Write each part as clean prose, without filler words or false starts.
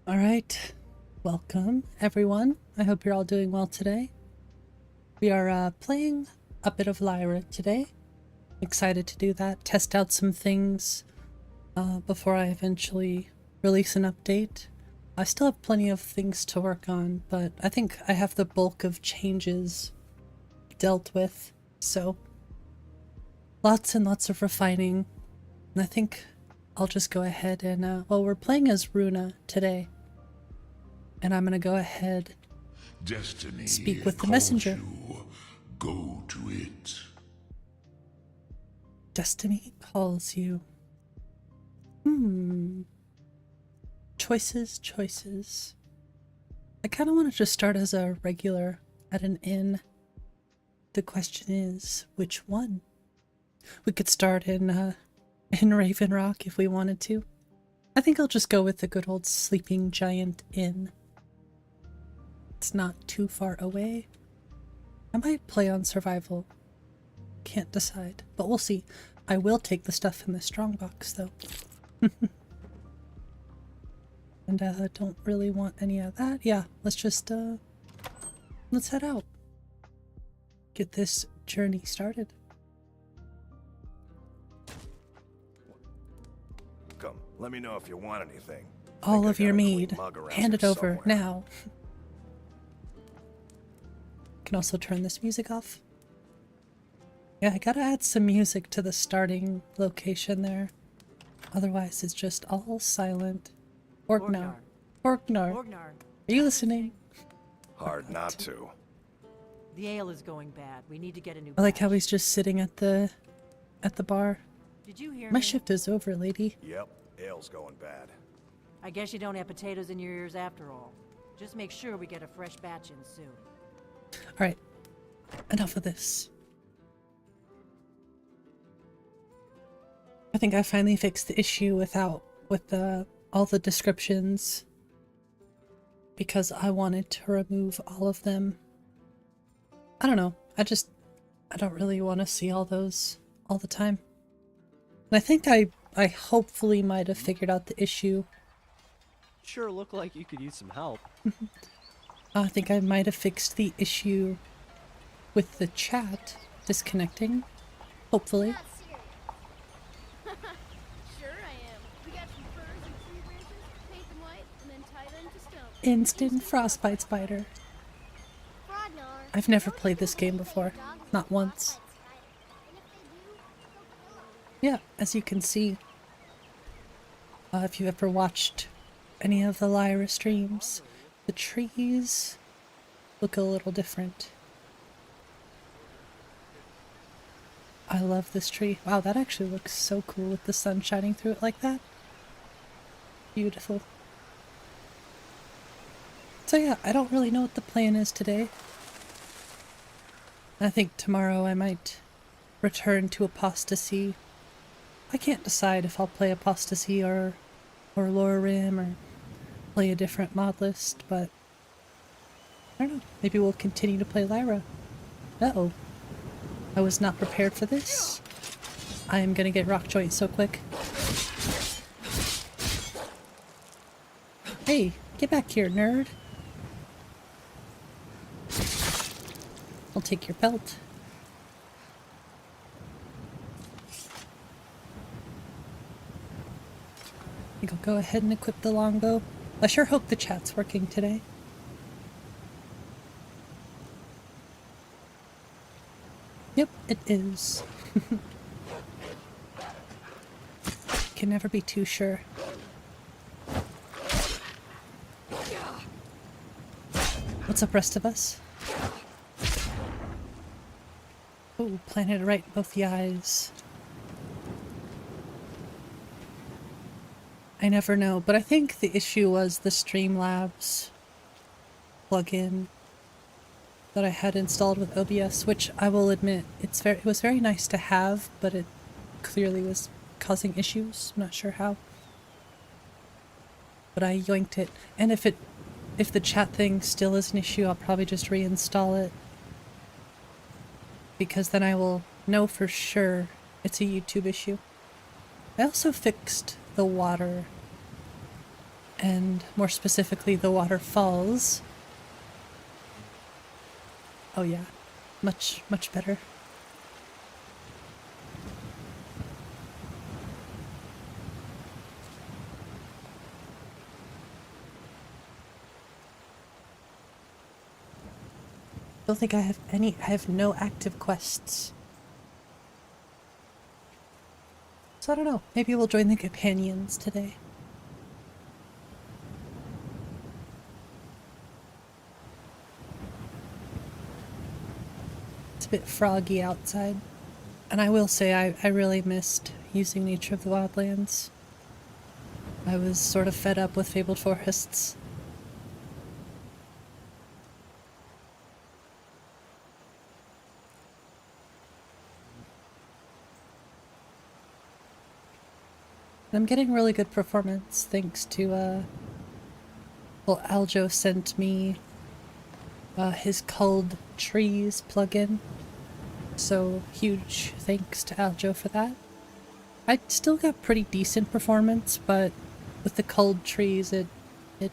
Alright, welcome everyone. I hope you're all doing well today. We are playing a bit of Lyra today. Excited to do that, test out some things before I eventually release an update. I still have plenty of things to work on, but I think I have the bulk of changes dealt with, so lots and lots of refining. And I think I'll just go ahead and, well, we're playing as Runa today. And I'm gonna go ahead Destiny speak with the calls messenger. You. Go to it. Destiny calls you. Choices. I kind of want to just start as a regular at an inn. The question is, which one? We could start in Raven Rock if we wanted to. I think I'll just go with the good old Sleeping Giant Inn. It's not too far away. I might play on survival. Can't decide, but we'll see. I will take the stuff in the strongbox though. And don't really want any of that. Yeah, let's just let's head out. Get this journey started. Come, let me know if you want anything. All of I your got a clean mead. mug around Hand it here over somewhere. now. Can also turn this music off. Yeah, I gotta add some music to the starting location there. Otherwise, it's just all silent. Orgnar. Orgnar. Are you listening? Hard not to. The ale is going bad. We need to get a new I like how batch. he's just sitting at the bar. Did you hear My me? shift is over, lady. Yep, ale's going bad. I guess you don't have potatoes in your ears after all. Just make sure we get a fresh batch in soon. Alright, enough of this. I think I finally fixed the issue with all the descriptions because I wanted to remove all of them. I don't know, I don't really want to see all those all the time. And I think I hopefully might have figured out the issue. Sure look like you could use some help. I think I might have fixed the issue with the chat disconnecting. Hopefully. Yeah, Siri. Sure I am. We got some firs and tree branches, paint them white, and then tie them to stone. Instant frostbite spider. Frognar. I've never played this game before. Not once. Yeah, as you can see, if you've ever watched any of the Lyra streams, the trees look a little different. I love this tree. Wow, that actually looks so cool with the sun shining through it like that. Beautiful. So yeah, I don't really know what the plan is today. I think tomorrow I might return to Apostasy. I can't decide if I'll play Apostasy or 𝕊𝕤𝕝 or play a different mod list, but I don't know. Maybe we'll continue to play Lyra. Uh-oh. I was not prepared for this. I am gonna get rock joint so quick. Hey, get back here, nerd. I'll take your belt. I think I'll go ahead and equip the longbow. I sure hope the chat's working today. Yep, it is. Can never be too sure. What's up, rest of us? Oh, planted right in both the eyes. I never know, but I think the issue was the Streamlabs plugin that I had installed with OBS, which I will admit it was very nice to have, but it clearly was causing issues. I'm not sure how. But I yoinked it, and if the chat thing still is an issue, I'll probably just reinstall it. Because then I will know for sure it's a YouTube issue. I also fixed the water and more specifically the waterfalls. Oh yeah, much better. Don't think I have any. I have no active quests. So I don't know. Maybe we'll join the companions today. It's a bit froggy outside. And I will say I really missed using Nature of the Wildlands. I was sort of fed up with Fabled Forests. I'm getting really good performance thanks to, well, Aljo sent me his 𝕊𝕠𝕚𝕓𝕤𝕗 plugin, so huge thanks to Aljo for that. I still got pretty decent performance, but with the 𝕊𝕠𝕚𝕓𝕤𝕗 it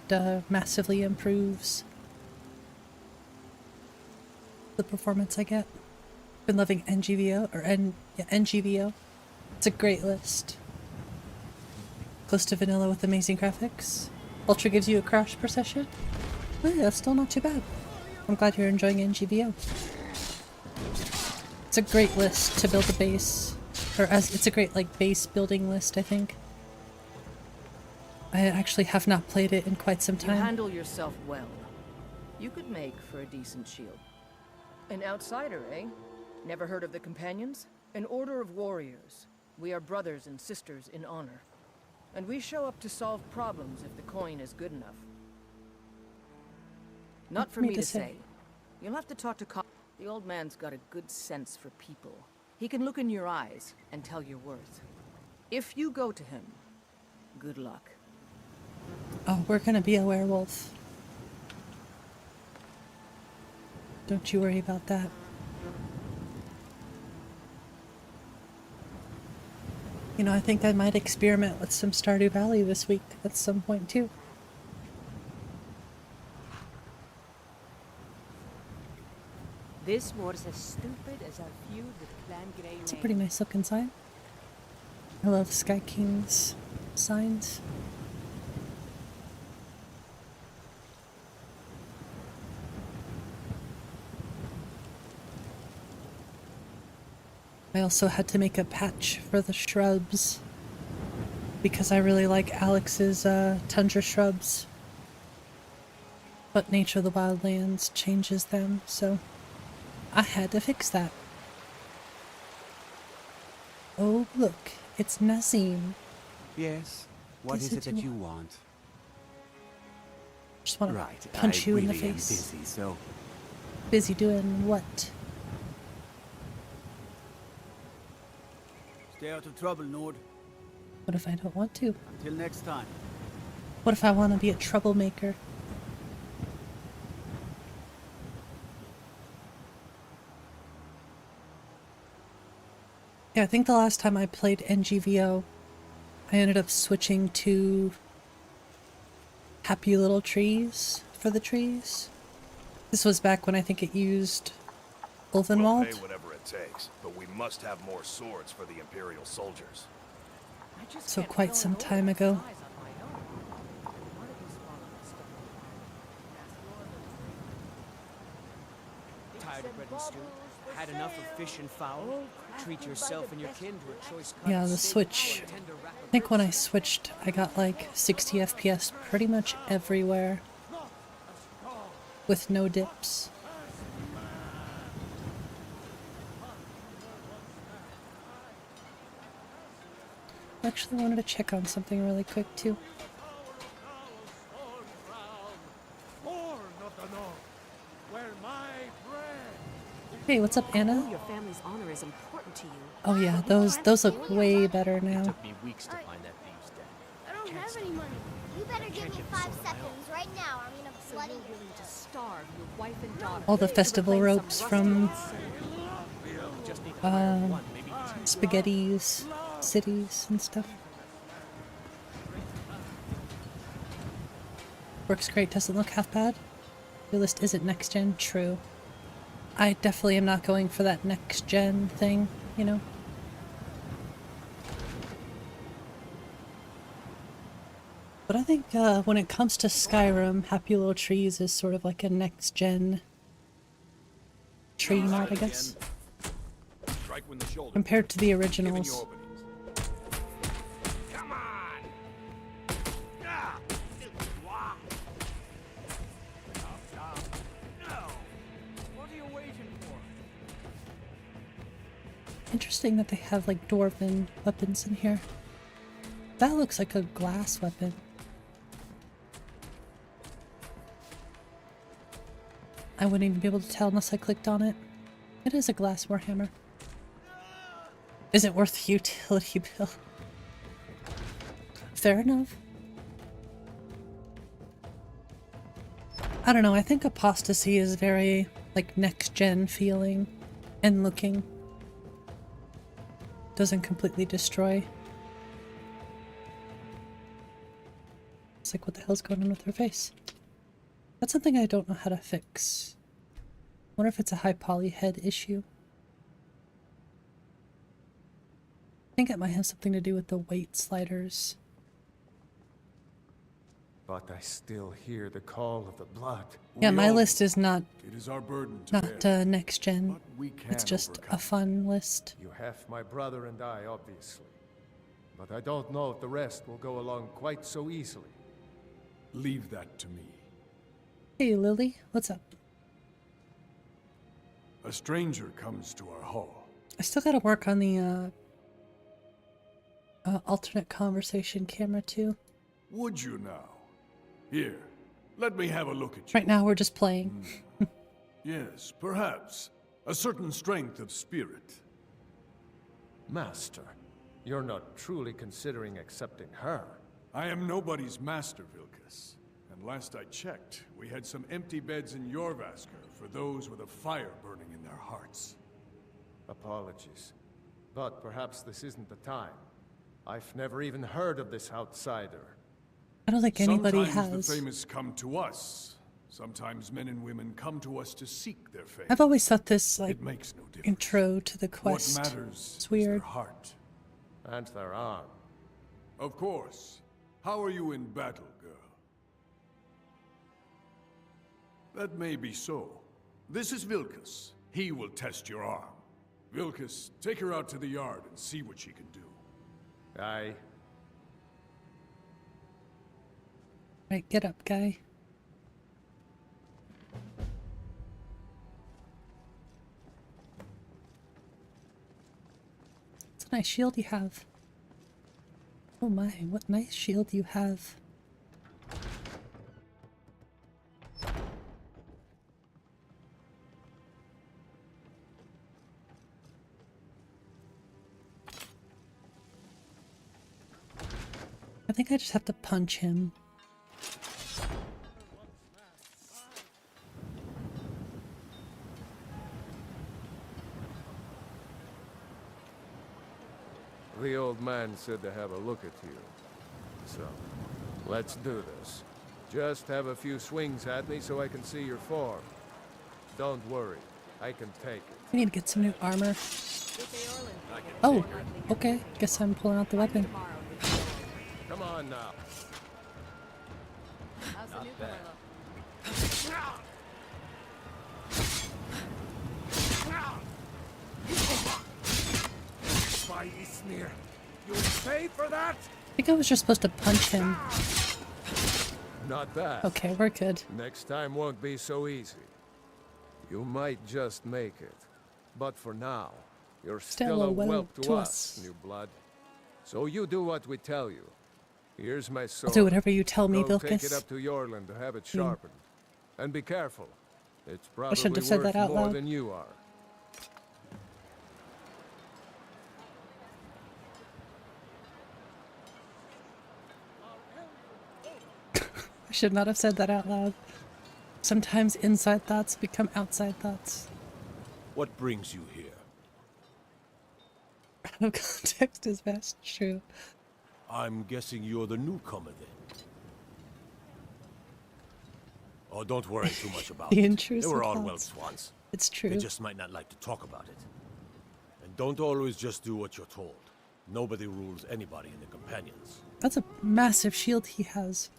massively improves the performance I get. Been loving 𝕊𝕠𝕝𝕝. It's a great list. Close to vanilla with amazing graphics. Ultra gives you a crash per session. Oh, yeah, that's still not too bad. I'm glad you're enjoying 𝕊𝕝𝕝. It's a great list to build a base. It's a great like base building list, I think. I actually have not played it in quite some time. You handle yourself well. You could make for a decent shield. An outsider, eh? Never heard of the Companions? An order of warriors. We are brothers and sisters in honor. And we show up to solve problems if the coin is good enough. Not for me to say. You'll have to talk to The old man's got a good sense for people. He can look in your eyes and tell your worth. If you go to him, good luck. Oh, we're gonna be a werewolf. Don't you worry about that. You know, I think I might experiment with some Stardew Valley this week at some point too. This was as stupid as our feud with Clan Grey. It's a pretty nice looking sign. I love Sky King's signs. I also had to make a patch for the shrubs because I really like Alex's tundra shrubs, but Nature of the Wildlands changes them, so I had to fix that. Oh look, it's Nazim. Yes, what is it that you want? Just want to Right, punch you in the really am face. busy, so Busy doing what? Stay out of trouble, Nord. What if I don't want to? Until next time. What if I want to be a troublemaker? Yeah, I think the last time I played NGVO, I ended up switching to Happy Little Trees for the trees. This was back when I think it used We'll pay 𝕊𝕠𝕝𝕝. whatever it takes, but we must have more swords for the Imperial soldiers. So quite some time ago. Tired of bread and stew? Had enough of fish and fowl? Treat yourself and your kin to a choice cut Yeah, the steak Switch. or tender wrap I think when I switched, I got like 60 FPS pretty much everywhere. With no dips. I actually wanted to check on something really quick too. Hey, what's up, Anna? Your family's honor is important to you. Oh yeah, those look way better now. took me weeks to find that thieves' den. I don't have any money. You better give me 5 seconds right now. I'm gonna So bloody you're willing to starve your wife and daughter. All the to festival reclaim some ropes rusted from Just need to hire one, maybe two. Spaghetti's cities and stuff. Works great, doesn't look half bad. Your list isn't next gen, true. I definitely am not going for that next gen thing, you know? But I think when it comes to Skyrim, Happy Little Trees is sort of like a next gen tree mod, I guess. Compared to the originals. Come on! No! What are you waiting for? Interesting that they have like dwarven weapons in here. That looks like a glass weapon. I wouldn't even be able to tell unless I clicked on it. It is a glass warhammer. Is it worth the utility bill? Fair enough. I don't know, I think Apostasy is very like next gen feeling and looking. Doesn't completely destroy. It's like, what the hell's going on with her face? That's something I don't know how to fix. I wonder if it's a high poly head issue. I think it might have something to do with the weight sliders. But I still hear the call of the blood. Yeah, my list is not It is our burden to not next gen. we can It's just overcome. a fun list. You have my brother and I, obviously. But I don't know if the rest will go along quite so easily. Leave that to me. Hey Lily, what's up? A stranger comes to our hall. I still gotta work on the alternate conversation camera too. Would you now? Here, let me have a look at you. Right now we're just playing. Yes, perhaps. A certain strength of spirit. Master, you're not truly considering accepting her. I am nobody's master, Vilkas. And last I checked, we had some empty beds in Jorvaskr for those with a fire burning in their hearts. Apologies. But perhaps this isn't the time. I've never even heard of this outsider. I don't think anybody Sometimes has. the famous come to us. Sometimes men and women come to us to seek their fame. I've always thought this like It makes no difference. intro to the quest. What matters It's is their weird. heart. And their arm. Of course. How are you in battle, girl? That may be so. This is Vilkas. He will test your arm. Vilkas, take her out to the yard and see what she can do. Aye. Right, get up, guy. It's a nice shield you have. Oh my, what nice shield you have. I think I just have to punch him. The old man said to have a look at you. So, let's do this. Just have a few swings at me so I can see your form. Don't worry, I can take it. I need to get some new armor. Oh, okay. Guess I'm pulling out the weapon. Come on now. How's the new color look? By Isnir, you'll pay for that? I think I was just supposed to punch him. Not bad. Okay, we're good. Next time won't be so easy. You might just make it. But for now, you're still a whelp to us, new blood. So you do what we tell you. Here's my sword. I'll do whatever you tell me, Go take it Vilkas. up to Jorland to have it sharpened. And be careful. It's probably shouldn't have said worth that out more loud. than you are. I should not have said that out loud. Sometimes inside thoughts become outside thoughts. What brings you here? Out of context is best true. I'm guessing you're the newcomer then. Oh, don't worry too much about The it. They intrusive were all thoughts. whelps once. It's true. They just might not like to talk about it. And don't always just do what you're told. Nobody rules anybody in the companions. That's a massive shield he has.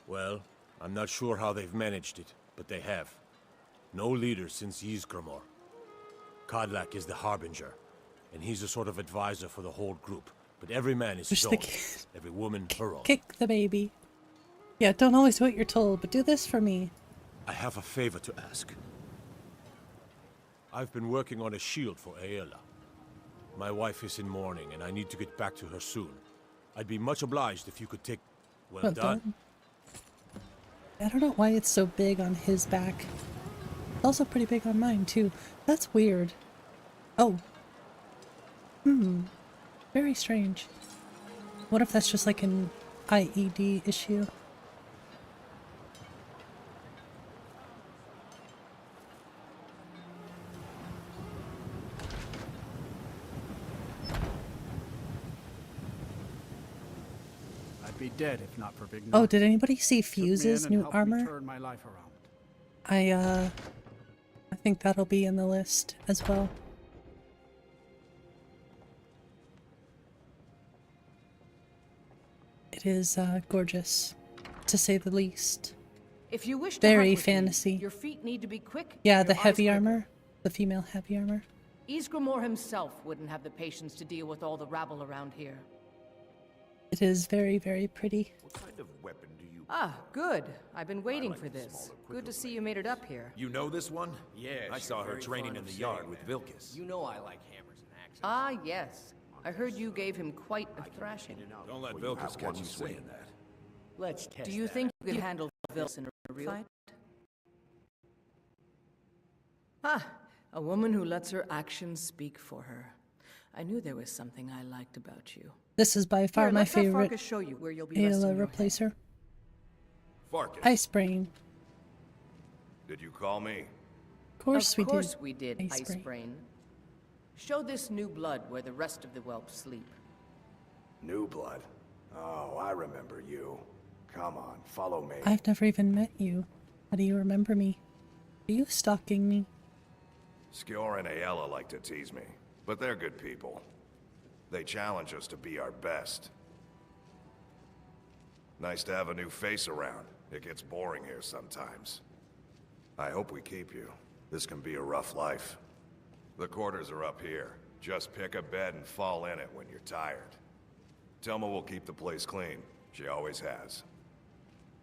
Well, I'm not sure how they've managed it, but they have. No leader since 𝕊𝕦𝕓𝕤𝕗. 𝕊𝕦𝕓𝕗 is the harbinger, and he's a sort of advisor for the whole group. But every man is his own. Every woman her own. Kick the baby. Yeah, don't always do what you're told, but do this for me. I have a favor to ask. I've been working on a shield for Aela. My wife is in mourning, and I need to get back to her soon. I'd be much obliged if you could take... Well done. I don't know why it's so big on his back. It's also pretty big on mine, too. That's weird. Oh. Very strange. What if that's just like an IED issue? I'd be dead if not for Big Oh, Knock. did anybody see Took me Fuse's in and new helped me armor? turn my life around. I think that'll be in the list as well. It is gorgeous, to say the least. If you wish to Very hunt with me, fantasy. your feet need to be quick. Yeah, and the your eyes heavy quicker. armor, the female heavy armor. 𝕊𝕦𝕓𝕤𝕗 himself wouldn't have the patience to deal with all the rabble around here. It is very, very pretty. What kind of weapon do you... Ah, good. I've been waiting for this. Good to see you made it up here. You know this one? Yeah, I saw her training in the yard with 𝕊𝕝𝕗. You know I like hammers and axes. Ah, yes. I heard you gave him quite a thrashing. Don't let 𝕊𝕝𝕗 catch you saying that. Let's test Do you that. think you could handle 𝕊𝕝𝕝 in a real fight? Ah, a woman who lets her actions speak for her. I knew there was something I liked about you. This is by far Here, my let's have favorite Farkas show you where you'll be resting Aela your replacer. Farkas. Ice Brain. Did you call me? Of course we did. Of course we did, Ice Ice Brain. Brain. Show this new blood where the rest of the whelps sleep. New blood. Oh, I remember you. Come on, follow me. I've never even met you. How do you remember me? Are you stalking me? SKYRIM and Aela like to tease me, but they're good people. They challenge us to be our best. Nice to have a new face around. It gets boring here sometimes. I hope we keep you. This can be a rough life. The quarters are up here. Just pick a bed and fall in it when you're tired. 𝕊𝕤𝕓 will keep the place clean. She always has.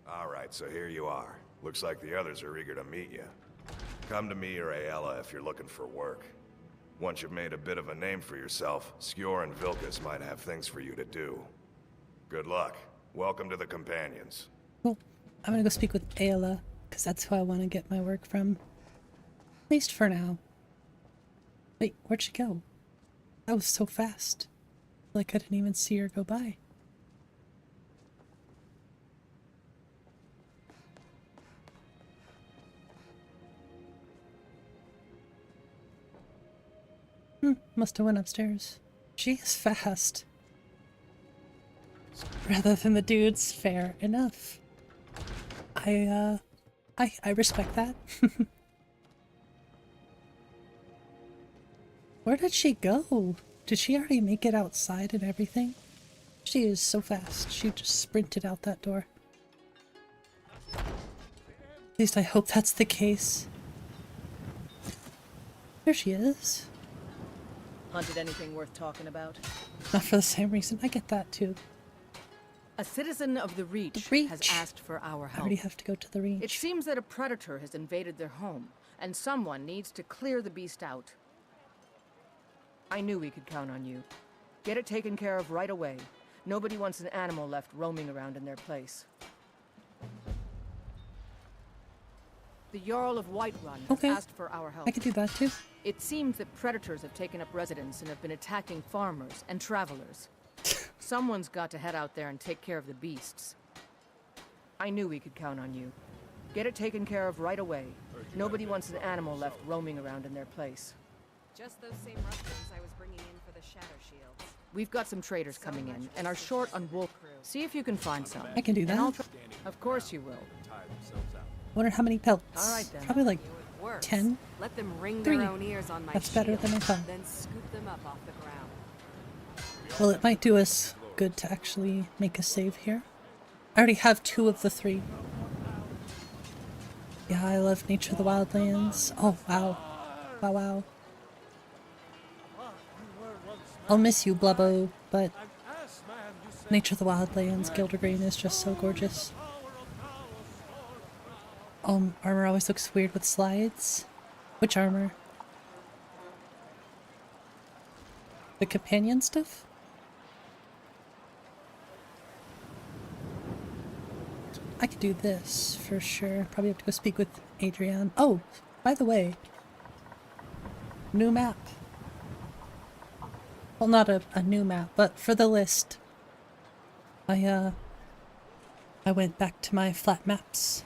Alright, so here you are. Looks like the others are eager to meet you. Come to me or Aela if you're looking for work. Once you've made a bit of a name for yourself, SKYRIM and 𝕊𝕝𝕗 might have things for you to do. Good luck. Welcome to the Companions. Cool. I'm gonna go speak with Aela, because that's who I want to get my work from. At least for now. Wait, where'd she go? That was so fast. Like I didn't even see her go by. Must have went upstairs. She is fast. Rather than the dudes, fair enough. I respect that. Where did she go? Did she already make it outside and everything? She is so fast. She just sprinted out that door. At least I hope that's the case. There she is. Hunted anything worth talking about? Not for the same reason. I get that too. A citizen of the Reach, has asked for our I help. already have to go to the Reach. It seems that a predator has invaded their home, and someone needs to clear the beast out. I knew we could count on you. Get it taken care of right away. Nobody wants an animal left roaming around in their place. The Jarl of Whiterun has asked for our help. I could do that too. It seems that predators have taken up residence and have been attacking farmers and travelers. Someone's got to head out there and take care of the beasts. I knew we could count on you. Get it taken care of right away. Nobody wants an animal left roaming around in their place. Just those same ruffians I was bringing in for the Shadow Shields. We've got some traders coming in, and are short on wool. See if you can find some. I can do And I'll that. Of course you will. Wonder how many pelts. All right, then. Probably like It works. 10. Let them ring 3. their own ears on my That's better shield, than I thought. then scoop them up off the ground. Well, it might do us good to actually make a save here. I already have 2 of the 3. Yeah, I love Nature of the Wildlands. Oh, wow. Wow, wow. I'll miss you, Blubbo, but Nature of the Wildlands, 𝕊𝕠𝕚 is just so gorgeous. Armor always looks weird with slides. Which armor? The companion stuff? I could do this for sure. Probably have to go speak with Adrian. Oh, by the way, new map. Well, not a new map, but for the list, I went back to my flat maps.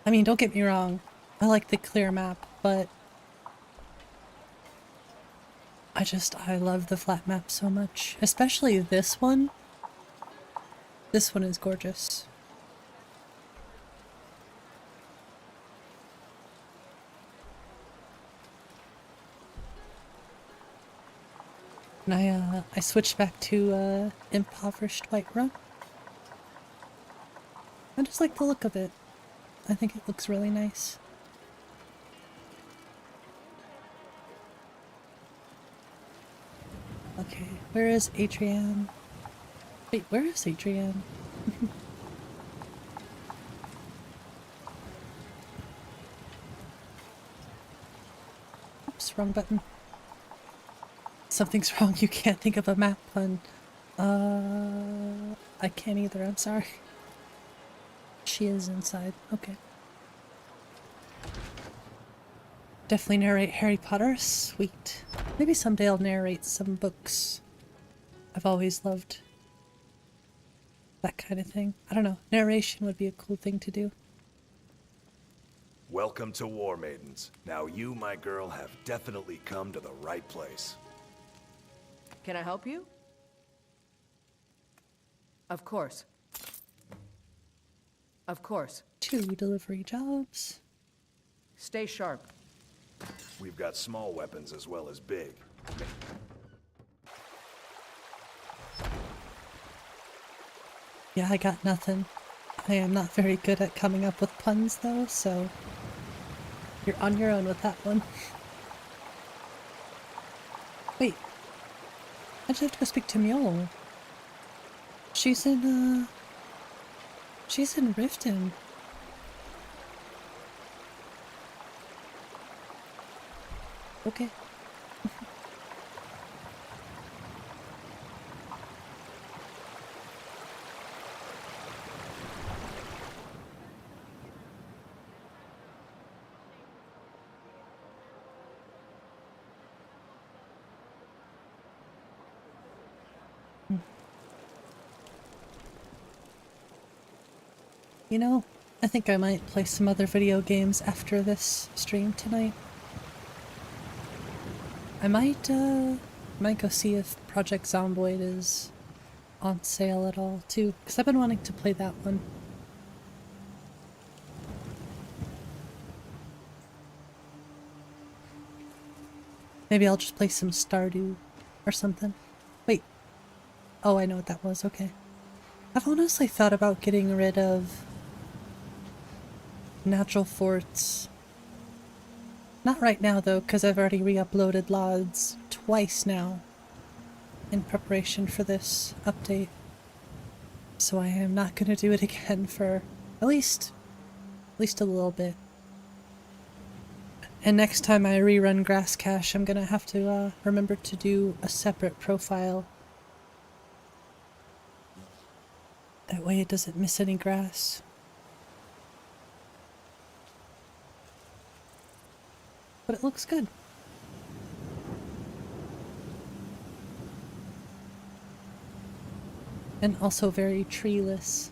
I mean, don't get me wrong, I like the clear map, but I love the flat map so much. Especially this one. This one is gorgeous. And I switched back to Impoverished Whiterun. I just like the look of it. I think it looks really nice. Okay, where is Adrian? Wait, where is Adrian? Oops, wrong button. Something's wrong, you can't think of a map pun. I can't either, I'm sorry. She is inside, okay. Definitely narrate Harry Potter, sweet. Maybe someday I'll narrate some books. I've always loved that kind of thing. I don't know, narration would be a cool thing to do. Welcome to War Maidens. Now you, my girl, have definitely come to the right place. Can I help you? Of course. Of course. 2 delivery jobs. Stay sharp. We've got small weapons as well as big. Yeah, I got nothing. I am not very good at coming up with puns though, so you're on your own with that one. Wait. I just have to go speak to 𝕊𝕤𝕤𝕤. She's in Riften. Okay. You know, I think I might play some other video games after this stream tonight. I might go see if Project Zomboid is on sale at all, too, because I've been wanting to play that one. Maybe I'll just play some Stardew or something. Wait. Oh, I know what that was, okay. I've honestly thought about getting rid of natural forts. Not right now though, because I've already re-uploaded LODs twice now in preparation for this update. So I am not going to do it again for at least a little bit. And next time I rerun Grass Cache, I'm going to have to remember to do a separate profile. That way it doesn't miss any grass. But it looks good. And also very treeless.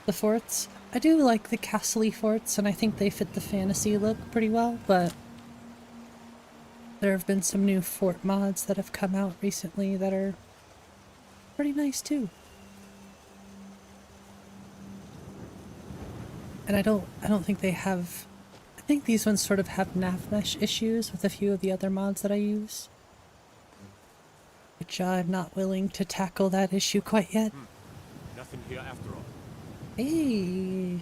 The forts, I do like the castle-y forts, and I think they fit the fantasy look pretty well, but there have been some new fort mods that have come out recently that are pretty nice too. And I don't think they have... I think these ones sort of have nav mesh issues with a few of the other mods that I use. Which I'm not willing to tackle that issue quite yet. Nothing here after all. Hey.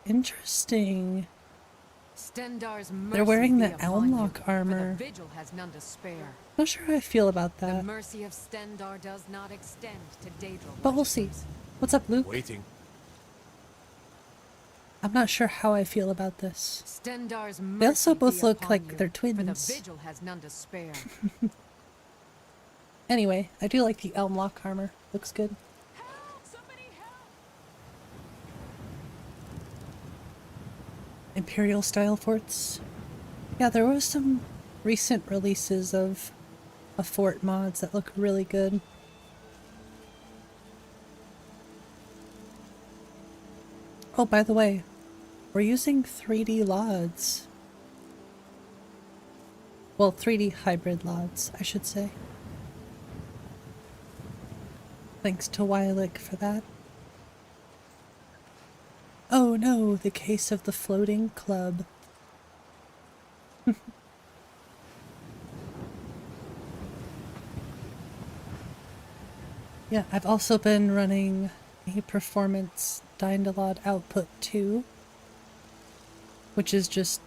Interesting. Stendar's They're wearing the mercy be upon you, 𝕊𝕦𝕝𝕝 for armor. The vigil has none to spare. Not sure how I feel about The that. mercy of Stendar does not extend to 𝕊𝕠𝕝𝕝. But we'll see. What's up, Luke? Waiting. I'm not sure how I feel about this. Stendar's They also mercy both be look upon like you, they're for the twins. vigil has none to spare. Anyway, I do like the 𝕊𝕦𝕝𝕝 armor. Looks good. Imperial style forts. Yeah, there was some recent releases of fort mods that look really good. Oh, by the way, we're using 3D LODs. Well, 3D hybrid LODs, I should say. Thanks to 𝕊𝕦𝕝𝕝 for that. Oh no, the case of the floating club. Yeah, I've also been running a performance 𝕊𝕤𝕝𝕝 output 2, which is just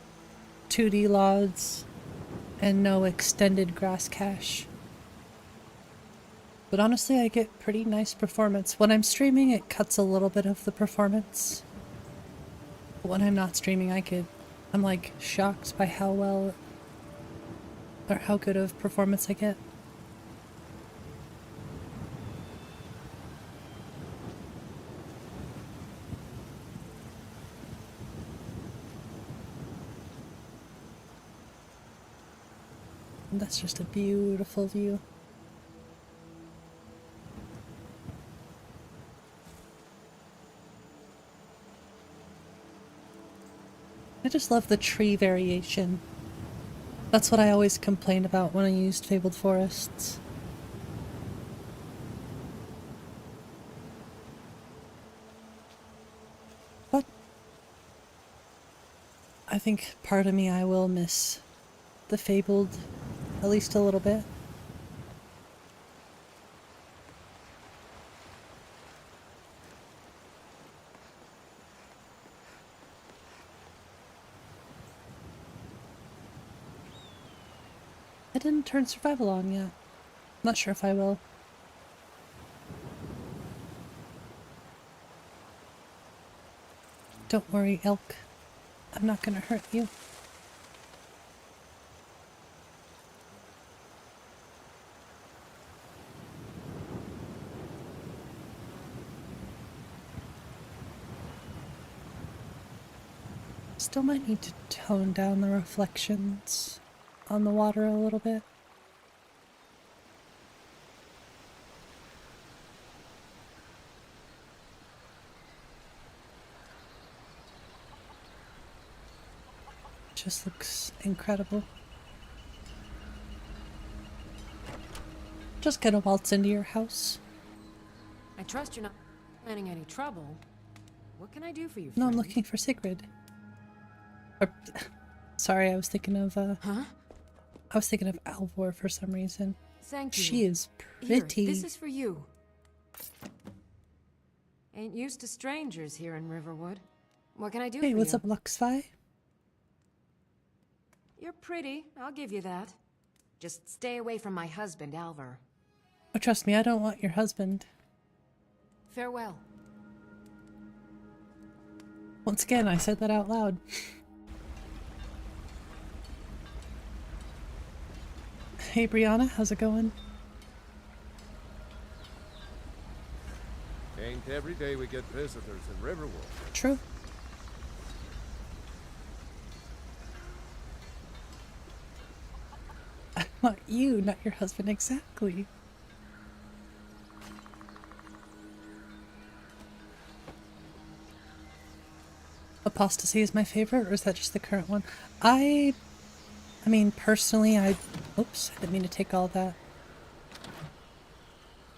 2D LODs and no extended grass cache. But honestly, I get pretty nice performance. When I'm streaming, it cuts a little bit of the performance. But when I'm not streaming, I'm like shocked by how well or how good of performance I get. And that's just a beautiful view. I just love the tree variation. That's what I always complain about when I used Fabled Forests. But I think part of me I will miss the Fabled at least a little bit. I didn't turn survival on yet. Not sure if I will. Don't worry, elk. I'm not gonna hurt you. Still might need to tone down the reflections on the water a little bit. Just looks incredible. Just gonna waltz into your house. I trust you're not planning any trouble. What can I do for you, No, I'm friend? looking for Sigrid. Or, sorry, I was thinking of Huh? I was thinking of Alvor for some reason. Thank you. She is Here, pretty. this is for you. Ain't used to strangers here in Riverwood. What can I do Hey, for what's you? up, Luxvi? You're pretty, I'll give you that. Just stay away from my husband, Alvar. Oh, trust me, I don't want your husband. Farewell. Once again, I said that out loud. Hey, Brianna, how's it going? Ain't every day we get visitors in Riverwood. True. I want you, not your husband, exactly. Apostasy is my favorite, or is that just the current one? I mean, personally, oops, I didn't mean to take all that.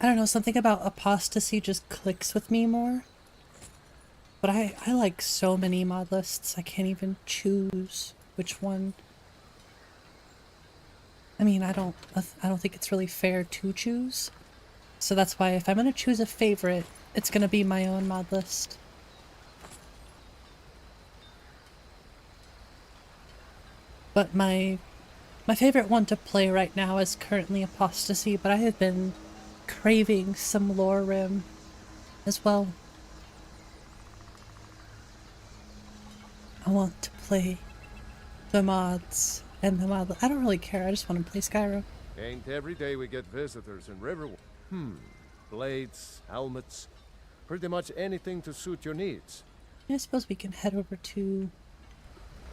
I don't know, something about Apostasy just clicks with me more. But I like so many mod lists, I can't even choose which one. I mean, I don't think it's really fair to choose. So that's why if I'm gonna choose a favorite, it's gonna be my own mod list. But my favorite one to play right now is currently Apostasy, but I have been craving some SKYRIM as well. I want to play the mods and the mod. I don't really care, I just want to play Skyrim. Ain't every day we get visitors in Riverwood. Blades, helmets, pretty much anything to suit your needs. I suppose we can head over to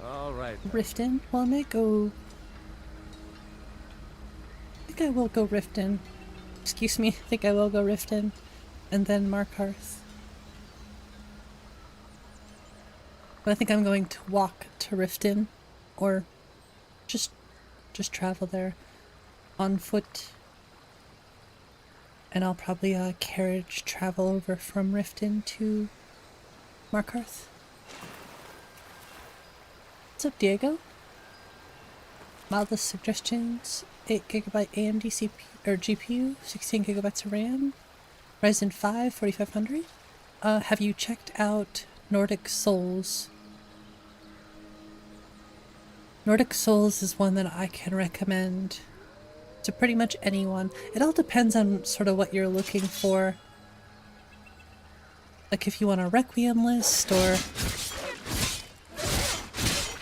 Alright. Riften. Well, I might go... I think I will go Riften. Excuse me, I think I will go Riften. And then Markarth. But I think I'm going to walk to Riften. Or just travel there on foot. And I'll probably carriage travel over from Riften to Markarth. What's up, Diego? Mildest suggestions: 8GB AMD CPU or GPU, 16GB of RAM, Ryzen 5 4500. Have you checked out Nordic Souls? Nordic Souls is one that I can recommend to pretty much anyone. It all depends on sort of what you're looking for. Like if you want a Requiem list, or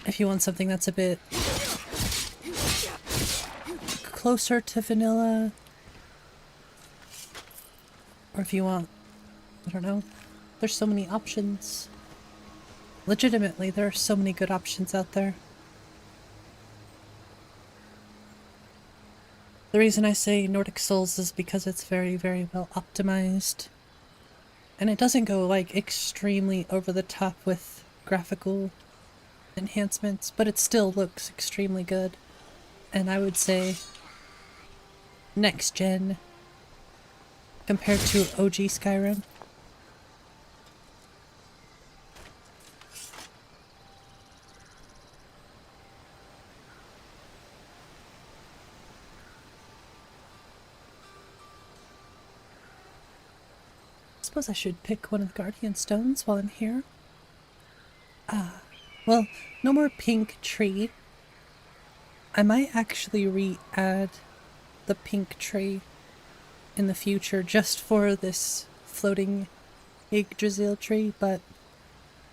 if you want something that's a bit closer to vanilla, or if you want, I don't know, there's so many options. Legitimately, there are so many good options out there. The reason I say Nordic Souls is because it's very, very well optimized. And it doesn't go like extremely over the top with graphical enhancements, but it still looks extremely good. And I would say next gen compared to OG Skyrim. I suppose I should pick one of the Guardian Stones while I'm here. Well, no more pink tree. I might actually re-add the pink tree in the future just for this floating Yggdrasil tree, but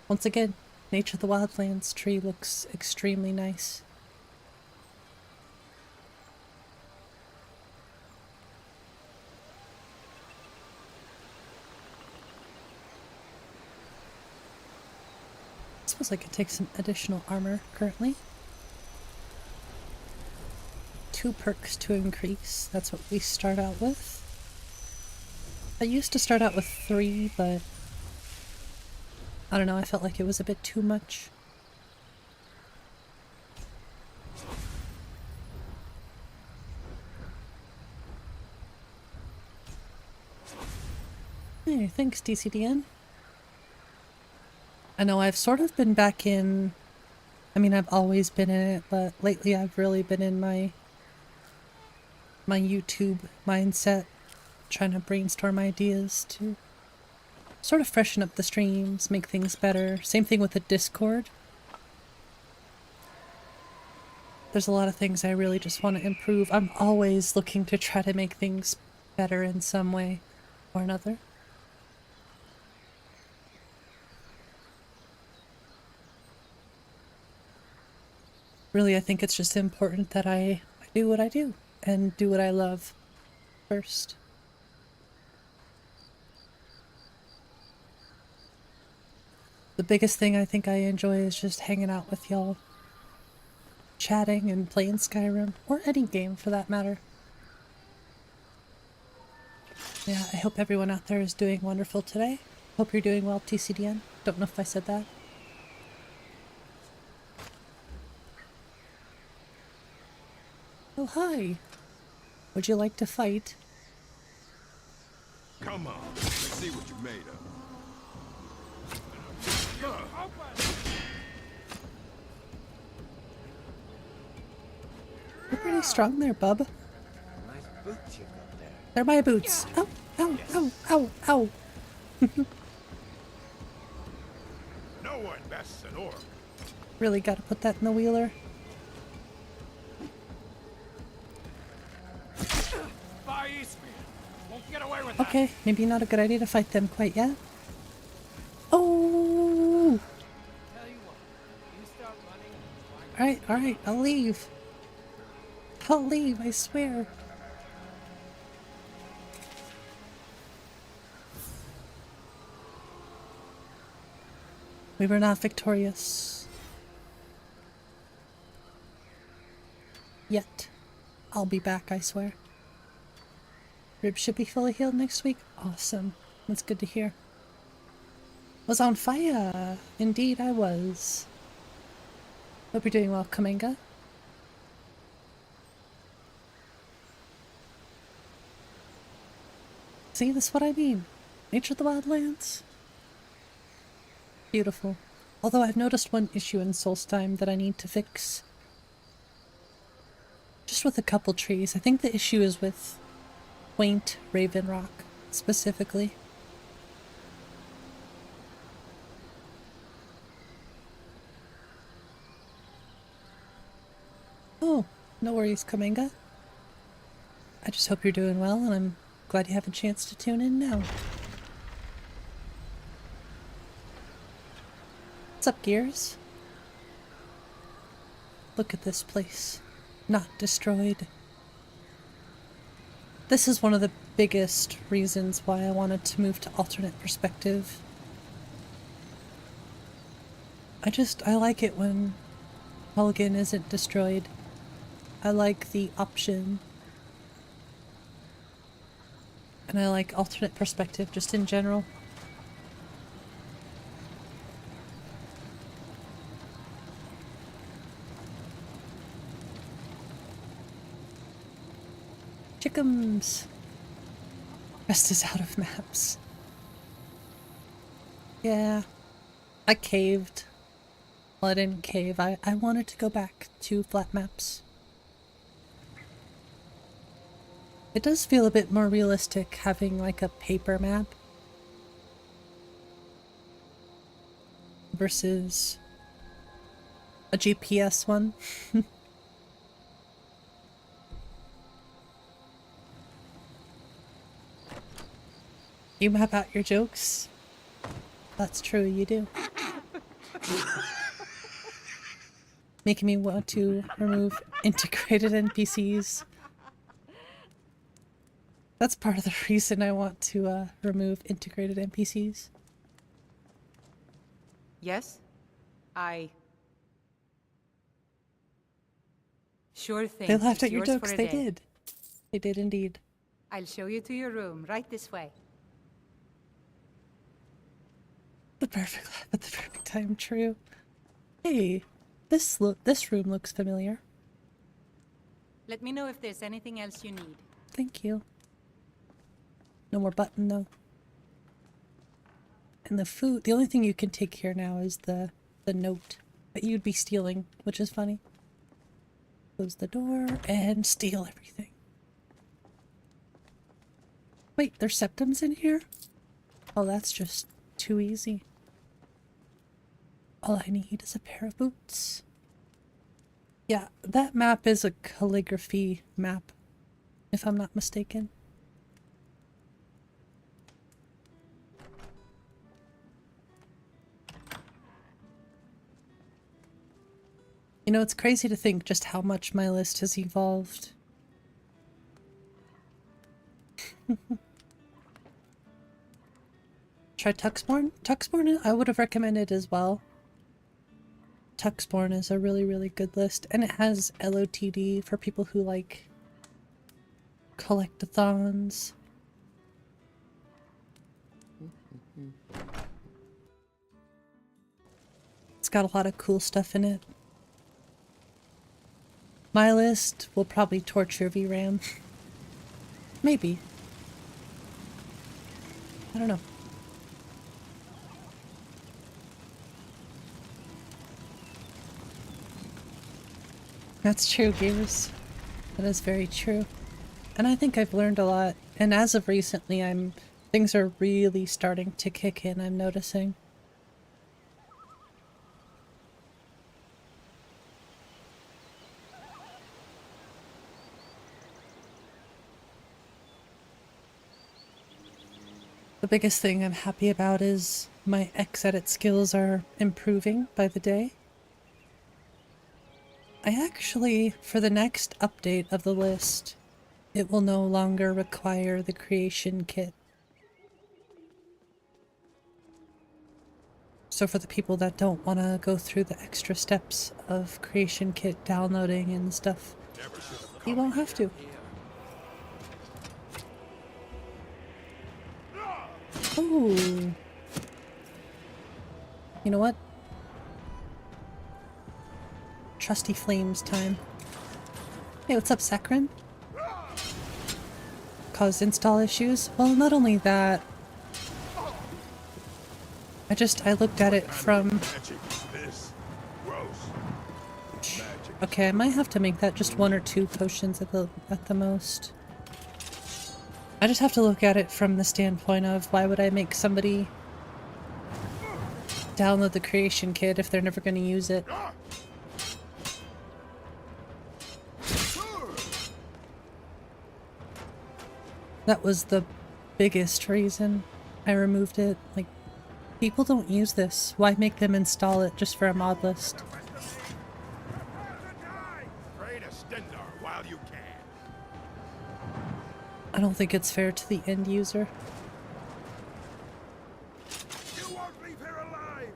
once again, Nature of the Wildlands tree looks extremely nice. I suppose I could take some additional armor currently. 2 perks to increase, that's what we start out with. I used to start out with 3, but I don't know, I felt like it was a bit too much. Hey, thanks DCDN. I know I've sort of been back in, I mean I've always been in it, but lately I've really been in my YouTube mindset, trying to brainstorm ideas to sort of freshen up the streams, make things better. Same thing with the Discord. There's a lot of things I really just want to improve. I'm always looking to try to make things better in some way or another. Really, I think it's just important that I do what I do and do what I love first. The biggest thing I think I enjoy is just hanging out with y'all, chatting and playing Skyrim, or any game for that matter. Yeah, I hope everyone out there is doing wonderful today. Hope you're doing well, TCDN. Don't know if I said that. Oh, hi. Would you like to fight? Come on, let's see what you're made of. You're pretty strong there, bub. Nice boots you got there. They're my boots. Ow, ow, ow, ow, ow. No one bests an orc. Really gotta put that in the wheeler. Won't get away with that. Okay, maybe not a good idea to fight them quite yet. Oh! Alright, I'll leave. I'll leave, I swear. We were not victorious. Yet. I'll be back, I swear. Rib should be fully healed next week. Awesome. That's good to hear. Was on fire. Indeed I was. Hope you're doing well, Kaminga. See, that's what I mean. Nature of the Wildlands. Beautiful. Although I've noticed one issue in Solstheim that I need to fix. Just with a couple trees. I think the issue is with quaint Raven Rock, specifically. Oh, no worries, Kaminga. I just hope you're doing well, and I'm glad you have a chance to tune in now. What's up, Gears? Look at this place. Not destroyed. This is one of the biggest reasons why I wanted to move to alternate perspective. I like it when Mulligan isn't destroyed. I like the option. And I like alternate perspective just in general. Chickums! Rest is out of maps. Yeah. I caved. Well, I didn't cave. I wanted to go back to flat maps. It does feel a bit more realistic having like a paper map versus a GPS one. You map out your jokes? That's true, you do. Making me want to remove integrated NPCs. That's part of the reason I want to remove integrated NPCs. Yes? Sure thing. They laughed It's at your yours jokes, for a they day. did. They did indeed. I'll show you to your room, right this way. The perfect time, true. Hey, this room looks familiar. Let me know if there's anything else you need. Thank you. No more button though. And the food, the only thing you can take here now is the note that you'd be stealing, which is funny. Close the door and steal everything. Wait, there's septums in here? Oh, that's just too easy. All I need is a pair of boots. Yeah, that map is a calligraphy map, if I'm not mistaken. You know, it's crazy to think just how much my list has evolved. Try Tuxborn? Tuxborn I would have recommended as well. Tuxborn is a really, really good list, and it has LOTD for people who like collectathons. It's got a lot of cool stuff in it. My list will probably torture VRAM. Maybe. I don't know. That's true, Gears. That is very true. And I think I've learned a lot. And as of recently, things are really starting to kick in, I'm noticing. The biggest thing I'm happy about is my X-edit skills are improving by the day. I actually, for the next update of the list, it will no longer require the creation kit. So for the people that don't want to go through the extra steps of creation kit downloading and stuff, you won't have to. Ooh. You know what? Trusty Flames time. Hey, what's up, SKYRIM? Caused install issues? Well, not only that. I looked at it from... Okay, I might have to make that just 1 or 2 potions at the most. I just have to look at it from the standpoint of why would I make somebody download the creation kit if they're never going to use it? That was the biggest reason I removed it. Like, people don't use this. Why make them install it just for a mod list? I don't think it's fair to the end user. You won't leave here alive.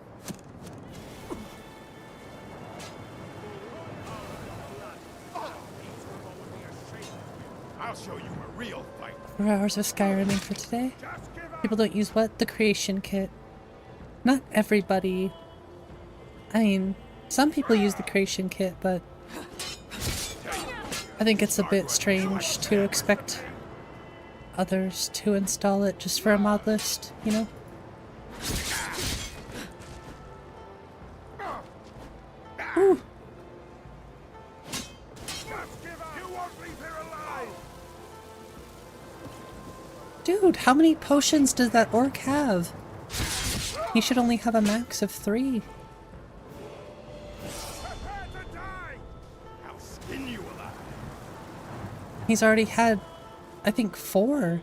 I'll show you a real fight. 4 hours of Skyriming for today. People don't use what? The creation kit. Not everybody. I mean, some people use the creation kit, but I think it's a bit strange to expect others to install it just for a mod list, you know? Ooh. Dude, how many potions does that orc have? He should only have a max of 3. He's already had, I think, 4.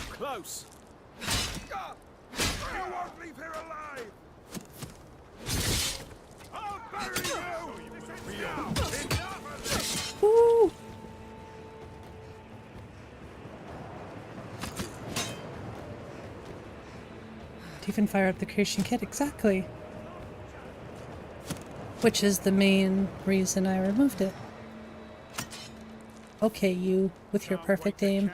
Close. You won't leave here alive. I'll bury you. Woo! To even fire up the creation kit, exactly. Which is the main reason I removed it. Okay, you, with your perfect aim.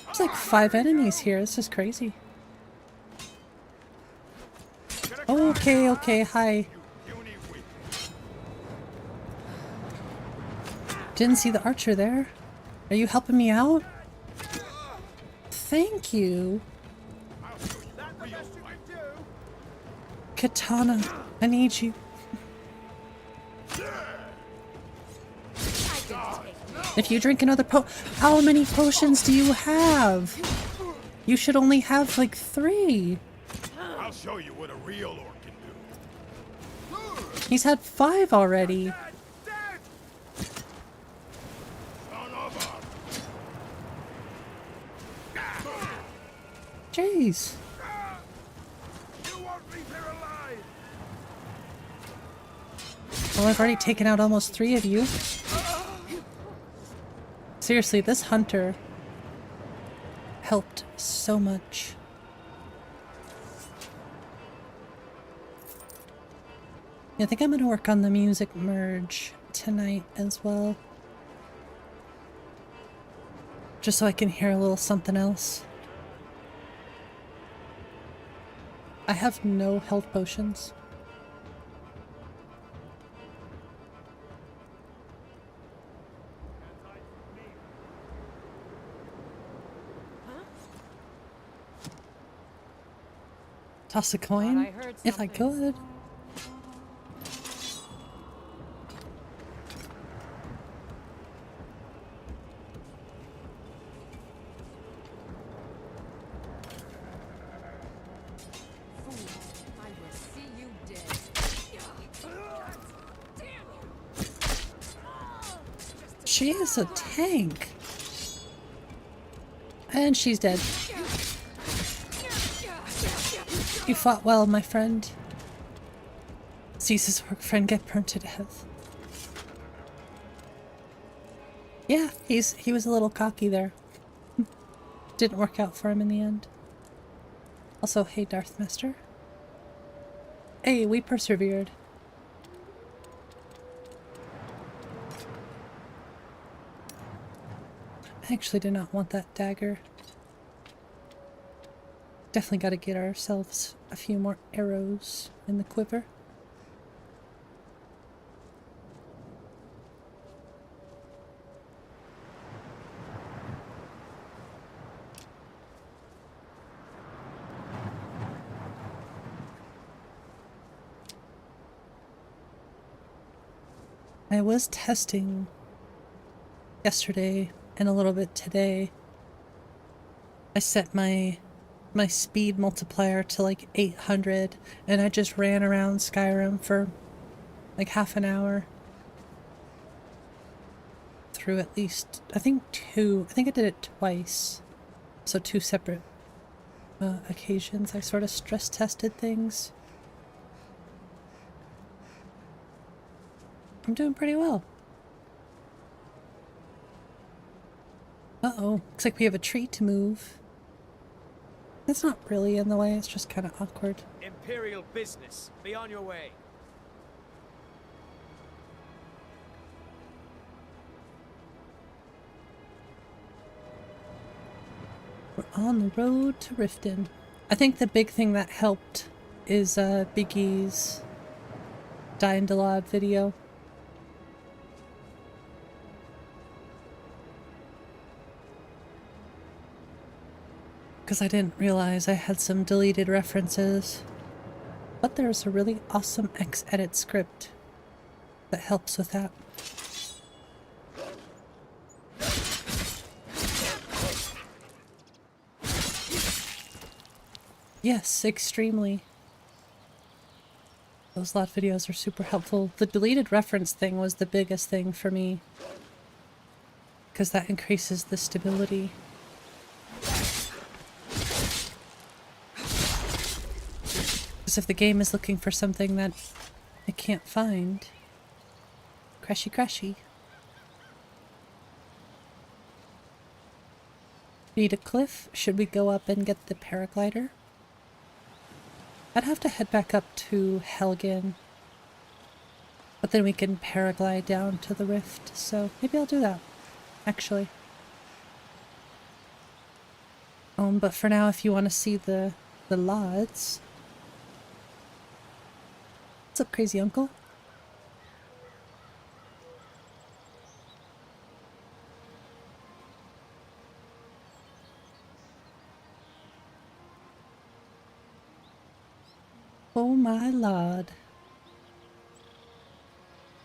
There's like 5 enemies here, this is crazy. Okay, okay, hi. Didn't see the archer there. Are you helping me out? Thank you. Katana, I need you. If you drink another how many potions do you have? You should only have like 3. I'll show you what a real orc can do. He's had 5 already. Jeez. Well, I've already taken out almost 3 of you. Seriously, this hunter helped so much. Yeah, I think I'm gonna work on the music merge tonight as well. Just so I can hear a little something else. I have no health potions. Toss a coin? If I could. She is a tank. And she's dead. You fought well, my friend. Cease his work, friend, get burned to death. Yeah, he was a little cocky there. Didn't work out for him in the end. Also, hey Darth Master. Hey, we persevered. I actually did not want that dagger. Definitely got to get ourselves a few more arrows in the quiver. I was testing yesterday and a little bit today. I set my speed multiplier to like 800 and I just ran around Skyrim for like half an hour through at least I think I did it twice, so 2 separate occasions I sort of stress tested things. I'm doing pretty well. Uh-oh, looks like we have a tree to move. It's not really in the way, it's just kind of awkward. Imperial business. Be on your way. We're on the road to Riften. I think the big thing that helped is Biggie's 𝕊𝕚𝕓𝕤𝕗 video. Because I didn't realize I had some deleted references. But there's a really awesome 𝕊𝕐𝑒dit script that helps with that. Yes, extremely. Those lot videos are super helpful. The deleted reference thing was the biggest thing for me, because that increases the stability. Because if the game is looking for something that it can't find, crashy crashy. Need a cliff? Should we go up and get the paraglider? I'd have to head back up to Helgen, but then we can paraglide down to the rift, so maybe I'll do that, actually. But for now, if you want to see the LODs. What's up, crazy uncle? Oh my lord.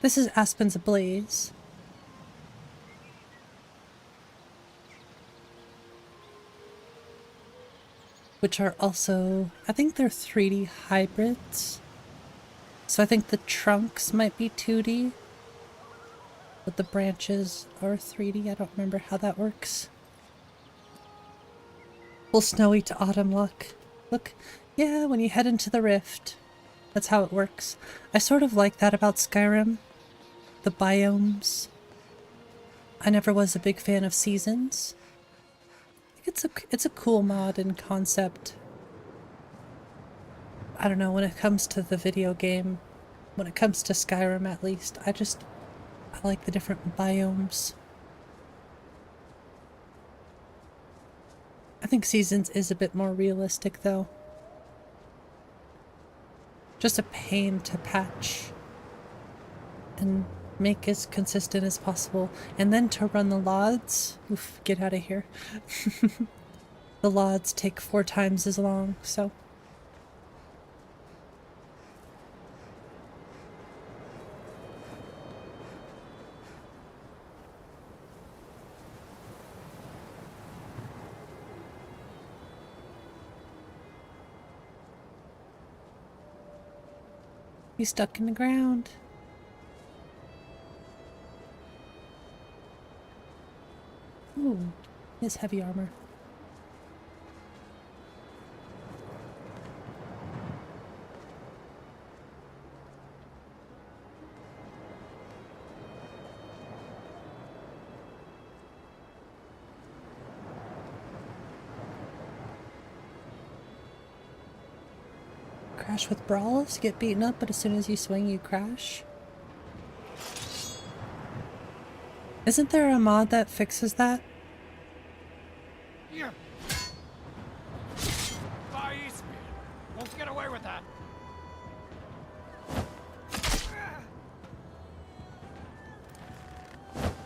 This is Aspen's Ablaze. Which are also, I think they're 3D hybrids. So I think the trunks might be 2D, but the branches are 3D. I don't remember how that works. Full snowy to autumn luck. Look. Yeah, when you head into the rift, that's how it works. I sort of like that about Skyrim. The biomes. I never was a big fan of seasons. I think it's a cool mod and concept. I don't know, when it comes to the video game, when it comes to Skyrim at least, I like the different biomes. I think seasons is a bit more realistic though. Just a pain to patch and make as consistent as possible. And then to run the LODs, oof, get out of here. The LODs take 4 times as long, so He's stuck in the ground. Ooh, his heavy armor. Crash with brawls, get beaten up, but as soon as you swing, you crash. Isn't there a mod that fixes that? Here. Easy. Won't get away with that.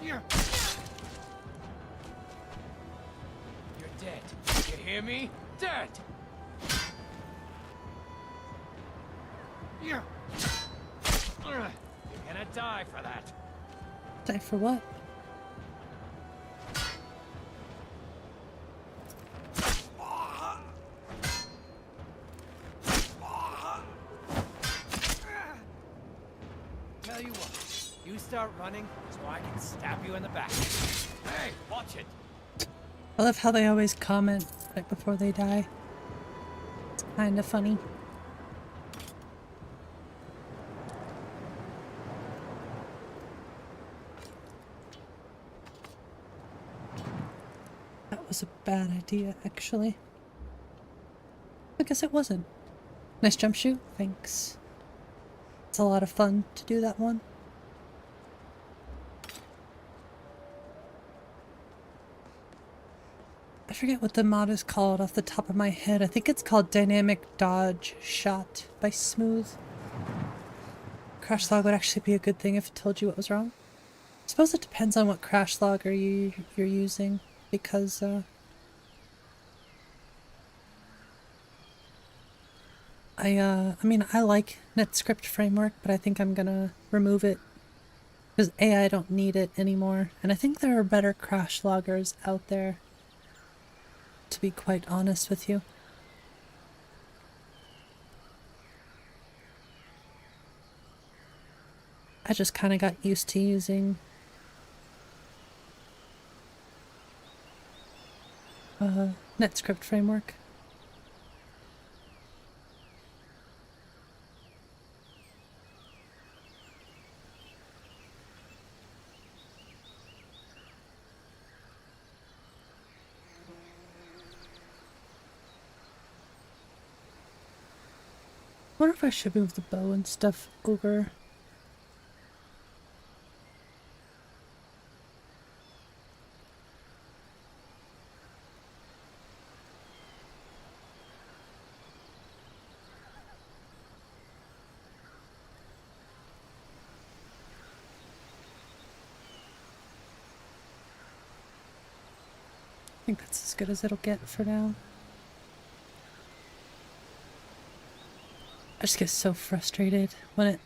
Here. You're dead. You hear me? Dead. Here. You're gonna die for that. Die for what? Tell you what, you start running so I can stab you in the back. Hey, watch it. I love how they always comment right before they die. It's kind of funny. That was a bad idea, actually. I guess it wasn't. Nice jump shoot, thanks. It's a lot of fun to do that one. I forget what the mod is called off the top of my head. I think it's called Dynamic Dodge Shot by Smooth. Crash log would actually be a good thing if it told you what was wrong. I suppose it depends on what crash log you're using, because I mean, I like NetScript framework, but I think I'm gonna remove it because I don't need it anymore, and I think there are better crash loggers out there, to be quite honest with you. I just kind of got used to using NetScript framework. I wonder if I should move the bow and stuff over. I think that's as good as it'll get for now. I just get so frustrated when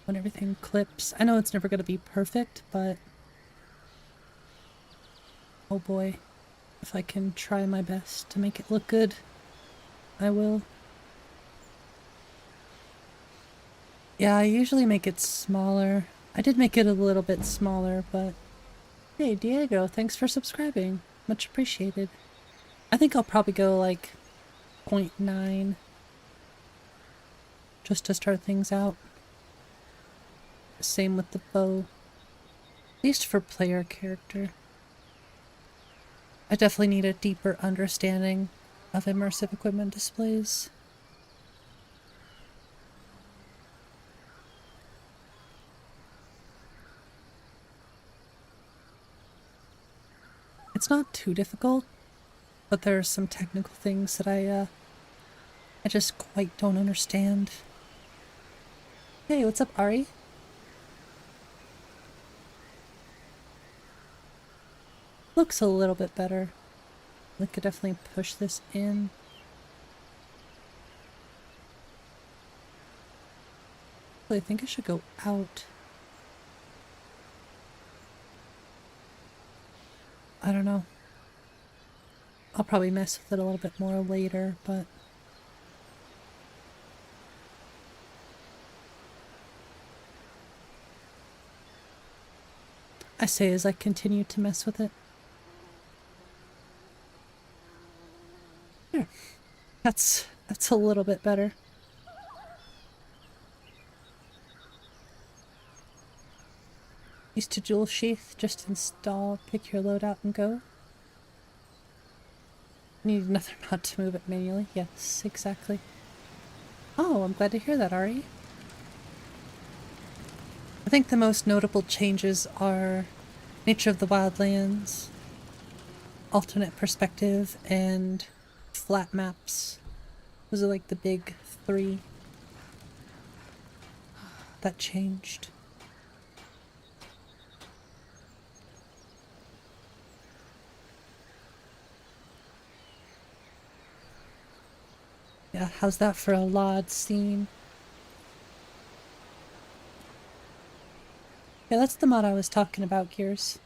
everything clips. I know it's never going to be perfect, but oh boy, if I can try my best to make it look good, I will. Yeah, I usually make it smaller. I did make it a little bit smaller, but hey, Diego, thanks for subscribing. Much appreciated. I think I'll probably go like 0.9 just to start things out. Same with the bow, at least for player character. I definitely need a deeper understanding of immersive equipment displays. It's not too difficult, but there are some technical things that I just quite don't understand. Hey, what's up, Ari? Looks a little bit better. I could definitely push this in. I think I should go out. I don't know. I'll probably mess with it a little bit more later, but I say as I continue to mess with it. There. That's a little bit better. Use to dual sheath, just install, pick your loadout and go. Need another mod to move it manually. Yes, exactly. Oh, I'm glad to hear that, Ari. I think the most notable changes are nature of the wildlands, alternate perspective, and flat maps. Those are like the big three that changed. Yeah, how's that for a LOD scene? Yeah, that's the mod I was talking about, Gears.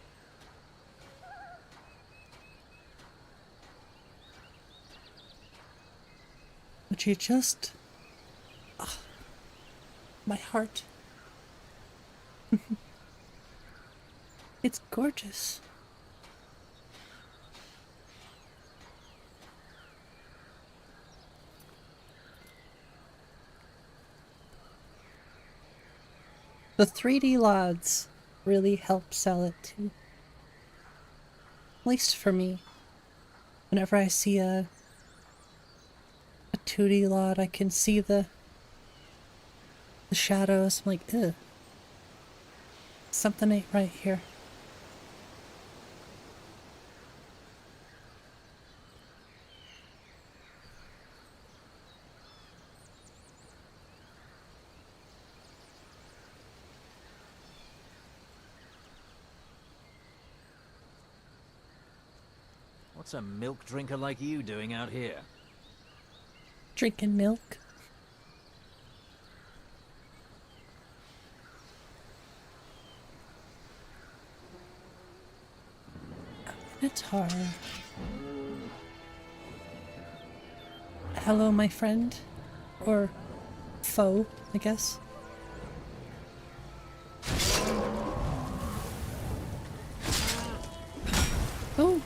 Would you just... Oh, my heart. It's gorgeous. The 3D LODs really help sell it too. At least for me. Whenever I see a 2D LOD, I can see the shadows. I'm like, ugh. Something ain't right here. What's a milk drinker like you doing out here? Drinking milk. Guitar. Hello, my friend. Or foe, I guess. Oh.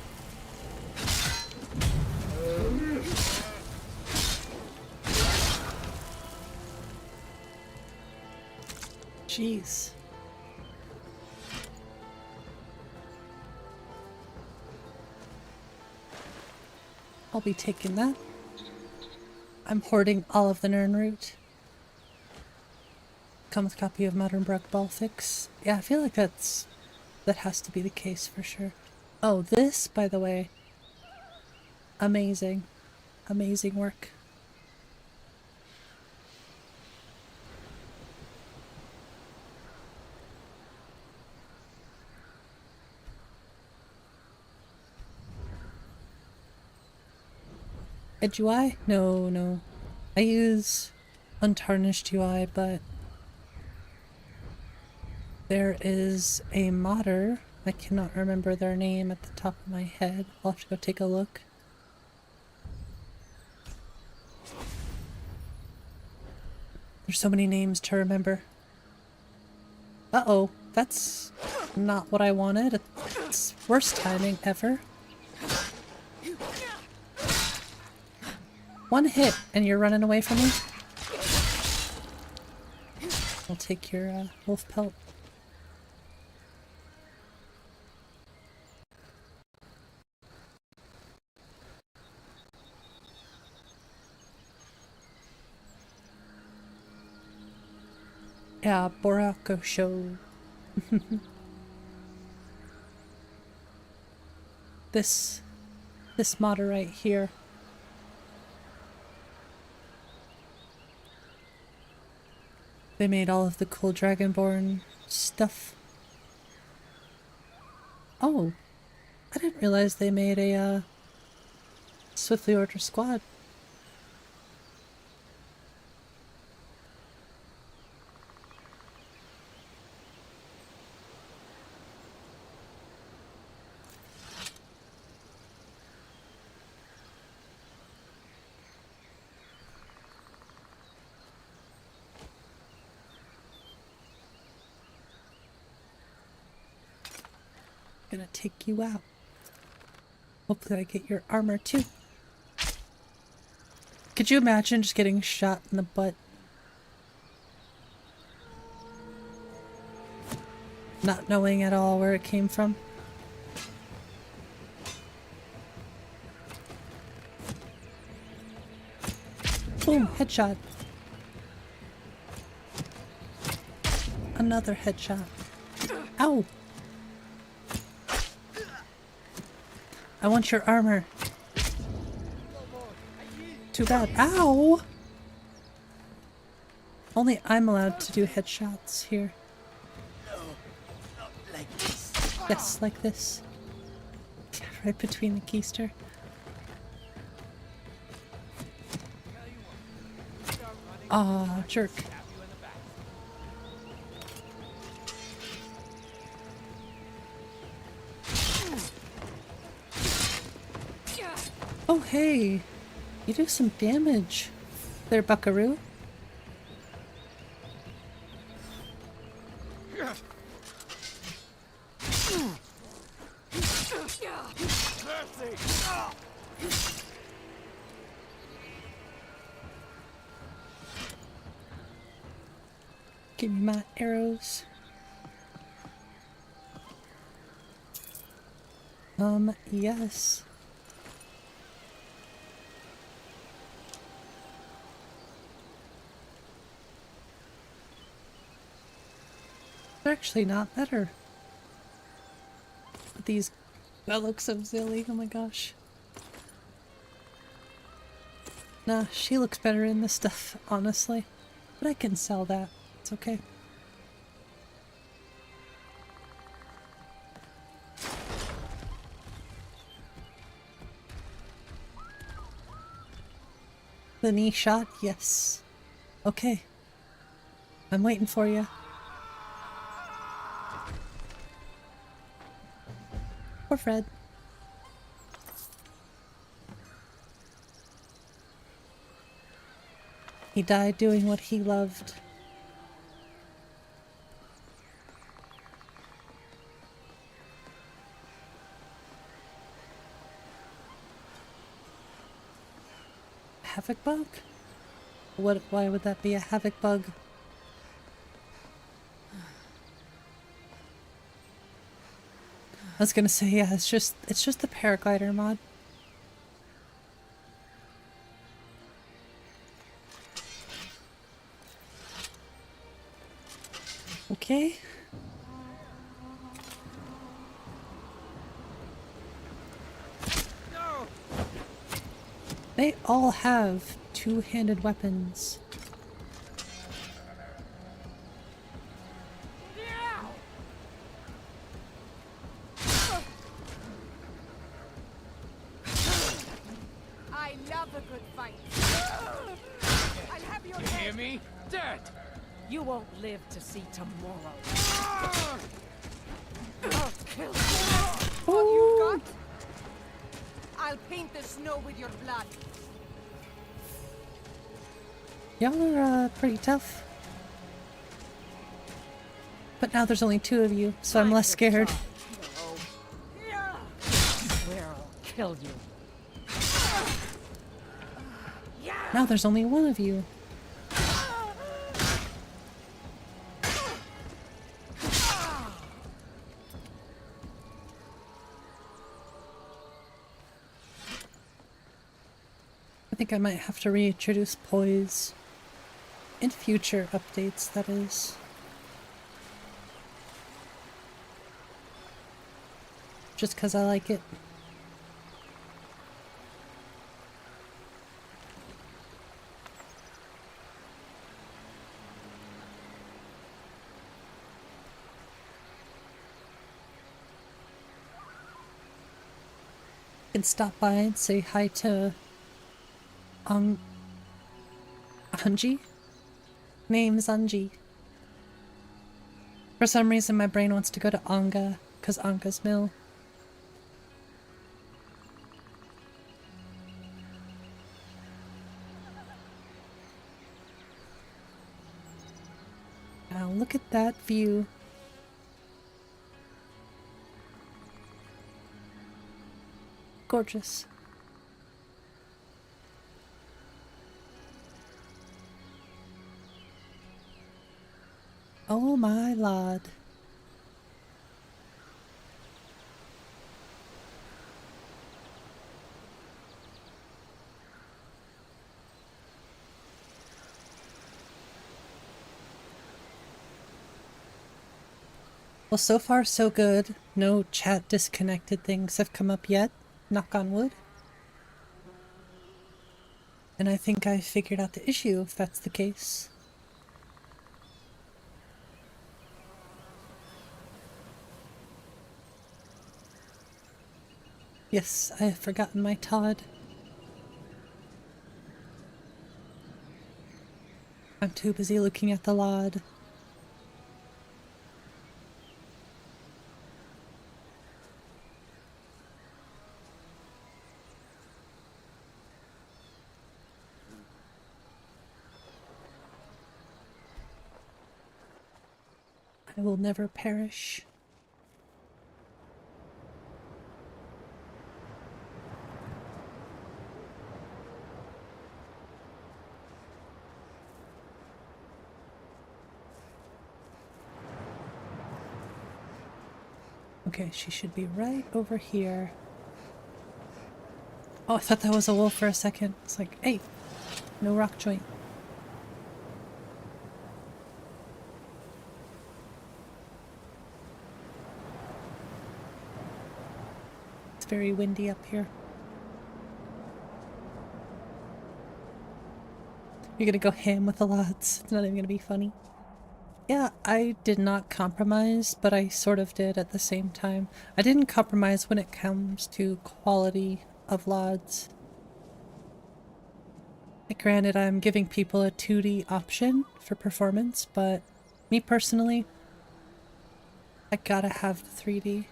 Jeez. I'll be taking that. I'm hoarding all of the 𝕊𝕤𝕓𝕤𝕝. Come with a copy of MODDED fix. Yeah, I feel like that has to be the case for sure. Oh, this, by the way, amazing. Amazing work. Edge UI? No, no. I use untarnished UI, but there is a modder. I cannot remember their name at the top of my head. I'll have to go take a look. There's so many names to remember. Uh-oh, that's not what I wanted. It's worst timing ever. One hit and you're running away from me? I'll take your wolf pelt. Yeah, Borako show. This modder right here. They made all of the cool Dragonborn stuff. Oh, I didn't realize they made a Swiftly Order squad. gonna take you out. Hopefully I get your armor too. Could you imagine just getting shot in the butt? Not knowing at all where it came from. Boom, headshot. Another headshot. Ow! I want your armor. Too bad. Ow! Only I'm allowed to do headshots here. Yes, like this. Right between the keister. Aw, jerk. Oh, hey. You do some damage there, buckaroo. Give me my arrows. Yes. They're actually not better. These that looks so silly, oh my gosh. Nah, she looks better in this stuff, honestly. But I can sell that. It's okay. The knee shot? Yes. Okay. I'm waiting for you. Poor Fred. He died doing what he loved. Havoc bug? Why would that be a havoc bug? I was gonna say, yeah, it's just the paraglider mod. Okay. No. They all have two-handed weapons. I love a good fight. I'll have your You hear me? Dead. You won't live to see tomorrow. I'll kill you. All you've got? I'll paint the snow with your blood. Y'all are pretty tough. But now there's only two of you, so I'm less scared. Swear I'll kill you. Now there's only one of you. I think I might have to reintroduce poise. In future updates, that is. Just because I like it. Can stop by and say hi to Anji? Name's Anji. For some reason my brain wants to go to Anga, because Anga's mill. Now look at that view. Gorgeous. Oh my lord. Well, so far so good. No chat disconnected things have come up yet. Knock on wood. And I think I figured out the issue if that's the case. Yes, I have forgotten my Todd. I'm too busy looking at the lod. I will never perish. Okay, she should be right over here. Oh, I thought that was a wolf for a second. It's like, hey, no rock joint. It's very windy up here. You're gonna go ham with the lots. It's not even gonna be funny. Yeah, I did not compromise, but I sort of did at the same time. I didn't compromise when it comes to quality of LODs. Like, granted, I'm giving people a 2D option for performance, but me personally, I gotta have the 3D.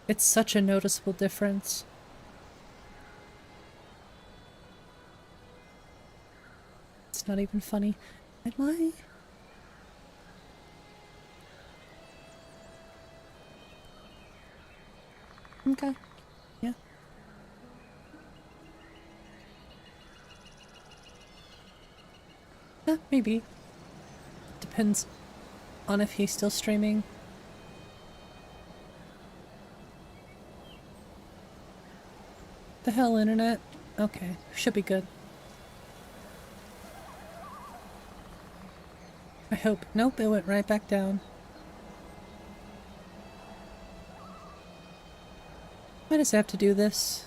It's such a noticeable difference. It's not even funny. Am I? Okay. Yeah. Yeah, maybe. Depends on if he's still streaming. The hell, internet? Okay, should be good. I hope. Nope, it went right back down. Why does it have to do this?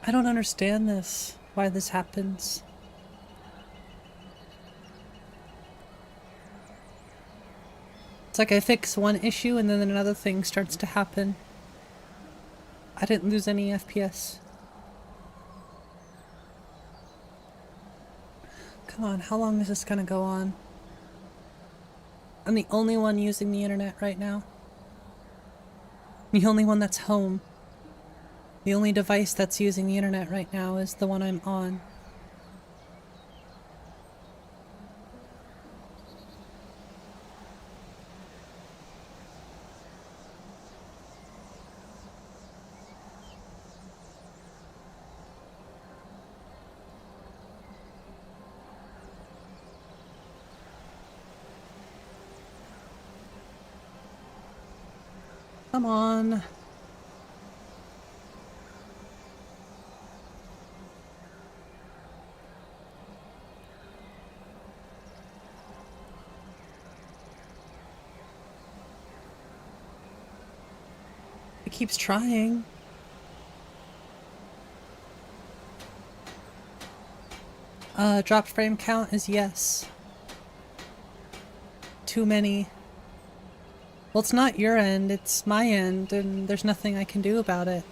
I don't understand this. Why this happens. It's like I fix one issue and then another thing starts to happen. I didn't lose any FPS. Come on, how long is this gonna go on? I'm the only one using the internet right now. The only one that's home. The only device that's using the internet right now is the one I'm on. Come on. It keeps trying. Drop frame count is yes. Too many. Well, it's not your end, it's my end, and there's nothing I can do about it.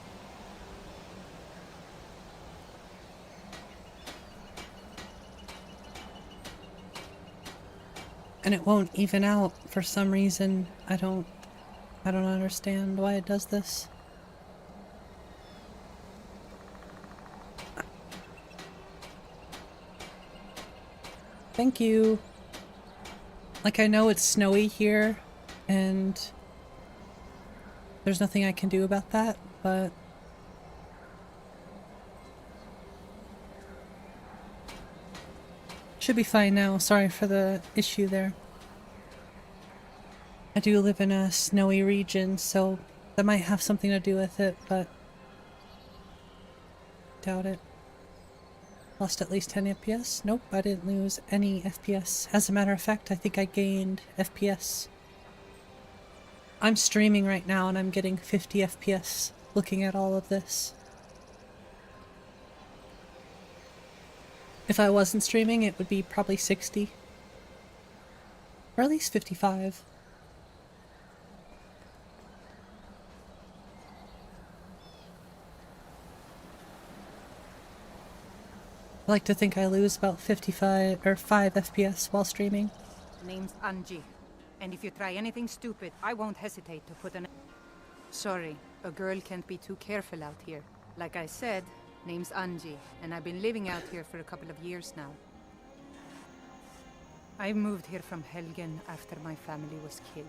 And it won't even out for some reason. I don't understand why it does this. Thank you. Like, I know it's snowy here, and there's nothing I can do about that, but should be fine now. Sorry for the issue there. I do live in a snowy region, so that might have something to do with it, but doubt it. Lost at least 10 FPS? Nope, I didn't lose any FPS. As a matter of fact, I think I gained FPS. I'm streaming right now and I'm getting 50 FPS looking at all of this. If I wasn't streaming, it would be probably 60. Or at least 55. I like to think I lose about 55 or 5 FPS while streaming. Name's Angie. And if you try anything stupid, I won't hesitate to put an... Sorry, a girl can't be too careful out here. Like I said, name's Angie, and I've been living out here for a couple of years now. I moved here from Helgen after my family was killed.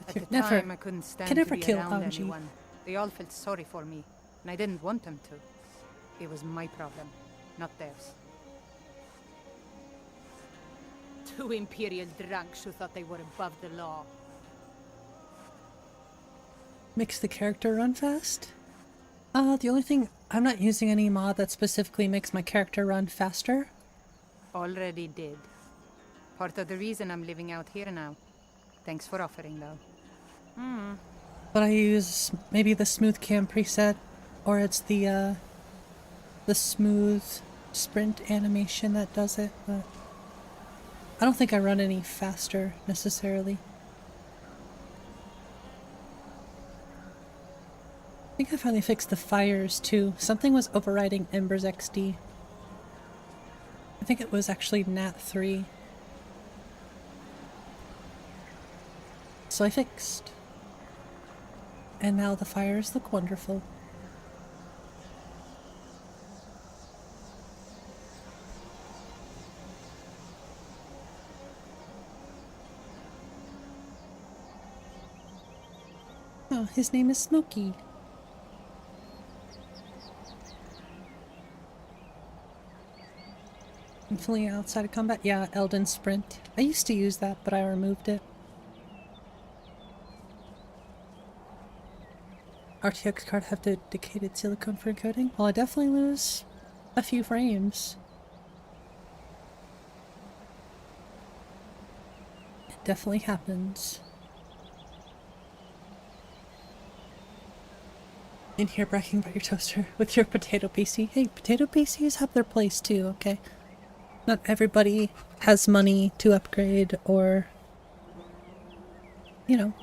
At the time, I couldn't stand to be around anyone. They all felt sorry for me, and I didn't want them to. It was my problem, not theirs. Two Imperial drunks who thought they were above the law. Makes the character run fast? The only thing, I'm not using any mod that specifically makes my character run faster. Already did. Part of the reason I'm living out here now. Thanks for offering, though. But I use maybe the smooth cam preset, or it's the smooth sprint animation that does it, but I don't think I run any faster necessarily. I think I finally fixed the fires too. Something was overriding Ember's XD. I think it was actually Nat 3. So I fixed. And now the fires look wonderful. Oh, his name is Smokey. I'm fully outside of combat. Yeah, Elden Sprint. I used to use that, but I removed it. RTX card have dedicated silicone for encoding? Well, I definitely lose a few frames. It definitely happens. In here bragging about your toaster with your potato PC. Hey, potato PCs have their place too, okay? Not everybody has money to upgrade or, you know,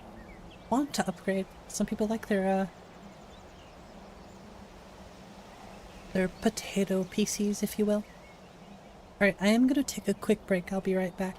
want to upgrade. Some people like their potato PCs, if you will. Alright, I am gonna take a quick break. I'll be right back.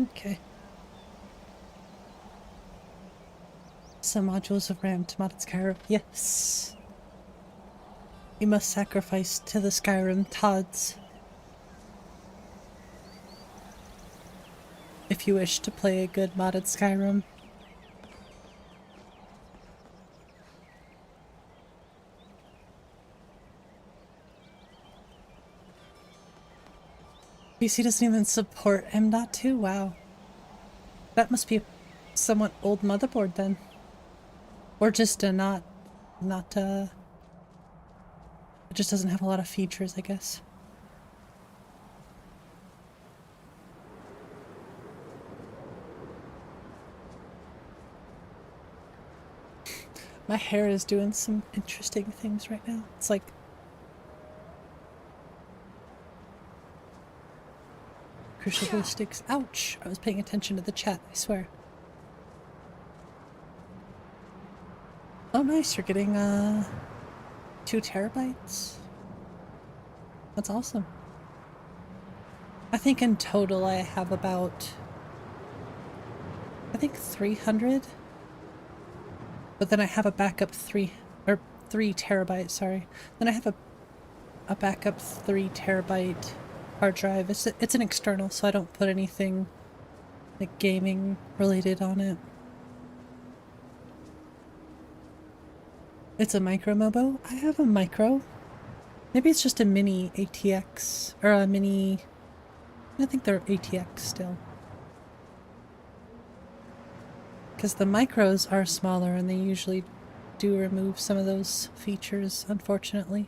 Okay. Some modules of RAM to modded Skyrim. Yes. You must sacrifice to the Skyrim Todds if you wish to play a good modded Skyrim. PC doesn't even support M.2? Wow. That must be a somewhat old motherboard then. Or just a it just doesn't have a lot of features, I guess. My hair is doing some interesting things right now. It's like crucible sticks. Ouch! I was paying attention to the chat, I swear. Oh nice, you're getting 2 terabytes. That's awesome. I think in total I have about 300. But then I have a backup 3 terabyte, sorry. Then I have a backup 3 terabyte hard drive. It's an external, so I don't put anything like gaming related on it. It's a micro MOBO? I have a micro. Maybe it's just a mini ATX, or a mini... I think they're ATX still. Because the micros are smaller and they usually do remove some of those features, unfortunately.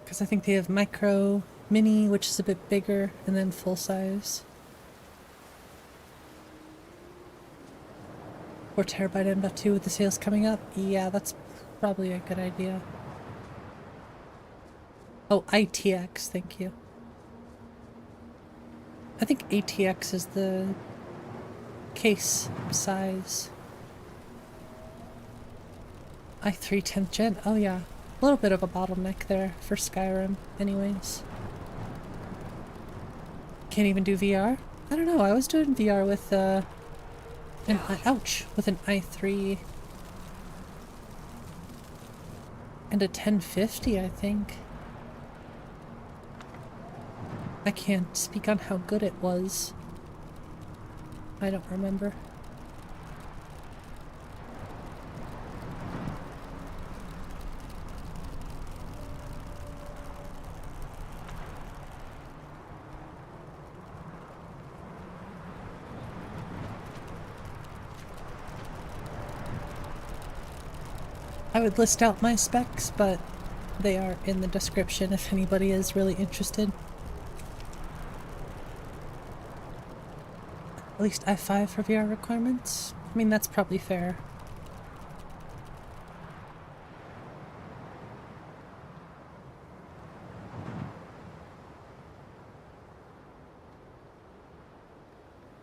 Because I think they have micro, mini, which is a bit bigger, and then full size. 4 terabyte M.2 with the sales coming up? Yeah, that's probably a good idea. Oh, ITX, thank you. I think ATX is the case size. i3 10th gen, oh yeah. A little bit of a bottleneck there for Skyrim anyways. Can't even do VR? I don't know, I was doing VR with with an i3 and a 1050, I think. I can't speak on how good it was. I don't remember. I would list out my specs, but they are in the description if anybody is really interested. At least i5 for VR requirements? I mean, that's probably fair.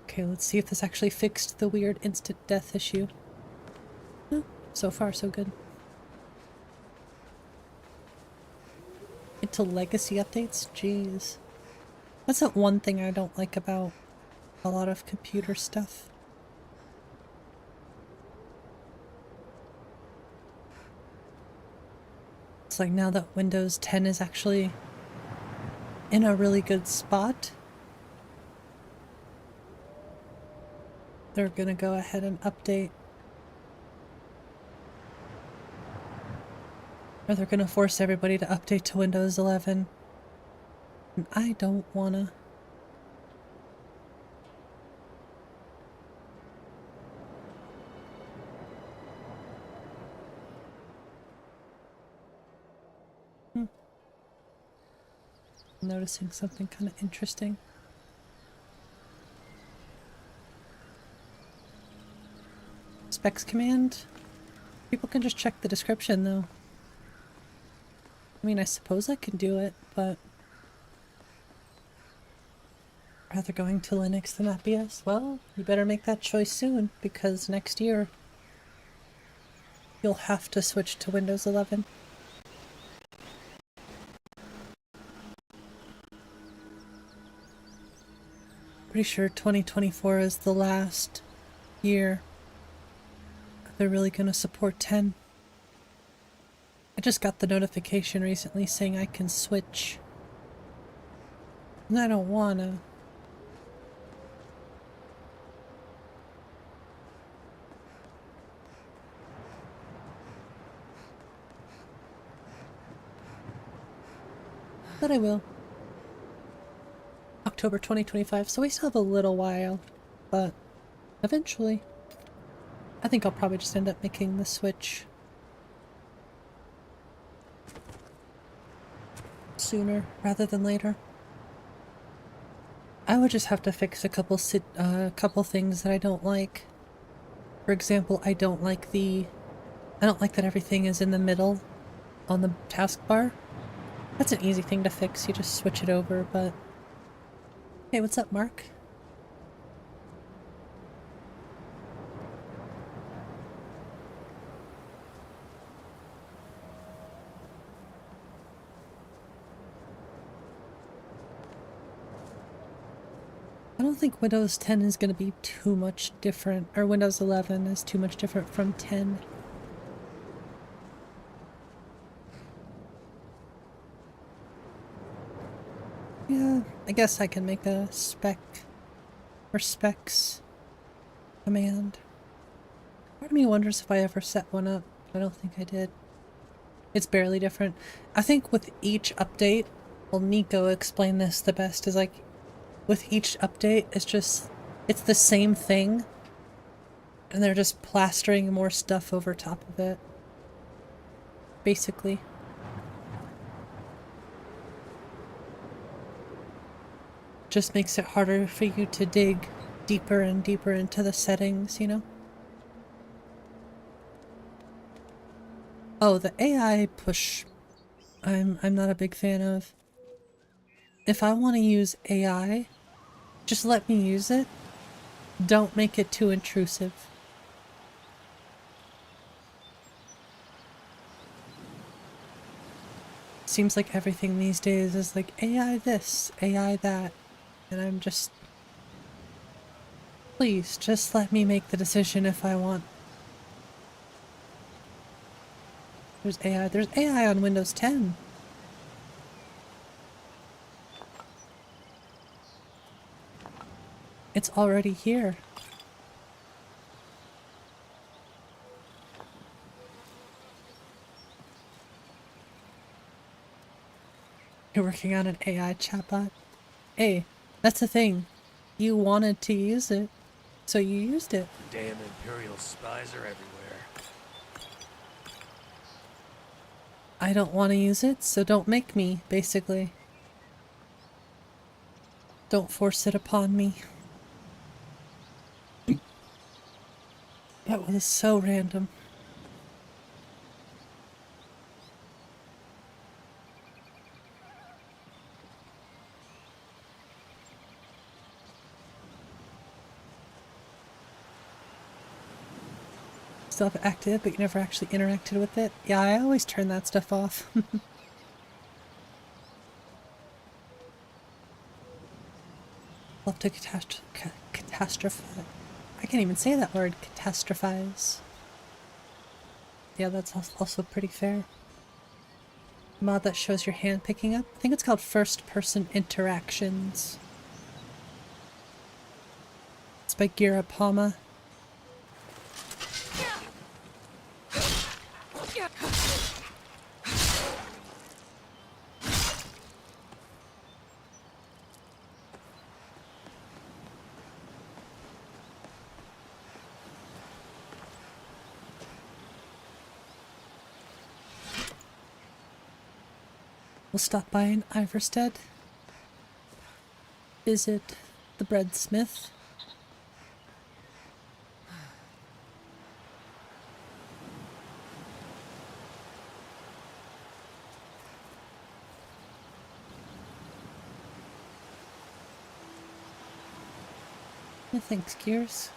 Okay, let's see if this actually fixed the weird instant death issue. Oh, so far so good. Into legacy updates? Jeez. That's that one thing I don't like about a lot of computer stuff. It's like now that Windows 10 is actually in a really good spot, they're gonna go ahead and update. Or they're gonna force everybody to update to Windows 11. And I don't wanna. Noticing something kind of interesting. Specs command? People can just check the description though. I mean, I suppose I can do it, but rather going to Linux than FBS? Well, you better make that choice soon, because next year you'll have to switch to Windows 11. Pretty sure 2024 is the last year they're really gonna support 10. I just got the notification recently saying I can switch. And I don't wanna. But I will. October 2025, so we still have a little while, but eventually. I think I'll probably just end up making the switch sooner rather than later. I would just have to fix a couple things that I don't like. For example, I don't like that everything is in the middle on the taskbar. That's an easy thing to fix, you just switch it over, but... Hey, what's up, Mark? I don't think Windows 10 is going to be too much different, or Windows 11 is too much different from 10. Yeah, I guess I can make a spec or specs command. Part of me wonders if I ever set one up. I don't think I did. It's barely different. I think with each update, well, Nico explained this the best, is like, with each update, it's the same thing, and they're just plastering more stuff over top of it. Basically. Just makes it harder for you to dig deeper and deeper into the settings, you know? Oh, the AI push, I'm not a big fan of. If I want to use AI, just let me use it. Don't make it too intrusive. Seems like everything these days is like AI this, AI that. And I'm just... Please, just let me make the decision if I want. There's AI. There's AI on Windows 10. It's already here. You're working on an AI chatbot? Hey, that's the thing. You wanted to use it, so you used it. Damn Imperial spies are everywhere. I don't want to use it, so don't make me, basically. Don't force it upon me. That was so random. Still have it active, but you never actually interacted with it. Yeah, I always turn that stuff off. Love to catastrophize. I can't even say that word, catastrophize. Yeah, that's also pretty fair. Mod that shows your hand picking up. I think it's called first person interactions. It's by 𝕬𝕤𝕝𝕝. We'll stop by in Iverstead. Visit the breadsmith. Yeah, thanks, Gears.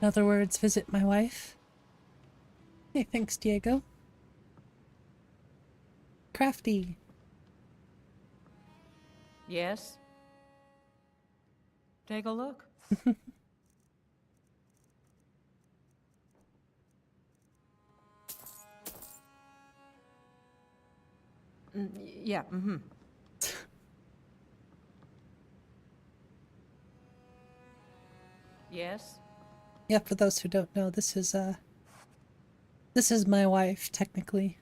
In other words, visit my wife. Hey, thanks, Diego. Crafty. Yes? Take a look. Yeah, mm-hmm. Yes? Yeah, for those who don't know, this is my wife, technically.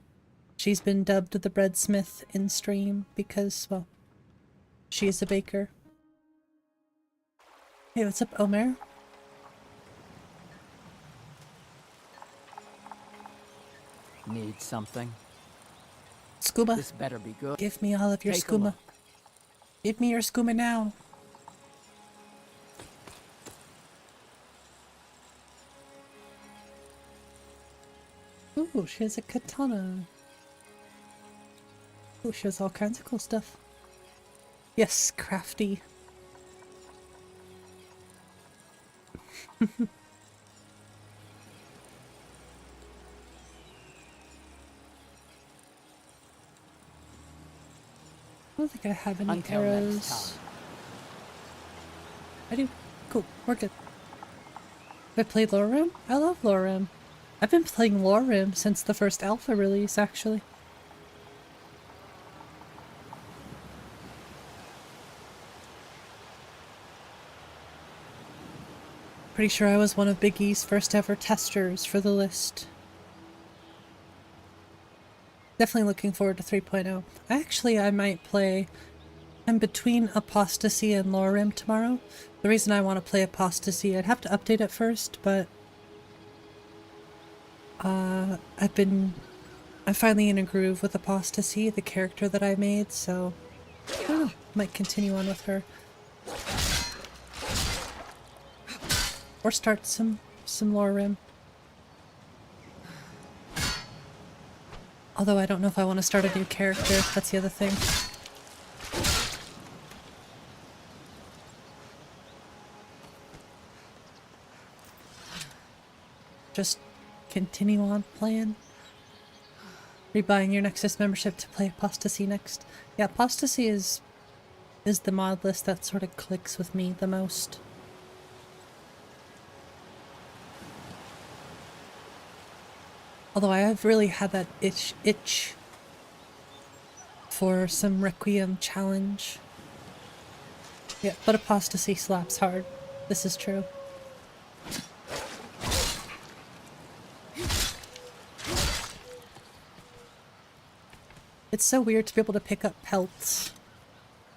She's been dubbed the breadsmith in stream because, well, she's a baker. Hey, what's up, Omer? Need something? Skooma. This better be good. Give me all of your Take a skooma. look. Give me your skooma now. Ooh, she has a katana. Ooh, she has all kinds of cool stuff. Yes, crafty. I don't think I have any Until next arrows. time. I do. Cool, we're good. Have I played 𝕤𝕤𝕝𝕝? I love 𝕤𝕤𝕝𝕝. I've been playing 𝕤𝕤𝕝 since the first alpha release, actually. Pretty sure I was one of Big E's first ever testers for the list. Definitely looking forward to 3.0. I might play... I'm between Apostasy and 𝕤𝕤𝕝 tomorrow. The reason I want to play Apostasy, I'd have to update it first, but... I'm finally in a groove with Apostasy, the character that I made, so... I don't know, might continue on with her. Or start some 𝕤𝕤𝕝. Although I don't know if I want to start a new character, that's the other thing. Just continue on playing. Rebuying your Nexus membership to play Apostasy next. Yeah, Apostasy is the mod list that sort of clicks with me the most. Although I have really had that itch for some Requiem challenge. Yeah, but Apostasy slaps hard. This is true. It's so weird to be able to pick up pelts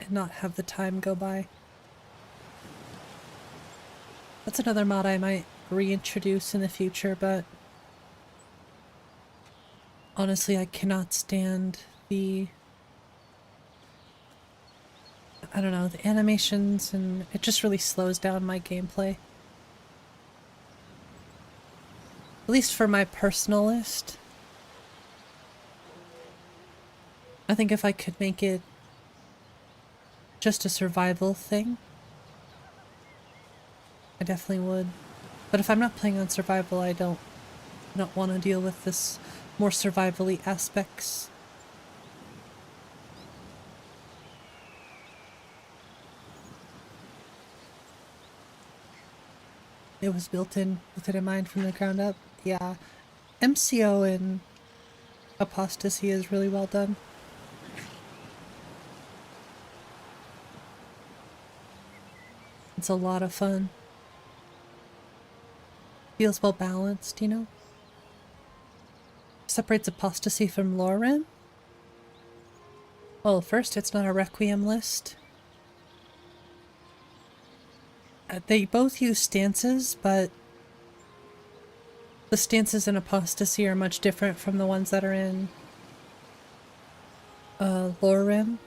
and not have the time go by. That's another mod I might reintroduce in the future, but honestly, I cannot stand the, I don't know, the animations, and it just really slows down my gameplay. At least for my personal list. I think if I could make it just a survival thing, I definitely would. But if I'm not playing on survival, I don't want to deal with this more survival-y aspects. It was built in with it in mind from the ground up. Yeah. MCO and Apostasy is really well done. It's a lot of fun. Feels well balanced, you know? Separates Apostasy from 𝕤𝕤𝕝? Well, first, it's not a Requiem list. They both use stances, but the stances in Apostasy are much different from the ones that are in 𝕤𝕤𝕝.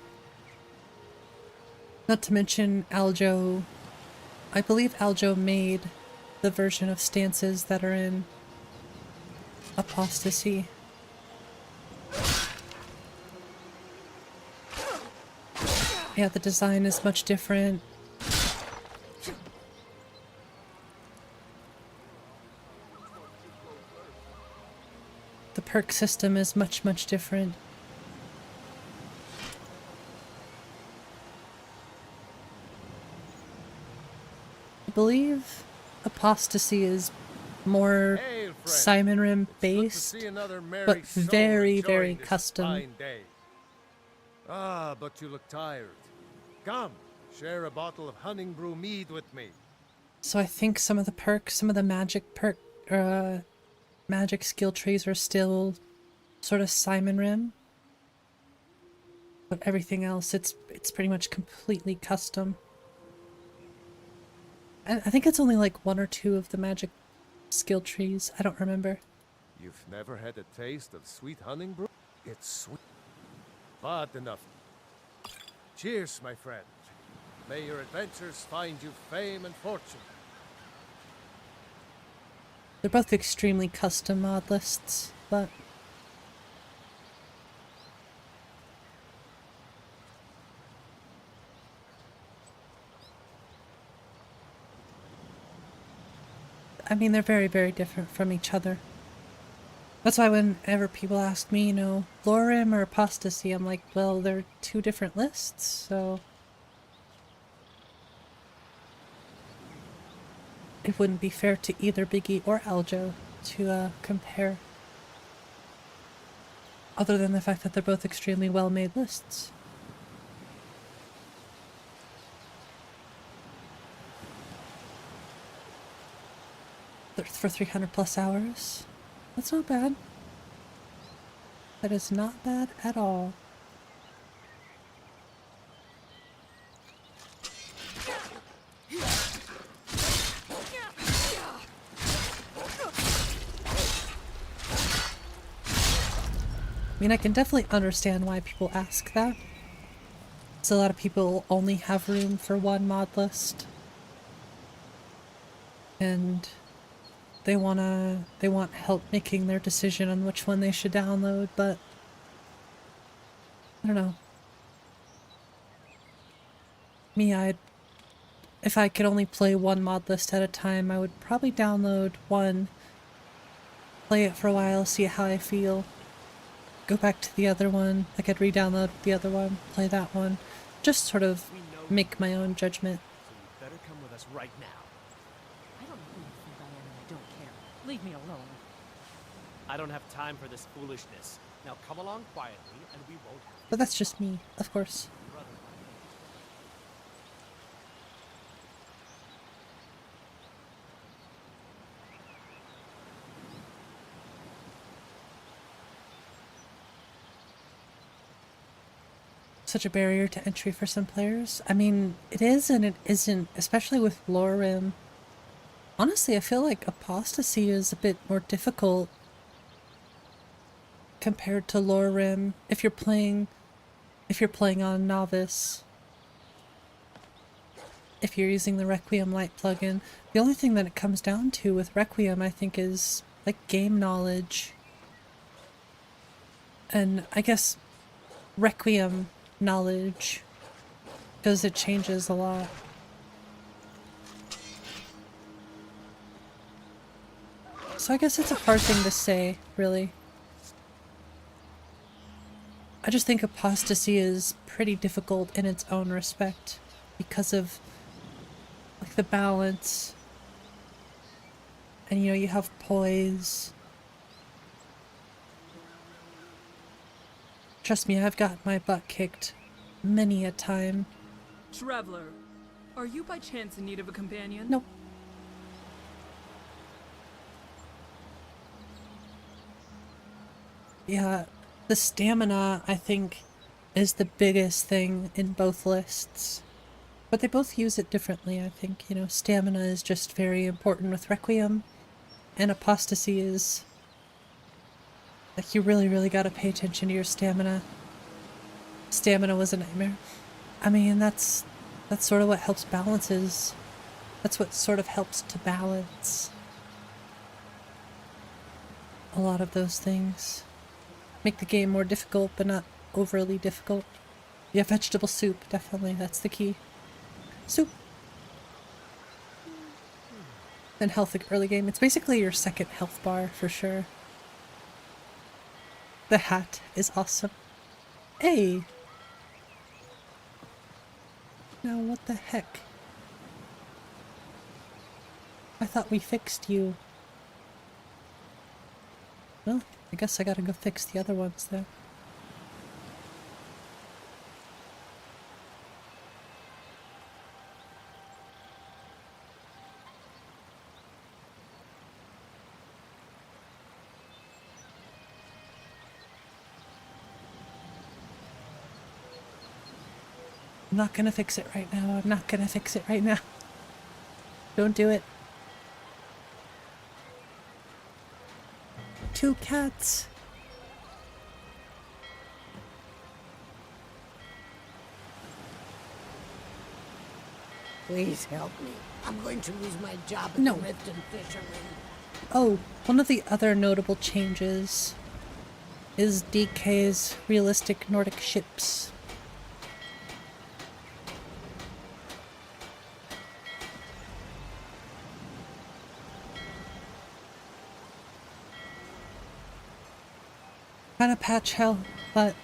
Not to mention Aljo. I believe Aljo made the version of stances that are in Apostasy. Yeah, the design is much different. the perk system is much, much different. I believe Apostasy is more SKYRIM based, but very, very custom. Ah, but you look tired. Come, share a bottle of 𝕊𝕤𝕝𝕝 with me. So I think some of the perks, some of the magic magic skill trees are still sort of SKYRIM. But everything else, it's pretty much completely custom. And I think it's only like 1 or 2 of the magic skill trees. I don't remember. You've never had a taste of sweet 𝕊𝕤𝕝? It's sweet, but enough. Cheers, my friend. May your adventures find you fame and fortune. They're both extremely custom mod lists, but I mean, they're very, very different from each other. That's why whenever people ask me, you know, 𝕤𝕤𝕝 or Apostasy, I'm like, well, they're 2 different lists, so it wouldn't be fair to either Biggie or Aljo to compare. Other than the fact that they're both extremely well-made lists. For 300 plus hours. That's not bad. That is not bad at all. I mean, I can definitely understand why people ask that. So a lot of people only have room for 1 mod list. And they want help making their decision on which one they should download, but I don't know. Me, if I could only play 1 mod list at a time, I would probably download 1, play it for a while, see how I feel, go back to the other one. I could re-download the other one, play that one, just sort of make my own judgment. So you better come with us right now. I don't know who you think I am and I don't care. Leave me alone. I don't have time for this foolishness. Now come along quietly and we won't have... But that's just me, of course. Such a barrier to entry for some players. I mean, it is and it isn't, especially with 𝕤𝕤𝕝. Honestly, I feel like Apostasy is a bit more difficult compared to 𝕤𝕤𝕝 if you're playing on Novice. If you're using the Requiem Lite plugin, the only thing that it comes down to with Requiem, I think, is like game knowledge. And I guess Requiem knowledge, because it changes a lot. So I guess it's a hard thing to say, really. I just think Apostasy is pretty difficult in its own respect because of like the balance. And you know, you have poise. Trust me, I've got my butt kicked many a time. Traveler, are you by chance in need of a companion? Nope. Yeah, the stamina, I think, is the biggest thing in both lists. But they both use it differently, I think. You know, stamina is just very important with Requiem, and Apostasy is... like, you really, really gotta pay attention to your stamina. Stamina was a nightmare. I mean, that's sort of what helps balances. That's what sort of helps to balance a lot of those things. Make the game more difficult, but not overly difficult. Yeah, vegetable soup, definitely, that's the key. Soup. And health early game. It's basically your second health bar, for sure. The hat is awesome. Hey! Now what the heck? I thought we fixed you. Well, I guess I gotta go fix the other ones then. I'm not gonna fix it right now. I'm not gonna fix it right now. Don't do it. 2 cats. Please help me. I'm going to lose my job at No. the Riften Fisherman. Oh, one of the other notable changes is DK's realistic Nordic ships. Kind of patch hell, but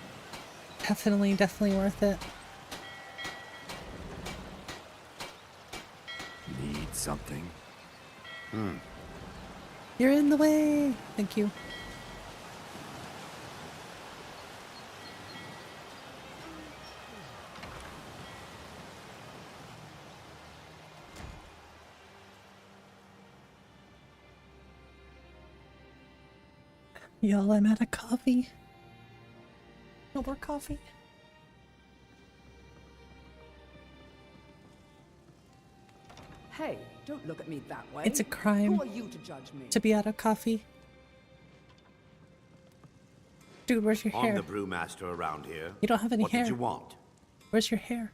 definitely worth it. Need something? You're in the way! Thank you. Y'all, I'm out of coffee. No more coffee. Hey, don't look at me that way. It's a crime Who are you to judge me? to be out of coffee. Dude, where's your hair? I'm the brewmaster around here. You don't have any hair. What did you want? Where's your hair?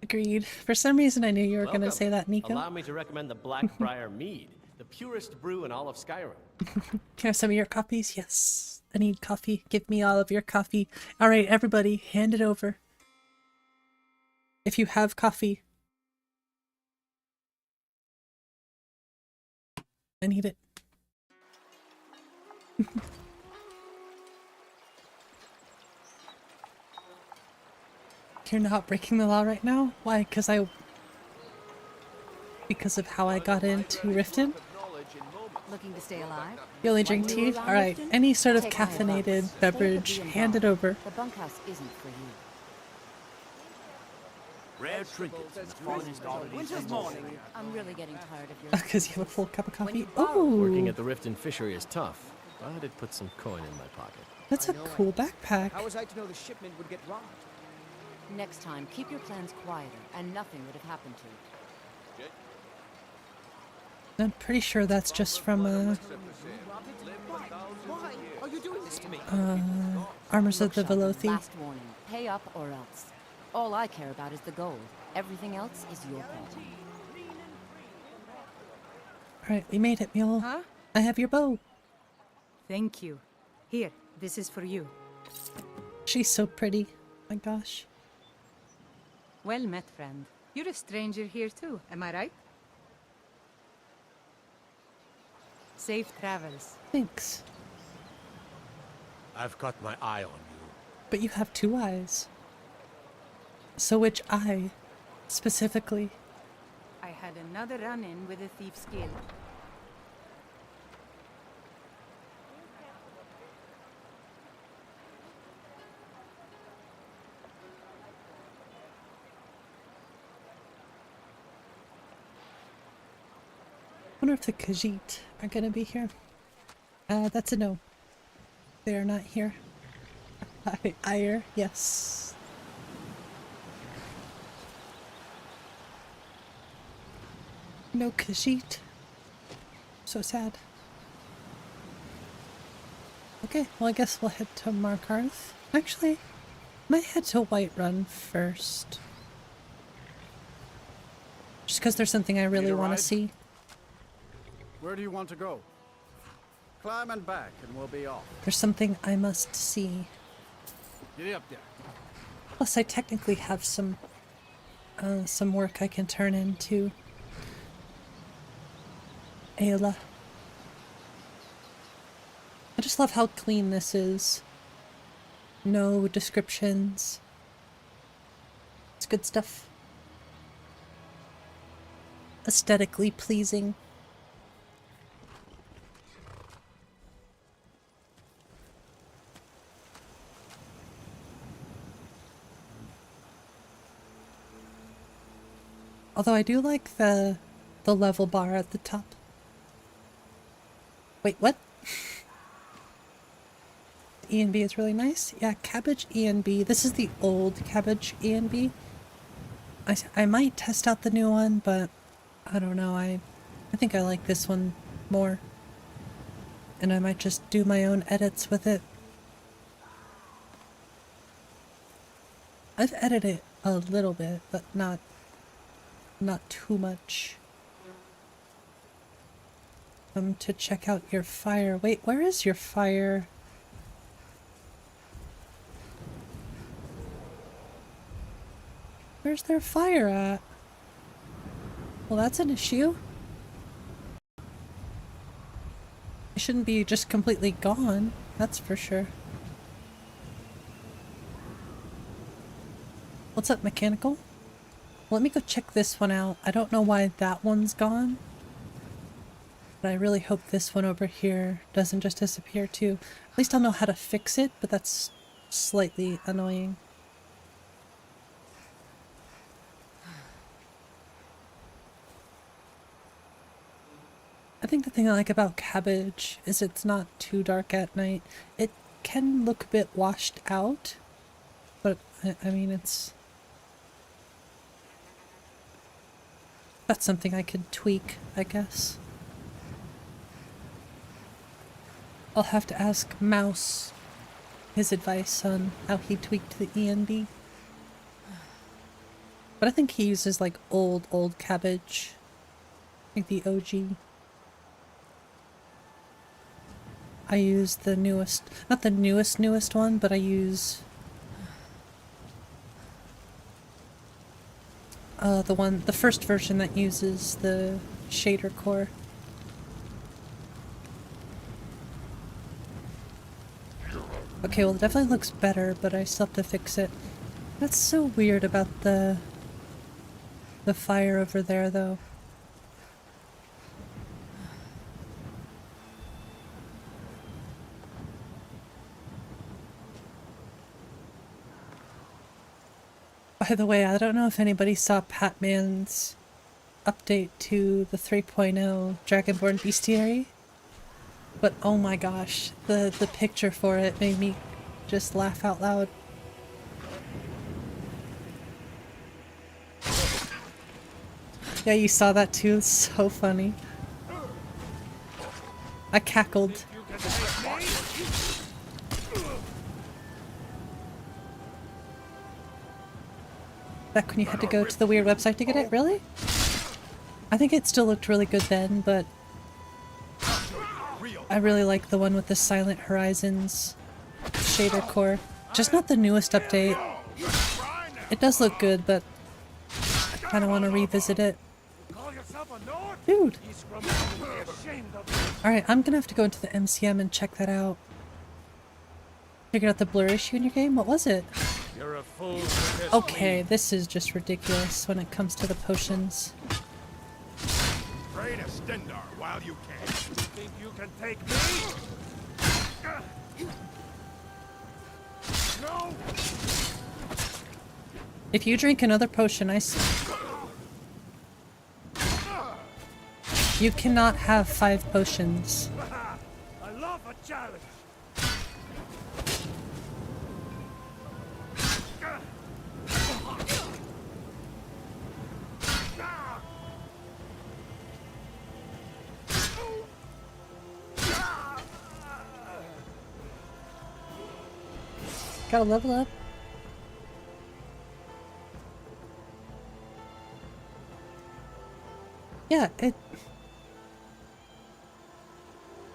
Agreed. For some reason I knew you were gonna say that, Nico. Allow me to recommend the Blackbriar Mead, the purest brew in all of Skyrim. Can I have some of your coffees? Yes. I need coffee. Give me all of your coffee. Alright, everybody, hand it over. If you have coffee. I need it. You're not breaking the law right now? Why? Because of how I got into Riften? Looking to stay alive? You only drink tea? Alright, any sort of caffeinated beverage, hand it over. The bunkhouse isn't for you. Rare trinkets. Winter's morning. I'm really getting tired of your... Because you have a full cup of coffee? Oh! Working at the Riften Fishery is tough, but it puts some coin in my pocket. That's a cool backpack. How was I to know the shipment would get robbed? Next time, keep your plans quieter, and nothing would have happened to you. I'm pretty sure that's just from, Why are you doing this to me? Armors of the Velothi. Last warning. Pay up or else. All I care about is the gold. Everything else is your problem. Alright, we made it, Mule. Huh? I have your bow. Thank you. Here, this is for you. She's so pretty. My gosh. Well met, friend. You're a stranger here too, am I right? Safe travels. Thanks. I've got my eye on you. But you have 2 eyes. So which eye, specifically? I had another run-in with a thief's guild. I wonder if the Khajiit are gonna be here. That's a no. They are not here. 𝕒𝕒𝕒𝕒, yes. No Khajiit. So sad. Okay, well I guess we'll head to Markarth. Actually, I might head to Whiterun first. Just because there's something I really want to see. Where do you want to go? Climb and back and we'll be off. There's something I must see. Get up there. Plus I technically have some work I can turn into Ayla. I just love how clean this is. No descriptions. It's good stuff. Aesthetically pleasing. Although I do like the level bar at the top. Wait, what? E&B is really nice. Yeah, cabbage E&B. This is the old cabbage E&B. I might test out the new one, but I don't know. I think I like this one more. And I might just do my own edits with it. I've edited it a little bit, but not too much. To check out your fire. Wait, where is your fire? Where's their fire at? Well, that's an issue. It shouldn't be just completely gone, that's for sure. What's up, mechanical? Let me go check this one out. I don't know why that one's gone. But I really hope this one over here doesn't just disappear too. At least I'll know how to fix it, but that's slightly annoying. I think the thing I like about cabbage is it's not too dark at night. It can look a bit washed out, but I mean that's something I could tweak, I guess. I'll have to ask Mouse his advice on how he tweaked the E&B. But I think he uses like old cabbage. I think the OG. I use the newest, not the newest one, but I use the first version that uses the shader core. Okay, well it definitely looks better, but I still have to fix it. That's so weird about the fire over there though. By the way, I don't know if anybody saw Patman's update to the 3.0 Dragonborn Bestiary, but oh my gosh, the picture for it made me just laugh out loud. Yeah, you saw that too? It's so funny. I cackled. Back when you had to go to the weird website to get it? Really? I think it still looked really good then, but I really like the one with the Silent Horizons shader core. Just not the newest update. It does look good, but I kind of want to revisit it. Dude! Alright, I'm gonna have to go into the MCM and check that out. Figured out the blur issue in your game? What was it? You're a fool. Okay, this is just ridiculous when it comes to the potions. Pray to Stendarr while you can. Think you can take me? No! If you drink another potion, you cannot have 5 potions. I love a challenge. Gotta level up. Yeah,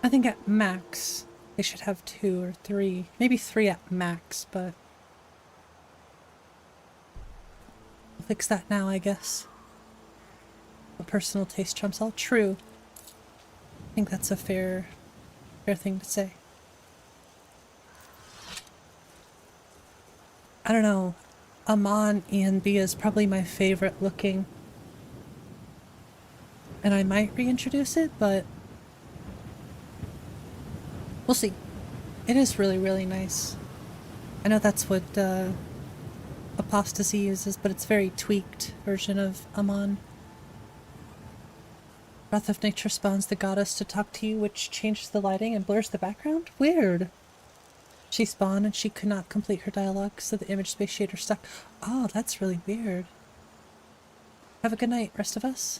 I think at max they should have 2 or 3, maybe 3 at max, but I'll fix that now, I guess. A personal taste trumps all. True. I think that's a fair thing to say. I don't know, 𝕤𝕤𝕤𝕝 is probably my favorite looking. And I might reintroduce it, but we'll see. It is really, really nice. I know that's what Apostasy uses, but it's a very tweaked version of Amon. Breath of Nature spawns the goddess to talk to you, which changes the lighting and blurs the background? Weird. She spawned and she could not complete her dialogue, so the image space shader stuck. Oh, that's really weird. Have a good night, rest of us.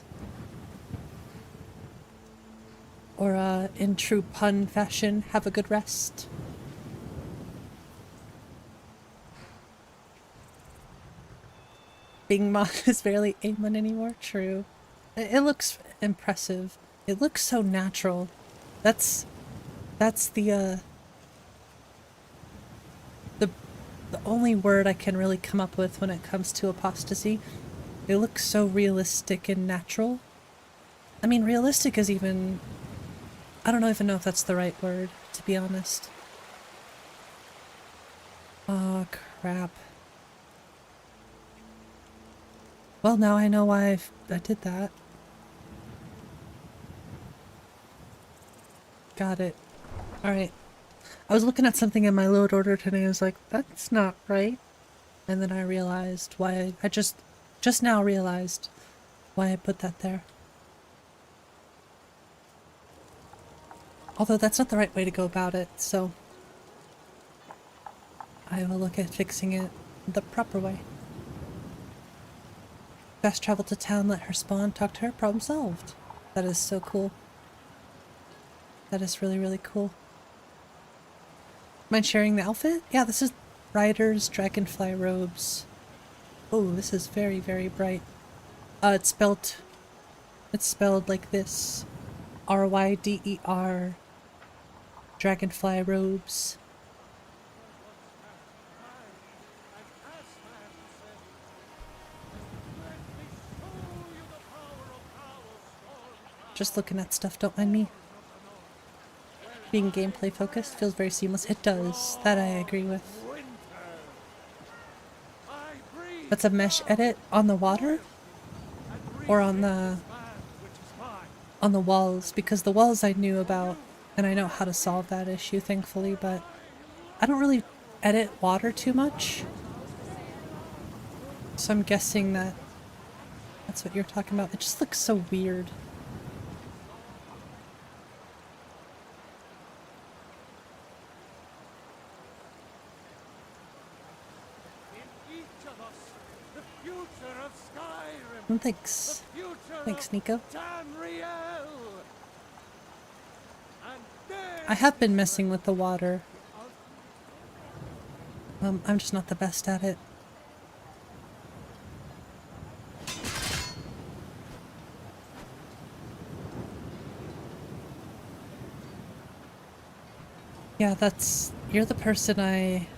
Or, in true pun fashion, have a good rest. Being mod is barely 𝕤𝕤𝕤𝕝 anymore. True. It looks impressive. It looks so natural. That's the only word I can really come up with when it comes to Apostasy. It looks so realistic and natural. I mean, realistic is even... I don't even know if that's the right word, to be honest. Oh, crap. Well, now I know why I did that. Got it. Alright. I was looking at something in my load order today, I was like, that's not right. And then I realized why I just now realized why I put that there. Although that's not the right way to go about it, so I will look at fixing it the proper way. Fast travel to town, let her spawn, talk to her, problem solved. That is so cool. That is really, really cool. Mind sharing the outfit? Yeah, this is Ryder's dragonfly robes. Oh, this is very, very bright. It's spelled like this. R-Y-D-E-R. Dragonfly robes. Just looking at stuff, don't mind me. Being gameplay focused feels very seamless. It does. That I agree with. That's a mesh edit on the water? Or on the walls? Because the walls I knew about, and I know how to solve that issue, thankfully, but I don't really edit water too much. So I'm guessing that that's what you're talking about. It just looks so weird. Thanks. Thanks, Nico. I have been messing with the water. I'm just not the best at it. Yeah, you're the person I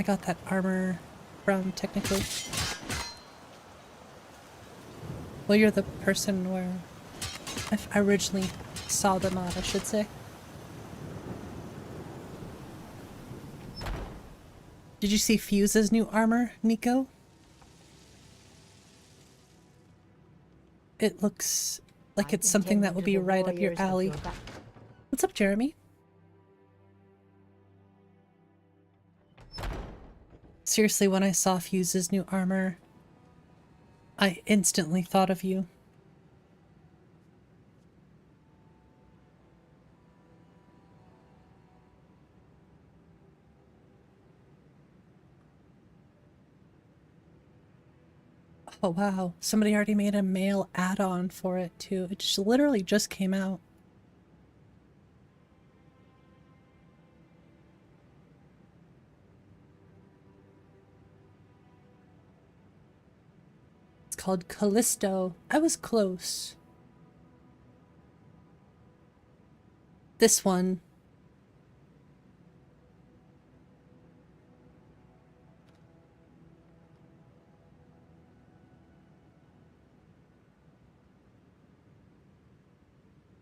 got that armor from, technically. Well, you're the person where I originally saw the mod, I should say. Did you see Fuse's new armor, Nico? It looks like it's something that would be right up your alley. What's up, Jeremy? Seriously, when I saw Fuse's new armor, I instantly thought of you. Oh wow, somebody already made a male add-on for it too. It just literally just came out. It's called Callisto. I was close. This one.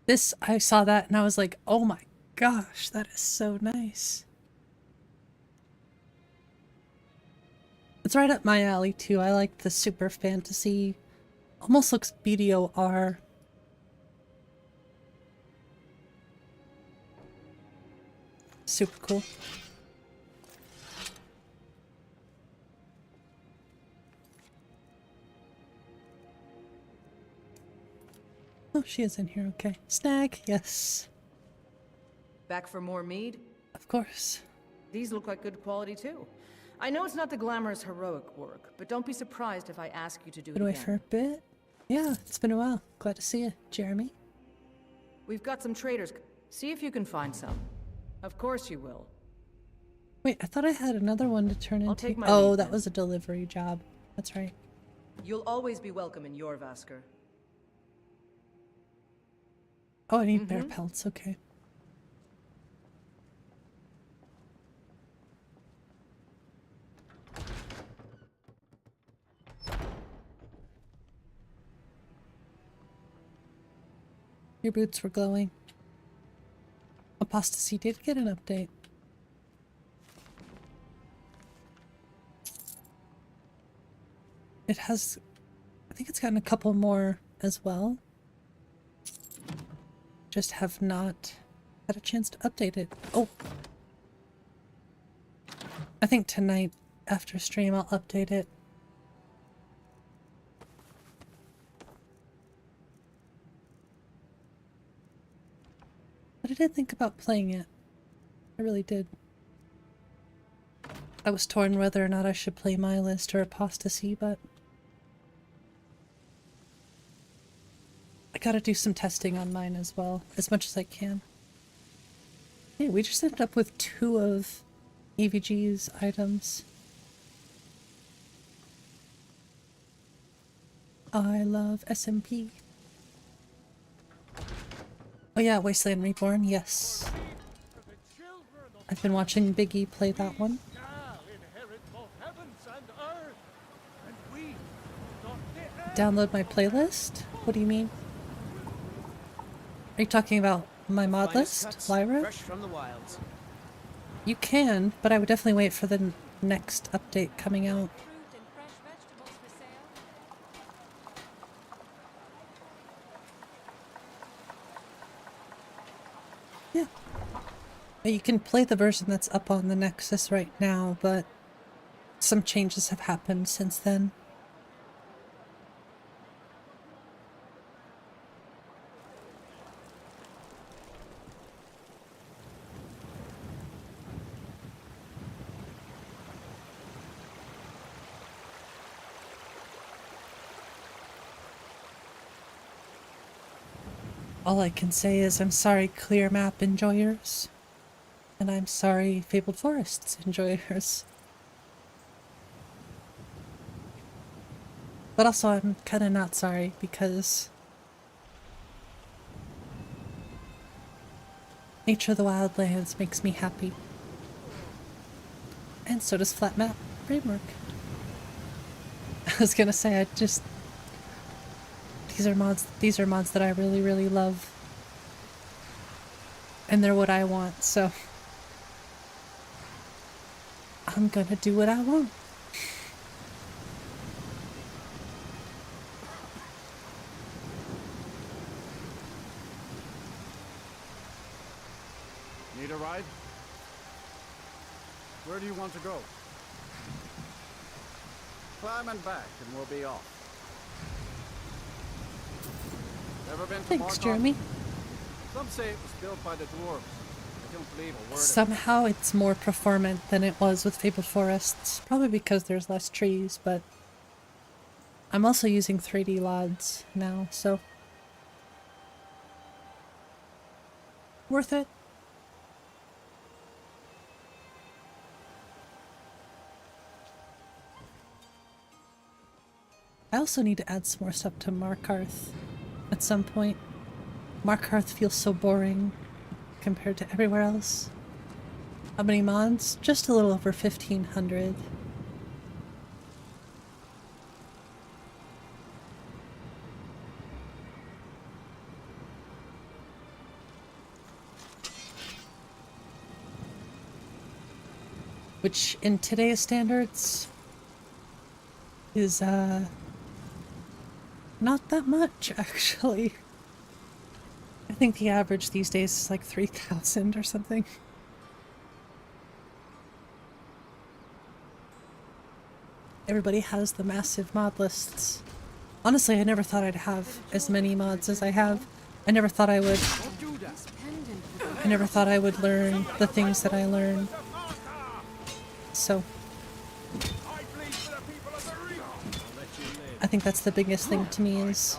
This, I saw that and I was like, oh my gosh, that is so nice. It's right up my alley too. I like the super fantasy. Almost looks BDOR. Super cool. Oh, she is in here. Okay. Snag. Yes. Back for more mead? Of course. These look like good quality too. I know it's not the glamorous heroic work, but don't be surprised if I ask you to do it Been away again. for a bit. Yeah, it's been a while. Glad to see you, Jeremy. We've got some traders. See if you can find some. Of course you will. Wait, I thought I had another one to turn into. take my Oh, leave that then. was a delivery job. That's right. You'll always be welcome in your Vasker. Oh, I need bear pelts. Okay. Your boots were glowing. Apostasy did get an update. It has, I think it's gotten a couple more as well. Just have not had a chance to update it. Oh! I think tonight after stream I'll update it. But I did think about playing it. I really did. I was torn whether or not I should play my list or Apostasy, but I gotta do some testing on mine as well, as much as I can. Hey, we just ended up with 2 of EVG's items. I love SMP. Oh yeah, Wasteland Reborn, yes. I've been watching Biggie play that one. Download my playlist? What do you mean? Are you talking about my mod list, Lyra? Fresh from the wilds. You can, but I would definitely wait for the next update coming out. Yeah. You can play the version that's up on the Nexus right now, but some changes have happened since then. All I can say is I'm sorry, clear map enjoyers. And I'm sorry, Fabled Forests enjoyers. But also I'm kinda not sorry because Nature of the Wildlands makes me happy. And so does Flat Map Framework. I was gonna say I just these are mods that I really, really love. And they're what I want, so I'm gonna do what I want. Need a ride? Where do you want to go? Climb and back and we'll be off. Never been to Thanks, Markarth? Jeremy. Some say it was built by the dwarves. I don't believe a word Somehow it's more performant than it was with Fabled Forests. Probably because there's less trees, but I'm also using 3D LODs now, so worth it. I also need to add some more stuff to Markarth at some point. Markarth feels so boring compared to everywhere else. How many mods? Just a little over 1,500. Which, in today's standards, is not that much, actually. I think the average these days is like 3,000 or something. Everybody has the massive mod lists. Honestly, I never thought I'd have as many mods as I have. I never thought I would. I never thought I would learn the things that I learn. So I think that's the biggest thing to me is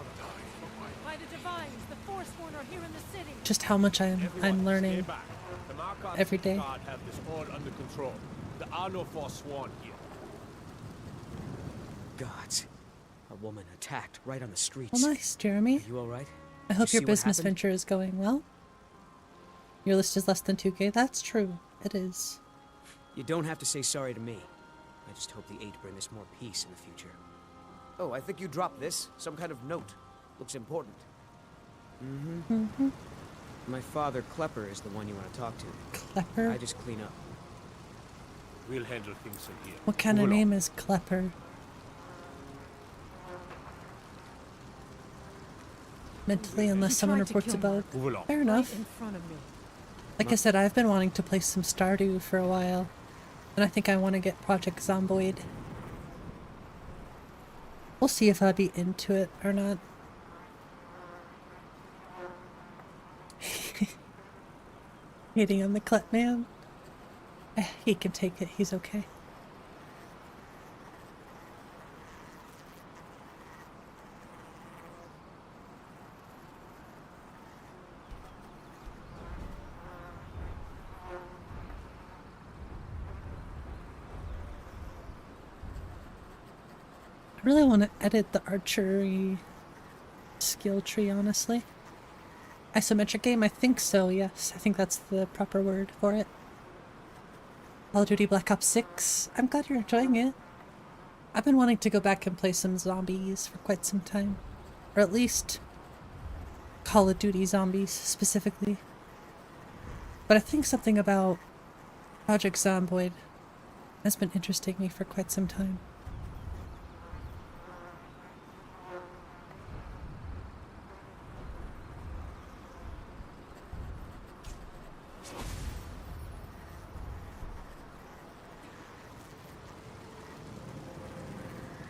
just how much I'm learning every day. Gods. A woman attacked right on the streets. Well, nice, Jeremy. Are you alright? I hope your business venture is going well. Your list is less than 2K. That's true. It is. You don't have to say sorry to me. I just hope the 8 bring us more peace in the future. Oh, I think you dropped this. Some kind of note. Looks important. Mm-hmm. My father, Klepper, is the one you want to talk to. Klepper? I just clean up. We'll handle things in here. What kind of name is Klepper? Mentally, unless someone reports about. Fair enough. Like I said, I've been wanting to play some Stardew for a while. And I think I want to get Project Zomboid. We'll see if I'll be into it or not. Hitting on the Klep man. He can take it, he's okay. I really want to edit the archery skill tree, honestly. Isometric game? I think so, yes. I think that's the proper word for it. Call of Duty Black Ops 6. I'm glad you're enjoying it. I've been wanting to go back and play some zombies for quite some time. Or at least Call of Duty zombies, specifically. But I think something about Project Zomboid has been interesting me for quite some time.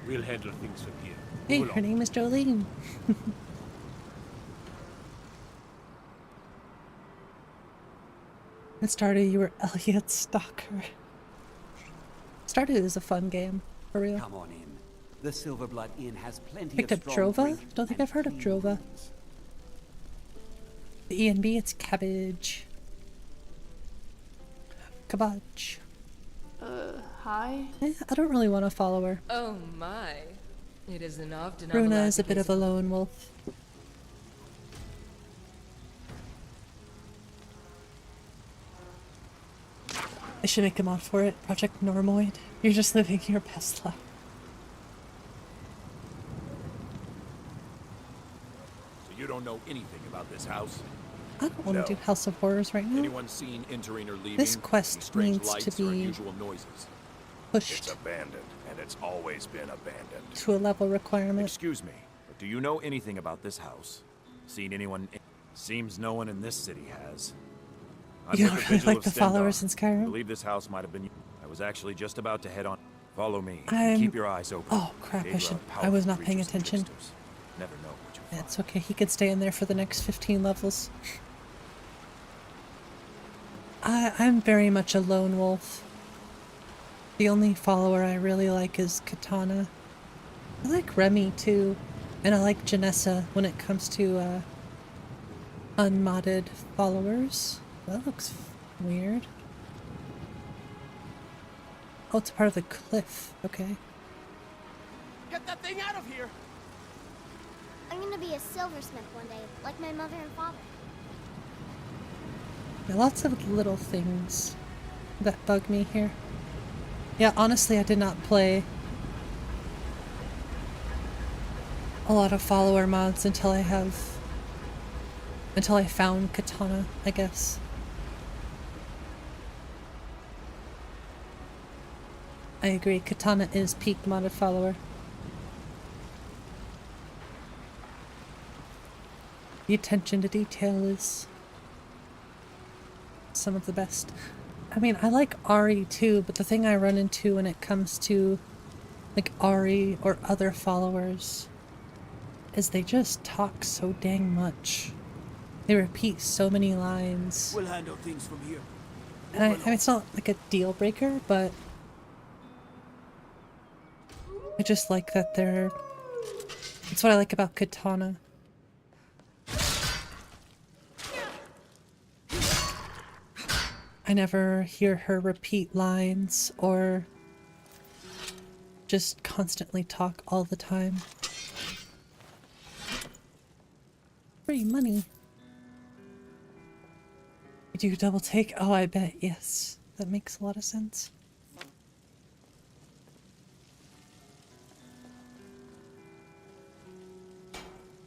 We'll handle things from here. Hey, her name is Jolene. It started you were Elliot's stalker. Started as a fun game, for real. Come on in. The Silverblood Inn has plenty Picked of up strong Drova? drink Don't think and I've heard of clean Drova. rooms. The E&B, it's cabbage. Cabbage. Hi? I don't really want to follow her. Oh my. It isn't often Bruna is a bit of a lone wolf. I should make a mod for it. Project Normoid. You're just living your best life. So you don't know anything about this house? I don't want to do House of Horrors right now. Anyone seen entering or leaving? This quest Any strange needs to lights or be unusual noises? pushed It's abandoned, and it's always been abandoned. to a level requirement. Excuse me, but do you know anything about this house? Seen anyone? Seems no one in this city has. I'm You with don't the really Vigil like of the Stendarr. followers in Skyrim? I believe this house might have been. I was actually just about to head on. Follow me. I'm- Keep your eyes open. Oh crap, I was not paying attention. Never know what you Yeah, it's okay, he could stay in there for the next 15 levels. I'm very much a lone wolf. The only follower I really like is Katana. I like Remy too, and I like Janessa when it comes to unmodded followers. That looks weird. Oh, it's part of the cliff. Okay. Get that thing out of here! I'm gonna be a silversmith one day, like my mother and father. There are lots of little things that bug me here. Yeah, honestly, I did not play a lot of follower mods until I found Katana, I guess. I agree, Katana is peak modded follower. The attention to detail is some of the best. I mean, I like Ari too, but the thing I run into when it comes to like Ari or other followers is they just talk so dang much. They repeat so many lines. We'll handle things from here. And I mean, it's not like a deal breaker, but I just like that they're... That's what I like about Katana. I never hear her repeat lines or just constantly talk all the time. Free money. You do double take? Oh, I bet, yes. That makes a lot of sense.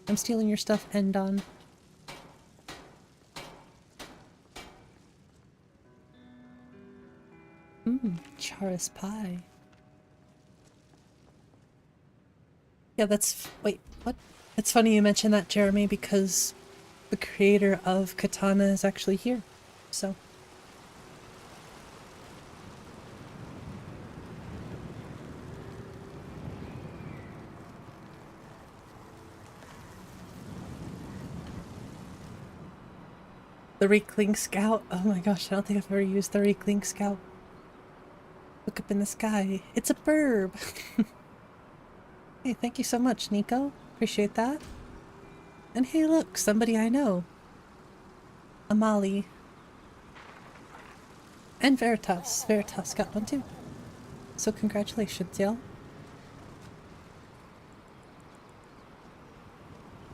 I'm stealing your stuff, Endon. Charis pie. Yeah, that's... Wait, what? It's funny you mentioned that, Jeremy, because the creator of Katana is actually here, so... The 𝕤𝕤𝕚𝕝. Oh my gosh, I don't think I've ever used the 𝕤𝕤𝕚𝕝. Look up in the sky. It's a burb! Hey, thank you so much, Nico. Appreciate that. And hey look, somebody I know. Amali. And Veritas. Veritas got one too. So congratulations, y'all.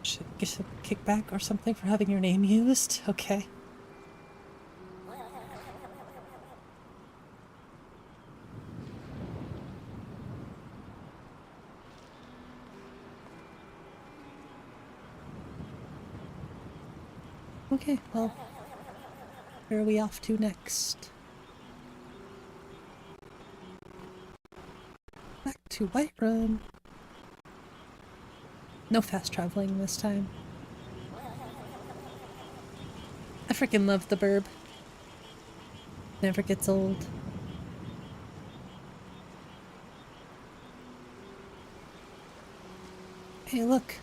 Should get a kickback or something for having your name used? Okay. Okay, well, where are we off to next? Back to Whiterun. No fast traveling this time. I freaking love the burb. Never gets old. Hey look,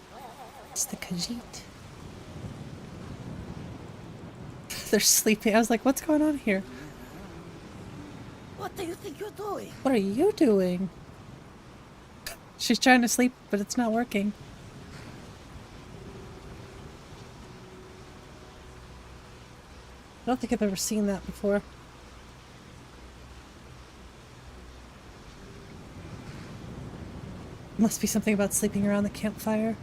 it's the Khajiit. They're sleeping. I was like, what's going on here? What do you think you're doing? What are you doing? She's trying to sleep, but it's not working. I don't think I've ever seen that before. Must be something about sleeping around the campfire.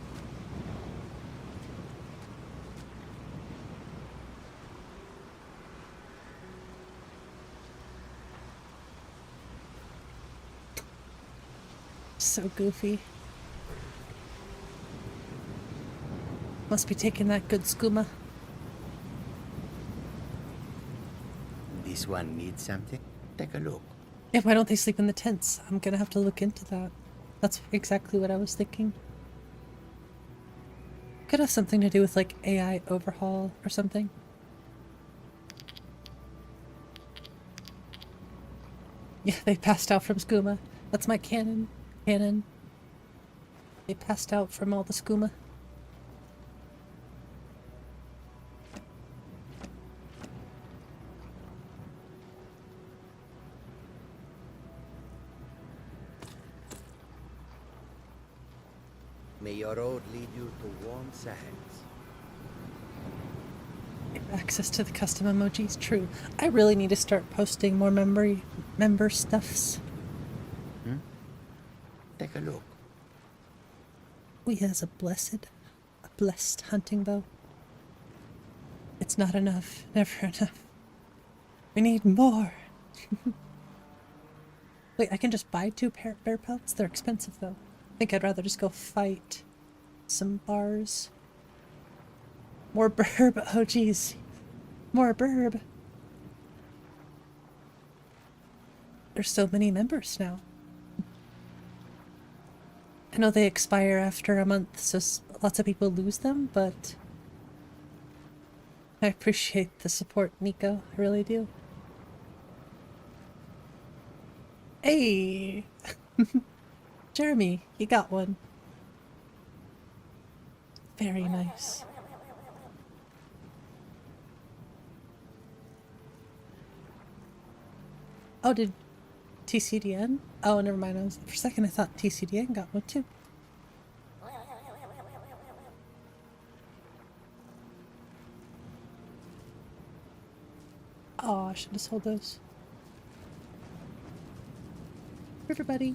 So goofy. Must be taking that good skooma. This one needs something? Take a look. Yeah, why don't they sleep in the tents? I'm gonna have to look into that. That's exactly what I was thinking. Could have something to do with like AI overhaul or something. Yeah, they passed out from skooma. That's my canon. They passed out from all the skooma. May your road lead you to warm sands. Access to the custom emojis, true. I really need to start posting more member stuffs. Take a look. We has a blessed hunting bow. It's not enough, never enough. We need more. Wait, I can just buy 2 bear pelts? They're expensive though. I think I'd rather just go fight some bars. More burb, oh geez. More burb. There's so many members now. I know they expire after a month, so lots of people lose them, but I appreciate the support, Nico. I really do. Hey! Jeremy, you got one. Very nice. Oh, did TCDN? Oh, never mind. For a second I thought TCDN got one too. Oh, I should have sold those. Everybody.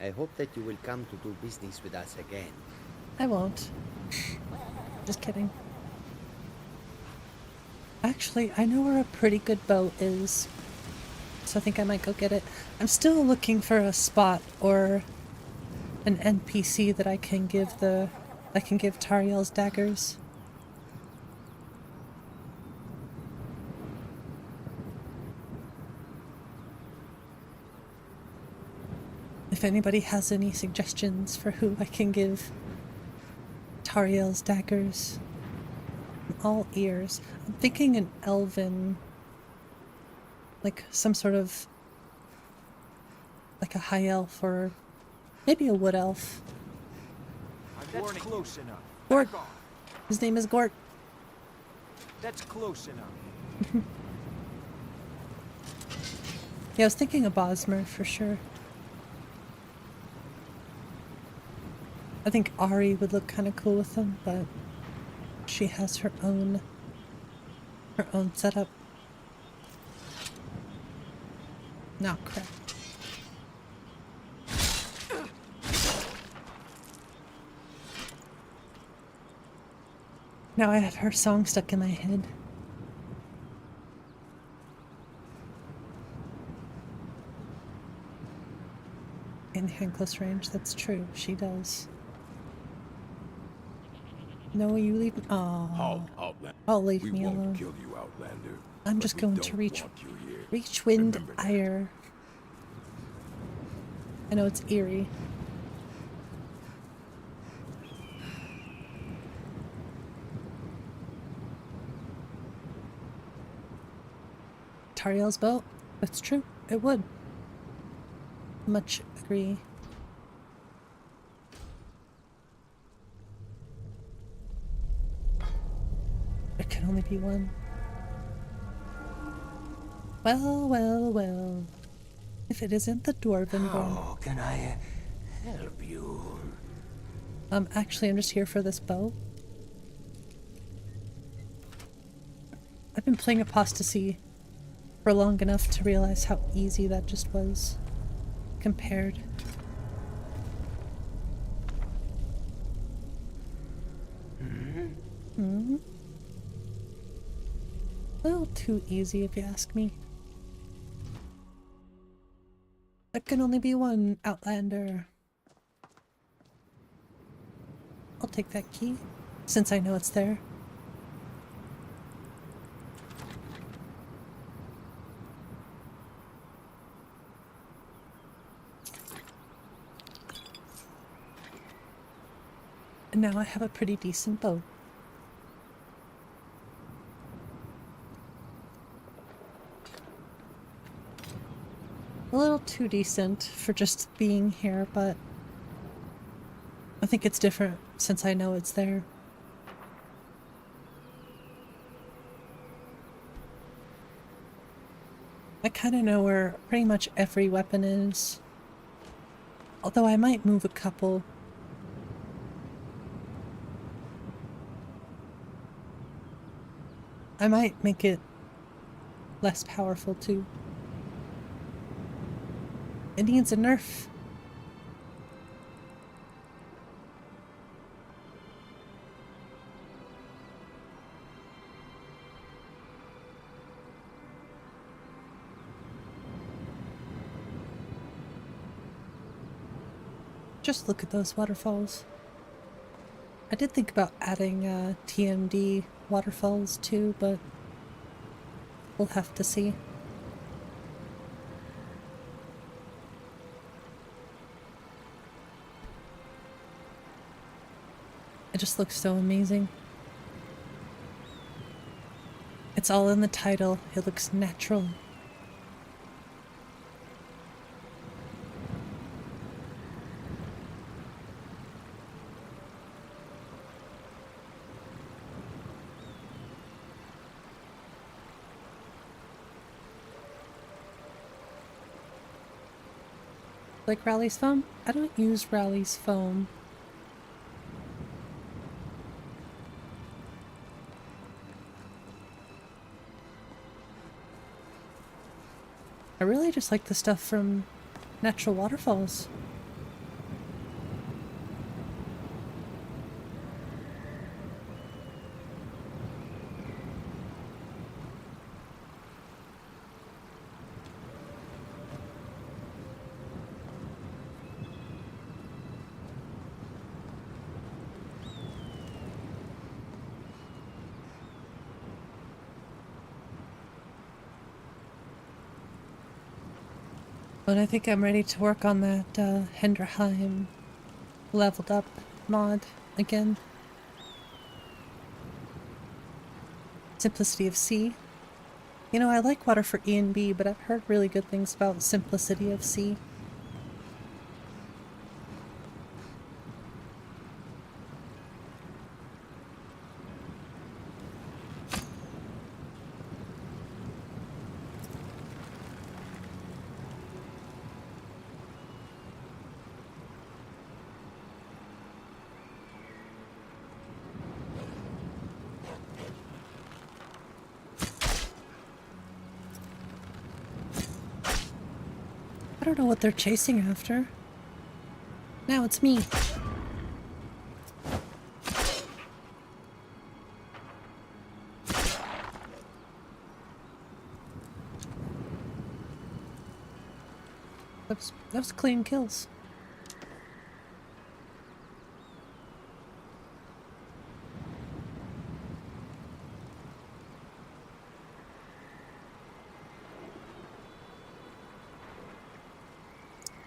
I hope that you will come to do business with us again. I won't. Just kidding. Actually, I know where a pretty good boat is, so I think I might go get it. I'm still looking for a spot or an NPC that I can give Tariel's daggers. If anybody has any suggestions for who I can give Tariel's daggers, I'm all ears. I'm thinking an elven, like some sort of, like a high elf or maybe a wood elf. That's close enough. Gort. His name is Gort. That's close enough. Yeah, I was thinking a Bosmer for sure. I think Ari would look kind of cool with them, but she has her own setup. No, crap. Now I have her song stuck in my head. In hand close range, that's true. She does. No, you leave me. Oh, I'll leave me alone. Kill you, Outlander. I'm just going to reach 𝕊𝕦𝕓𝕤𝕗. I know it's eerie. Tariel's boat? That's true. It would. Much agree. There can only be one. Well, well, well. If it isn't the Dwarven boy. How can I help you? Actually, I'm just here for this bow. I've been playing Apostasy for long enough to realize how easy that just was compared. Mm-hmm. A little too easy if you ask me. There can only be one Outlander. I'll take that key, since I know it's there. And now I have a pretty decent bow. A little too decent for just being here, but I think it's different since I know it's there. I kind of know where pretty much every weapon is, although I might move a couple. I might make it less powerful too. It needs a nerf. Just look at those waterfalls. I did think about adding TMD waterfalls too, but we'll have to see. It just looks so amazing. It's all in the title. It looks natural. Like Rally's foam? I don't use Rally's foam. I really just like the stuff from Natural Waterfalls. But I think I'm ready to work on that 𝕤𝕤𝕤𝕤 leveled up mod again. Simplicity of C. You know, I like Water for E and B, but I've heard really good things about Simplicity of C. I don't know what they're chasing after. Now it's me. That was clean kills.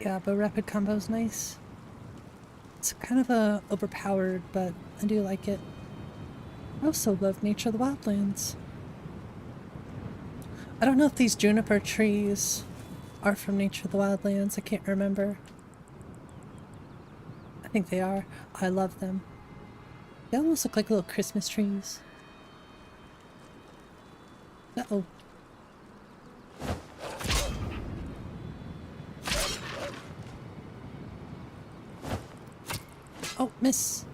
Yeah, but rapid combo's nice. It's kind of overpowered, but I do like it. I also love Nature of the Wildlands. I don't know if these juniper trees are from Nature of the Wildlands. I can't remember. I think they are. I love them. They almost look like little Christmas trees. Uh-oh. Oh, miss.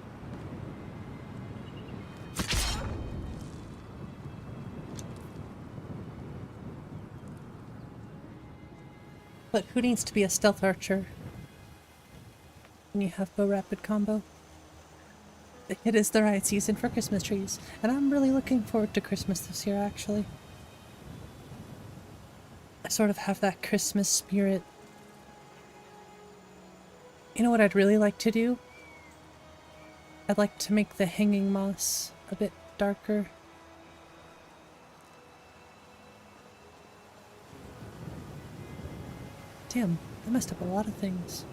But who needs to be a stealth archer when you have bow rapid combo? It is the right season for Christmas trees, and I'm really looking forward to Christmas this year, actually. I sort of have that Christmas spirit. You know what I'd really like to do? I'd like to make the hanging moss a bit darker. Damn, I messed up a lot of things.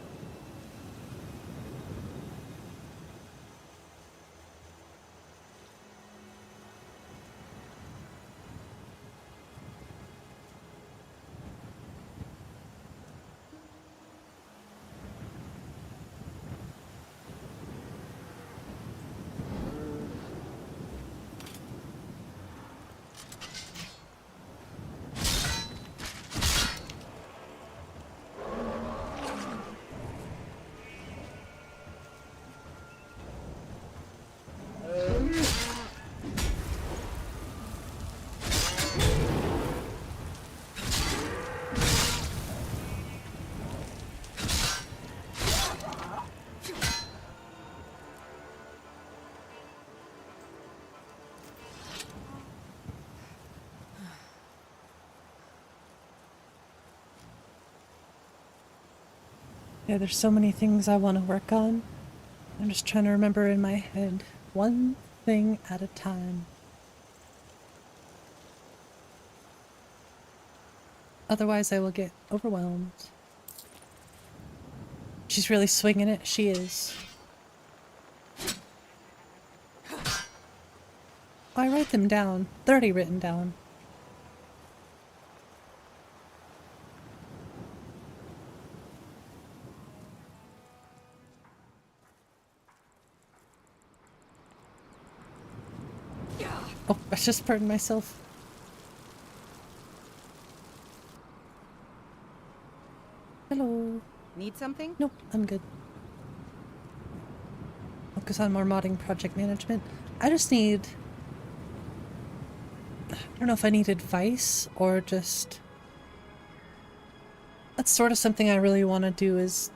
Yeah, there's so many things I want to work on. I'm just trying to remember in my head, one thing at a time. Otherwise I will get overwhelmed. She's really swinging it. She is. Oh, I write them down. They're already written down. Oh, I just burned myself. Hello. Need something? Nope, I'm good. Focus on more modding project management. I just need... I don't know if I need advice or just... That's sort of something I really want to do is...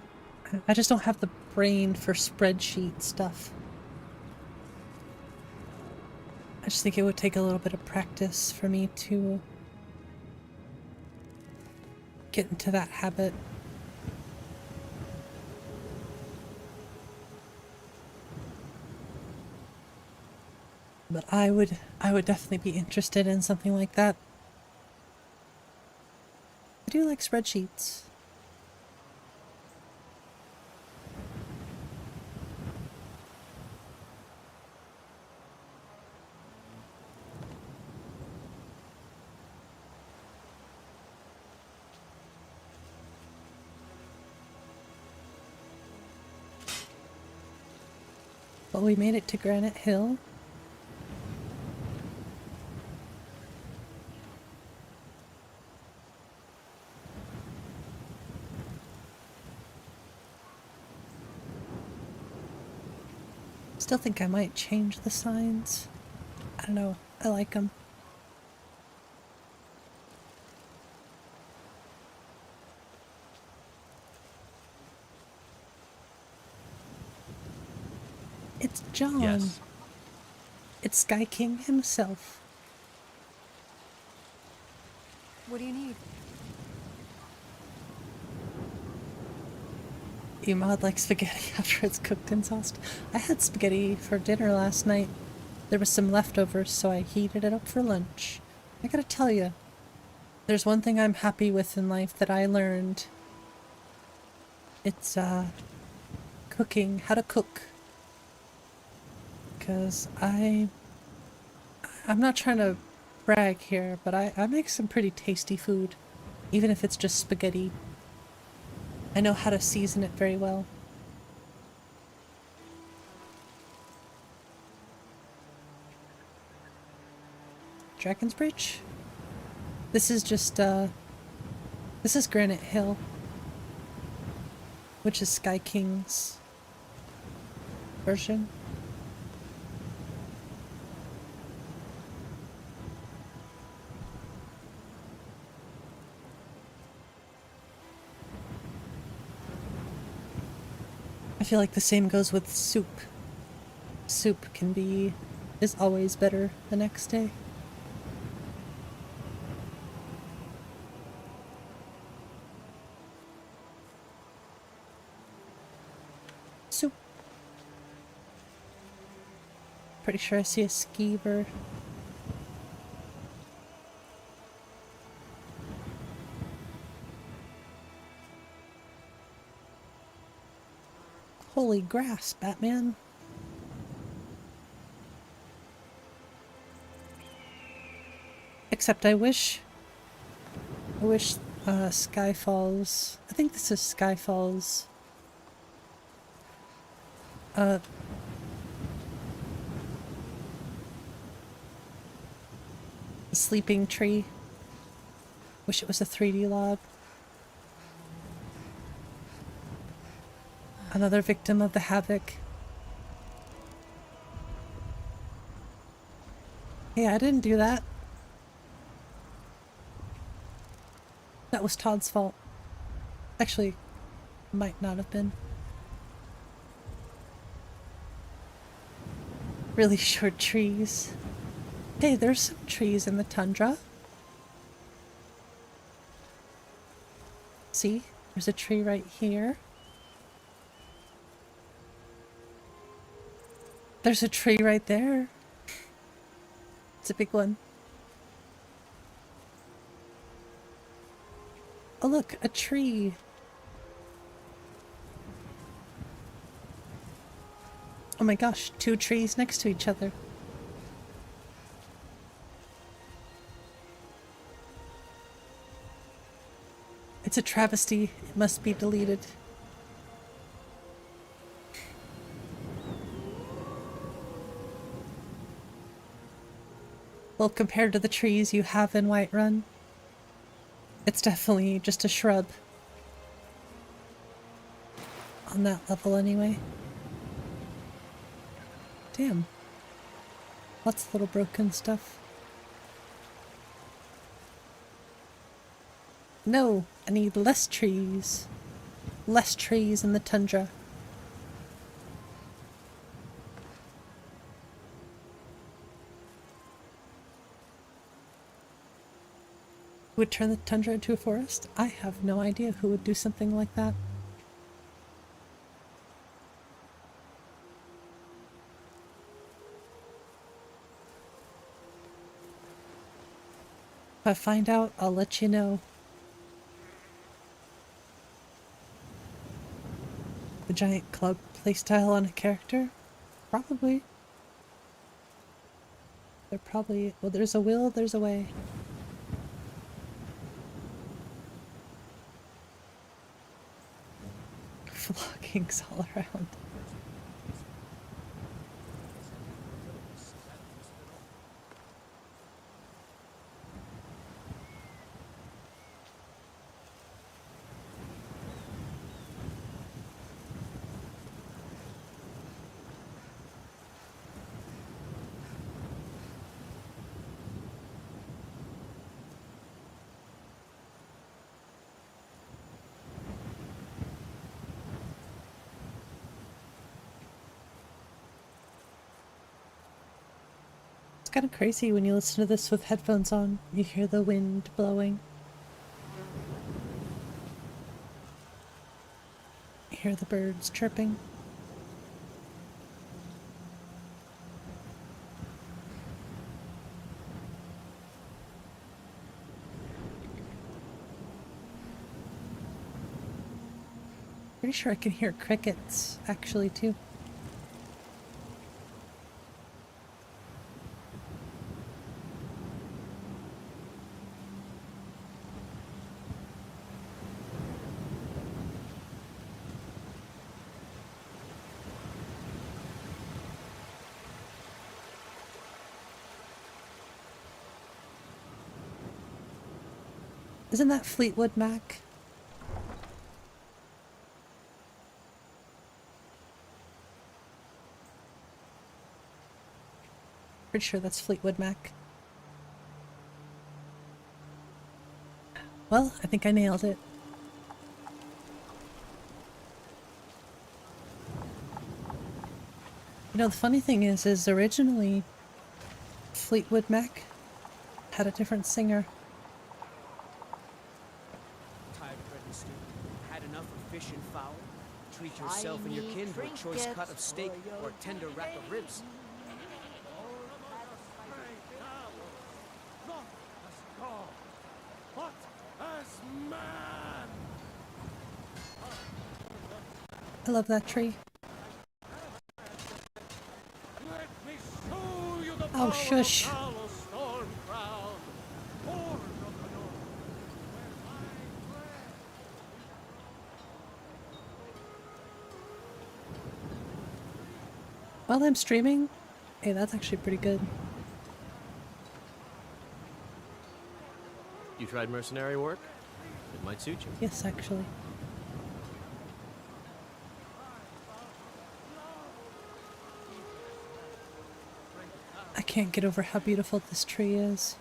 I just don't have the brain for spreadsheet stuff. I just think it would take a little bit of practice for me to get into that habit. But I would definitely be interested in something like that. I do like spreadsheets. Well, we made it to Granite Hill. Still think I might change the signs. I don't know. I like them. It's John. Yes. It's Sky King himself. What do you need? You mod like spaghetti after it's cooked and sauced. I had spaghetti for dinner last night. There was some leftovers, so I heated it up for lunch. I gotta tell you, there's one thing I'm happy with in life that I learned. It's, cooking. How to cook. Because I'm not trying to brag here, but I make some pretty tasty food. Even if it's just spaghetti. I know how to season it very well. Dragon's Bridge? This is just, this is Granite Hill. Which is Sky King's version. I feel like the same goes with soup. Soup is always better the next day. Soup. Pretty sure I see a skeever. Holy grass, Batman. Except I wish Skyfall's, I think this is Skyfall's, the sleeping tree. Wish it was a 3D log. Another victim of the havoc. Hey, I didn't do that. That was Todd's fault. Actually, might not have been. Really short trees. Hey, there's some trees in the tundra. See? There's a tree right here. There's a tree right there. It's a big one. Oh look, a tree. Oh my gosh, two trees next to each other. It's a travesty. It must be deleted. Well, compared to the trees you have in Whiterun, it's definitely just a shrub. On that level anyway. Damn. Lots of little broken stuff. No, I need less trees. Less trees in the tundra. Would turn the tundra into a forest? I have no idea who would do something like that. If I find out, I'll let you know. The giant club playstyle on a character? Probably. They're probably... Well, there's a will, there's a way. Flockings all around. It's kind of crazy when you listen to this with headphones on. You hear the wind blowing. You hear the birds chirping. Pretty sure I can hear crickets, actually, too. Isn't that Fleetwood Mac? Pretty sure that's Fleetwood Mac. Well, I think I nailed it. You know, the funny thing is originally Fleetwood Mac had a different singer. Had enough of fish and fowl? Treat yourself and your kin to a choice cut of steak or a tender rack of ribs. I love that tree. Oh, shush. While I'm streaming, hey, that's actually pretty good. You tried mercenary work? It might suit you. Yes, actually. I can't get over how beautiful this tree is.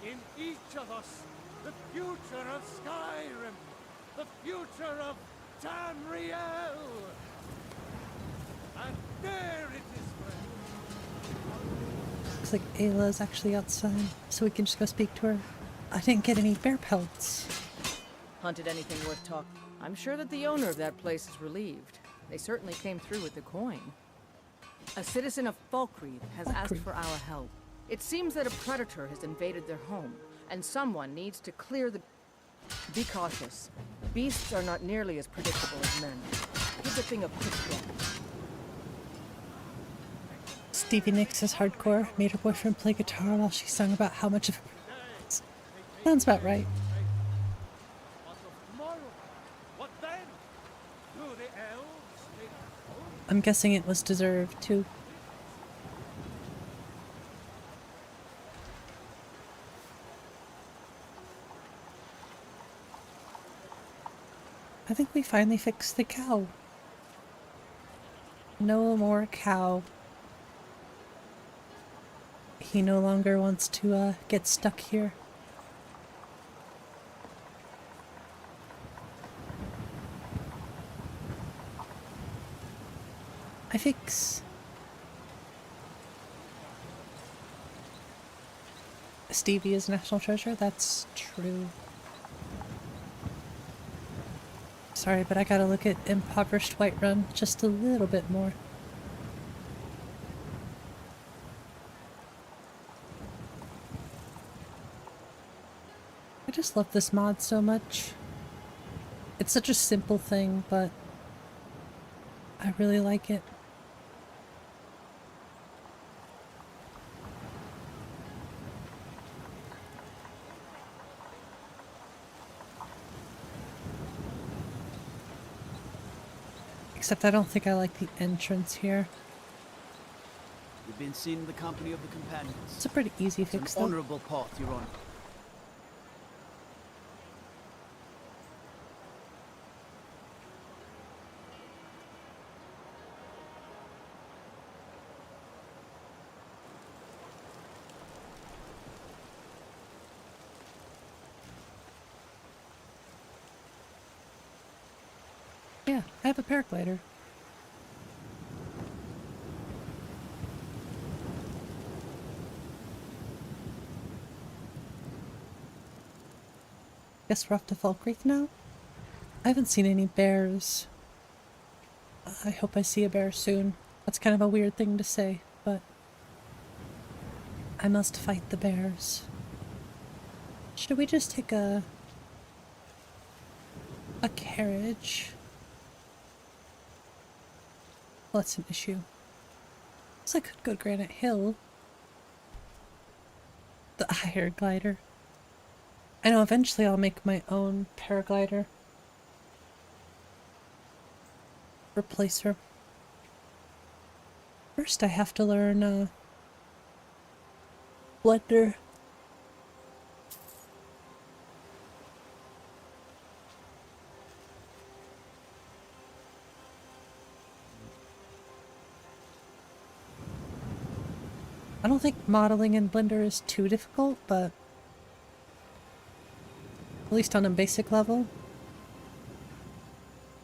In each of us, the future of Skyrim, the future of Tamriel. And there it is. Looks like Ayla's actually outside, so we can just go speak to her. I didn't get any bear pelts. Hunted anything worth talking? I'm sure that the owner of that place is relieved. They certainly came through with the coin. A citizen of Falkreath has asked for our help. It seems that a predator has invaded their home, and someone needs to clear the... Be cautious. Beasts are not nearly as predictable as men. Give the thing a quick look. Stevie Nicks is hardcore. Made her boyfriend play guitar while she sung about how much of... Sounds about right. I'm guessing it was deserved too. I think we finally fixed the cow. No more cow. He no longer wants to get stuck here. I fix. Stevie is national treasure? That's true. Sorry, but I gotta look at Impoverished Whiterun just a little bit more. I just love this mod so much. It's such a simple thing, but I really like it. Except I don't think I like the entrance here. You've been seen in the company of the companions. It's a pretty easy fix, It's an honorable path you're on. Yeah, I have a paraglider. Guess we're off to Fall Creek now? I haven't seen any bears. I hope I see a bear soon. That's kind of a weird thing to say, but I must fight the bears. Should we just take a carriage? Well, that's an issue. Guess I could go to Granite Hill. The higher glider. I know eventually I'll make my own paraglider. Replace her. First I have to learn Blender. I don't think modeling in Blender is too difficult, but at least on a basic level.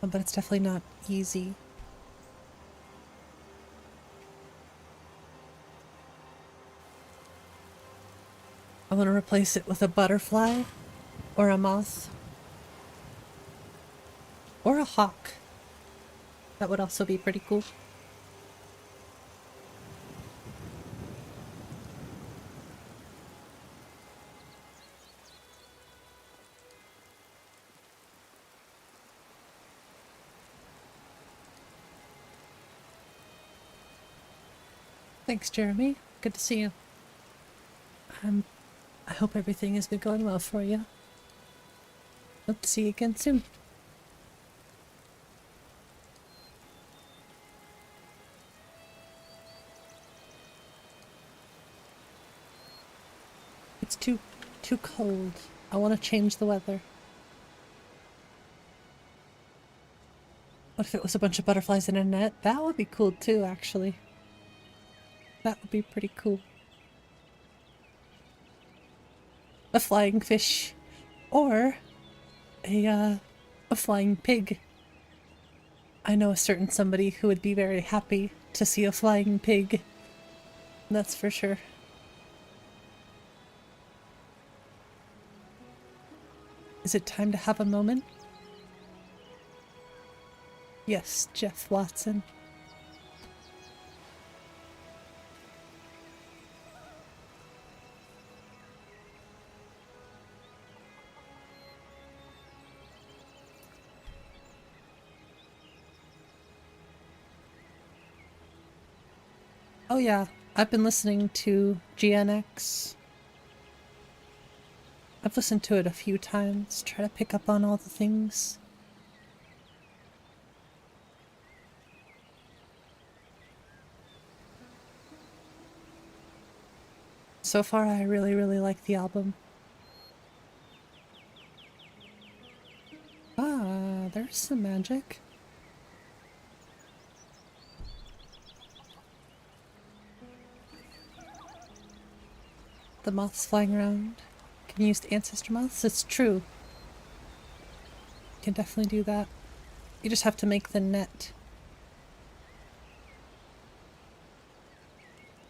But it's definitely not easy. I want to replace it with a butterfly, or a moth, or a hawk. That would also be pretty cool. Thanks, Jeremy. Good to see you. I hope everything has been going well for you. Hope to see you again soon. It's too cold. I want to change the weather. What if it was a bunch of butterflies in a net? That would be cool too, actually. That would be pretty cool. A flying fish. Or a flying pig. I know a certain somebody who would be very happy to see a flying pig. That's for sure. Is it time to have a moment? Yes, Jeff Watson. Oh yeah, I've been listening to GNX. I've listened to it a few times, try to pick up on all the things. So far, I really, really like the album. Ah, there's some magic. The moths flying around can be used to ancestor moths. It's true. You can definitely do that. You just have to make the net.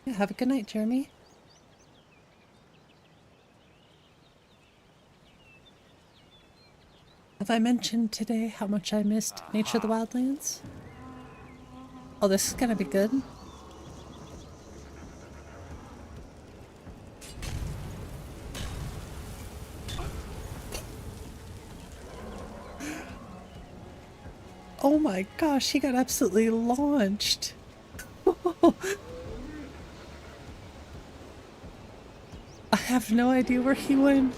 Yeah, have a good night, Jeremy. Have I mentioned today how much I missed Nature of the Wildlands? Oh, this is gonna be good. Oh my gosh, he got absolutely launched. I have no idea where he went.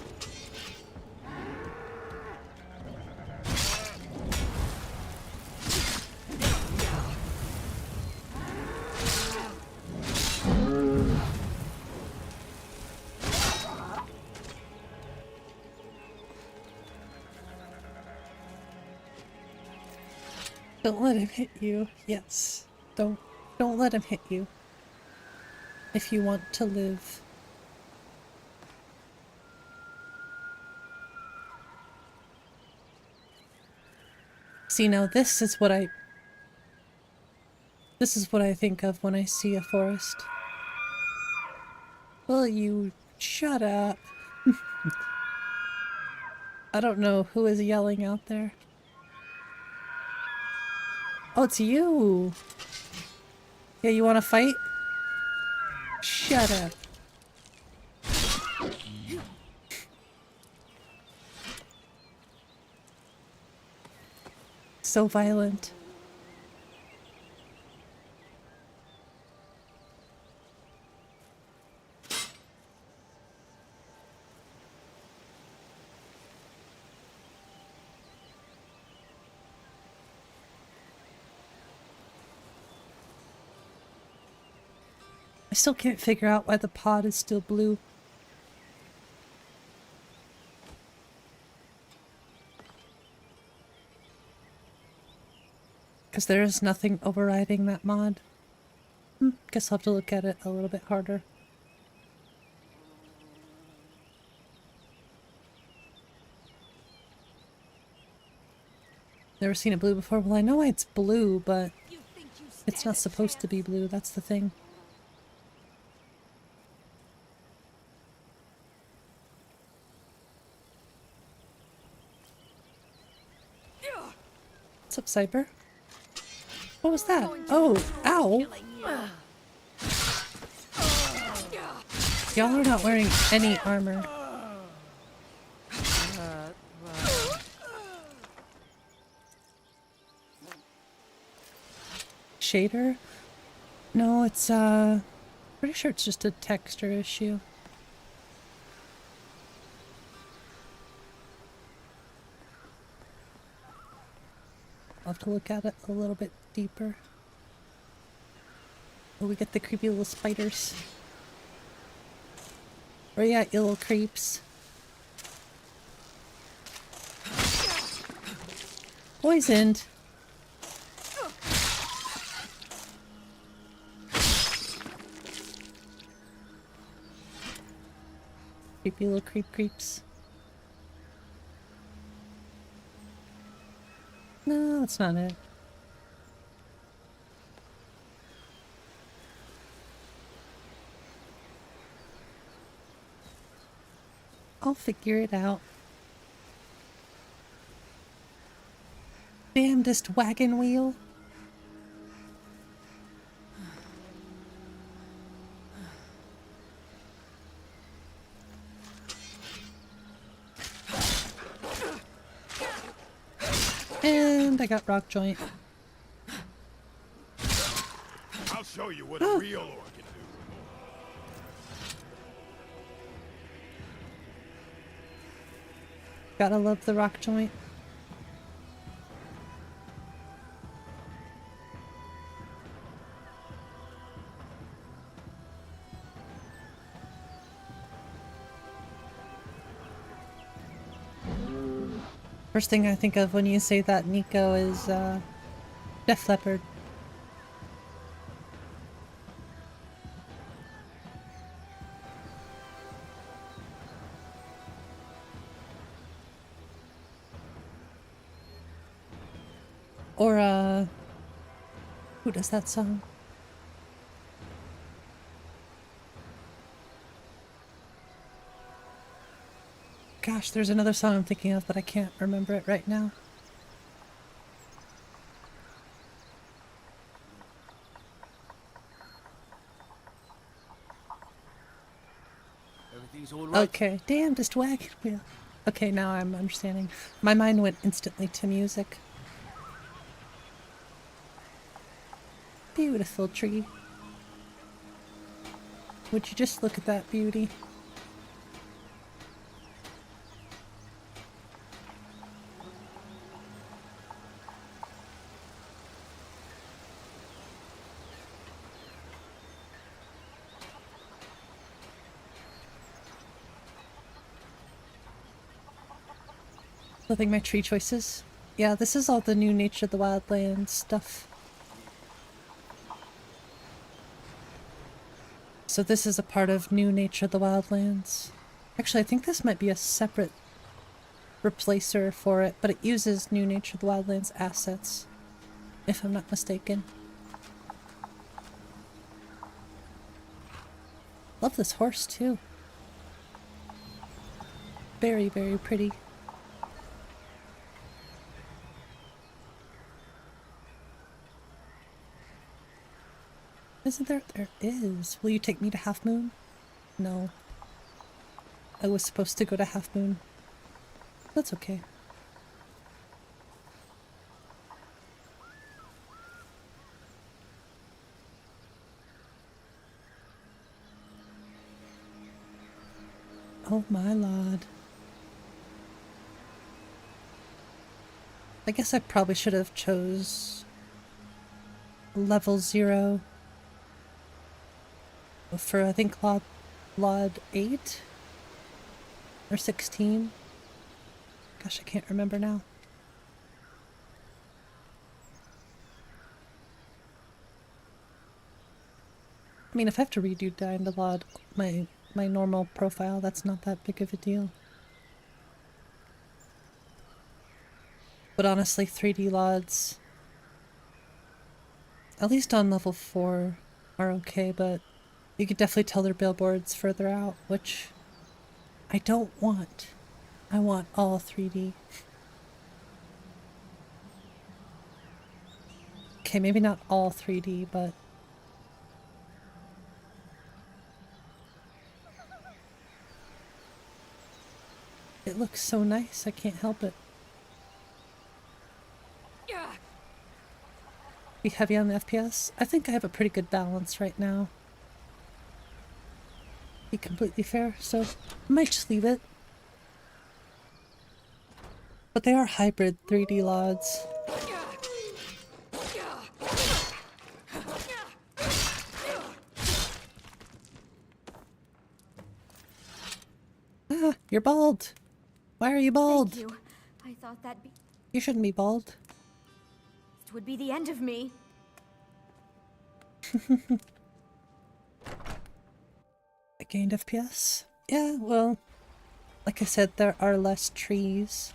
Don't let him hit you. Yes. Don't let him hit you. If you want to live. See, now this is what I think of when I see a forest. Will you shut up? I don't know who is yelling out there. Oh, it's you! Yeah, you wanna fight? Shut up. So violent. I still can't figure out why the pod is still blue. Because there is nothing overriding that mod. Guess I'll have to look at it a little bit harder. Never seen it blue before. Well, I know it's blue, but it's not supposed to be blue. That's the thing. What's up, Cyber? What was that? Oh, ow! Y'all are not wearing any armor. Shader? No, it's pretty sure it's just a texture issue. I'll have to look at it a little bit deeper. Oh, we get the creepy little spiders. Where you at, you little creeps? Poisoned. Creepy little creeps. No, that's not it. I'll figure it out. Damnedest wagon wheel. And I got rock joint. I'll show you what a real orc can do. Gotta love the rock joint. First thing I think of when you say that, Nico, is Def Leppard. Or who does that song? Gosh, there's another song I'm thinking of, but I can't remember it right now. Everything's all right? Okay, damnedest wagon wheel. Okay, now I'm understanding. My mind went instantly to music. Beautiful tree. Would you just look at that beauty? Loving my tree choices. Yeah, this is all the new Nature of the Wildlands stuff. So this is a part of new Nature of the Wildlands. Actually, I think this might be a separate replacer for it, but it uses new Nature of the Wildlands assets, if I'm not mistaken. Love this horse too. Very, very pretty. Isn't there? There is. Will you take me to Half Moon? No. I was supposed to go to Half Moon. That's okay. Oh my lord. I guess I probably should have chose level 0 for, I think, Lod 8 or 16. Gosh, I can't remember now. I mean, if I have to redo Dying to Lod, my normal profile, that's not that big of a deal. But honestly, 3D Lods, at least on level 4, are okay, but you could definitely tell their billboards further out, which I don't want. I want all 3D. Okay, maybe not all 3D, but it looks so nice, I can't help it. Be heavy on the FPS? I think I have a pretty good balance right now. Be completely fair, so I might just leave it. But they are hybrid 3D Lods. Ah, you're bald. Why are you bald? Thank you. I thought that'd be... You shouldn't be bald. It would be the end of me. I gained FPS? Yeah, well, like I said, there are less trees.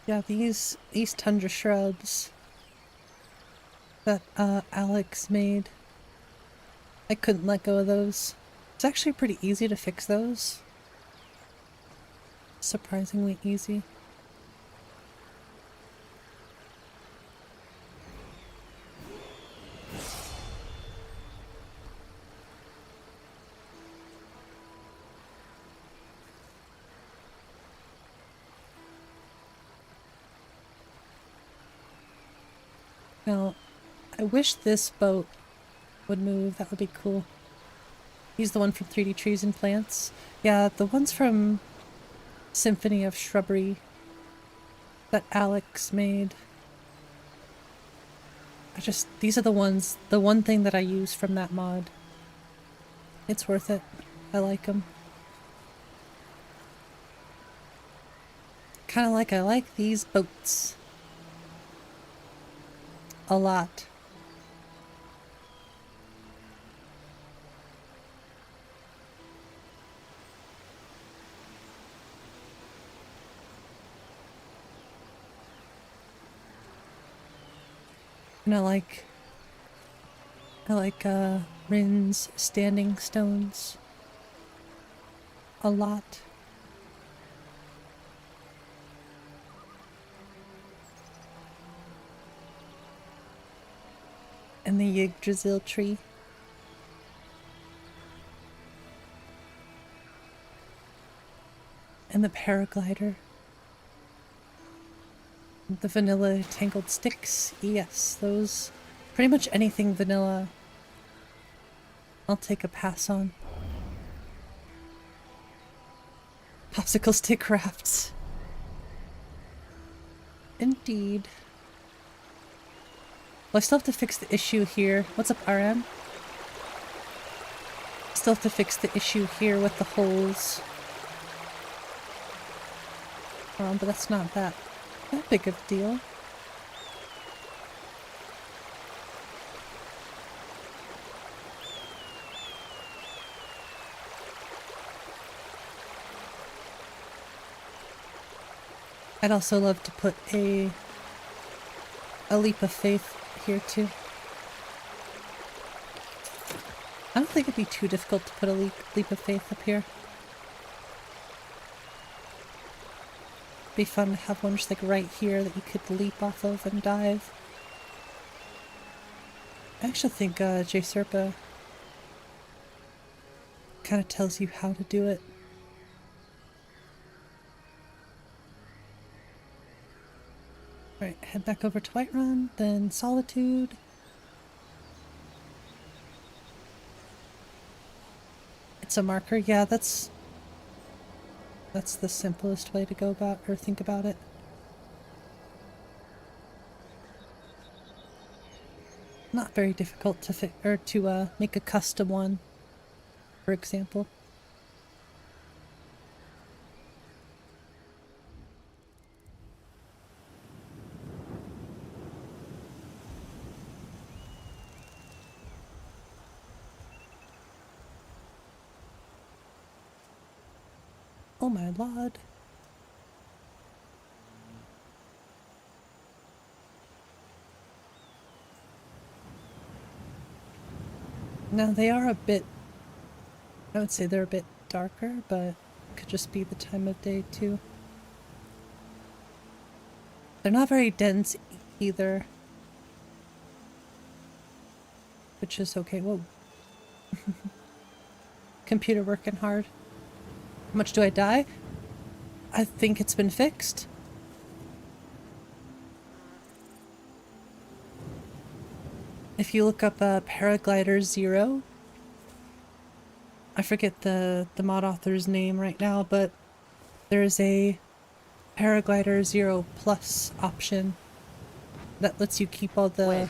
Yeah, these tundra shrubs that Alex made, I couldn't let go of those. It's actually pretty easy to fix those. Surprisingly easy. Now, I wish this boat would move. That would be cool. He's the one from 3D Trees and Plants. Yeah, the ones from Symphony of Shrubbery that Alex made. These are the ones, the one thing that I use from that mod. It's worth it. I like them. Kind of like I like these boats. A lot. And I like Rin's standing stones a lot. And the Yggdrasil tree. And the paraglider. The vanilla tangled sticks. Yes, those. Pretty much anything vanilla. I'll take a pass on. Popsicle stick crafts. Indeed. Well, I still have to fix the issue here. What's up, RM? Still have to fix the issue here with the holes. But that's not that big of a deal. I'd also love to put a leap of faith here too. I don't think it'd be too difficult to put a leap of faith up here. Be fun to have one just like right here that you could leap off of and dive. I actually think 𝕤𝕤𝕝𝕝 kind of tells you how to do it. Alright, head back over to Whiterun, then Solitude. It's a marker. Yeah, that's the simplest way to go about or think about it. Not very difficult to make a custom one, for example. Oh my lord. Now they are a bit, I would say they're a bit darker, but it could just be the time of day too. They're not very dense either, which is okay. Whoa. Computer working hard. How much do I die? I think it's been fixed. If you look up 𝕃𝕚𝕚𝕓𝕣𝕚𝕚, I forget the mod author's name right now, but there's a 𝕃𝕚𝕚𝕓𝕣𝕚 plus option that lets you keep all the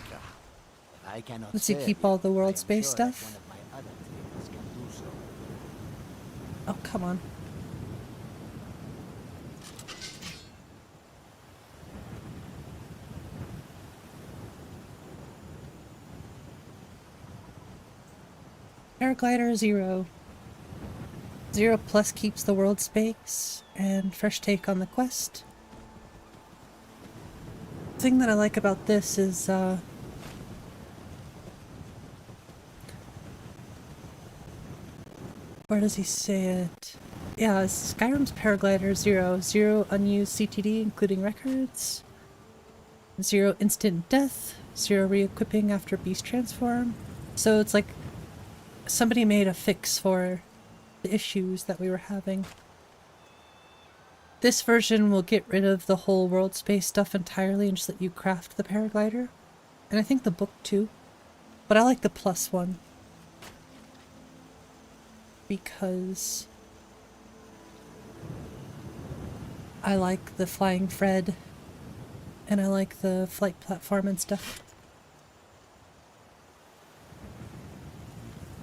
world space stuff. Oh, come on. 𝕃𝕚𝕚𝕓𝕣𝕚. 0 plus keeps the world space, and fresh take on the quest. The thing that I like about this is, where does he say it? Yeah, Skyrim's 𝕃𝕚𝕚𝕚𝕚 0 unused CTD, including records. 0 instant death. 0 re-equipping after beast transform. So it's like somebody made a fix for the issues that we were having. This version will get rid of the whole world space stuff entirely and just let you craft the paraglider. And I think the book too. But I like the plus one. Because I like the flying Fred. And I like the flight platform and stuff.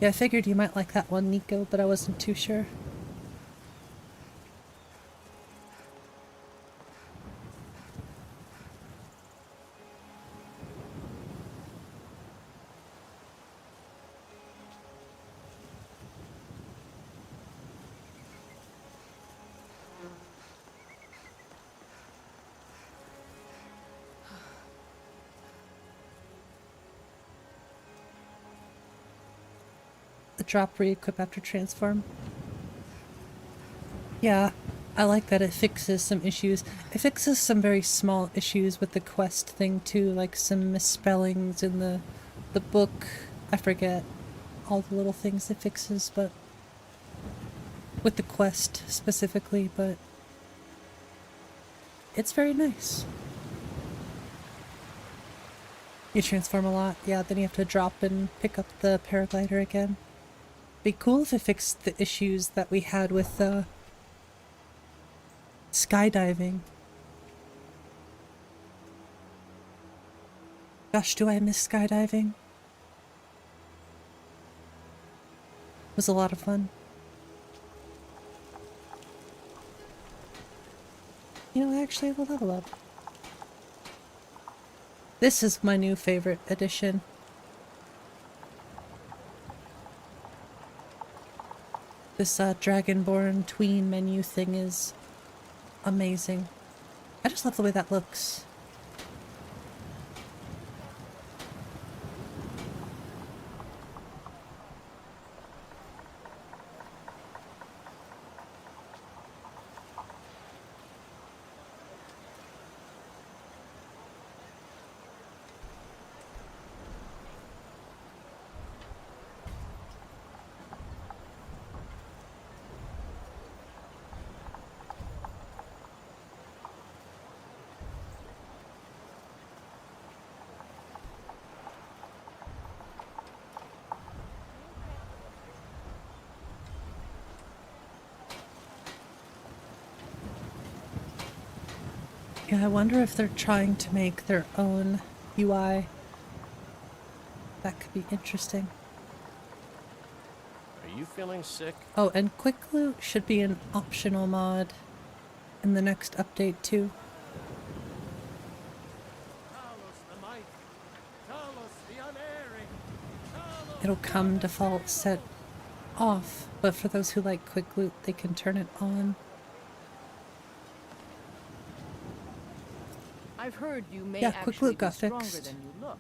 Yeah, I figured you might like that one, Nico, but I wasn't too sure. The drop re-equip after transform. Yeah, I like that it fixes some issues. It fixes some very small issues with the quest thing too, like some misspellings in the book. I forget all the little things it fixes, but with the quest specifically, but it's very nice. You transform a lot, yeah, then you have to drop and pick up the paraglider again. Be cool if it fixed the issues that we had with skydiving. Gosh, do I miss skydiving? It was a lot of fun. You know, I actually have a level up. This is my new favorite edition. This Dragonborn tween menu thing is amazing. I just love the way that looks. Yeah, I wonder if they're trying to make their own UI. That could be interesting. Are you feeling sick? Oh, and quick loot should be an optional mod in the next update too. It'll come default set off, but for those who like quick loot, they can turn it on. I've heard you may Yeah, quick actually loot be got stronger fixed. than you look.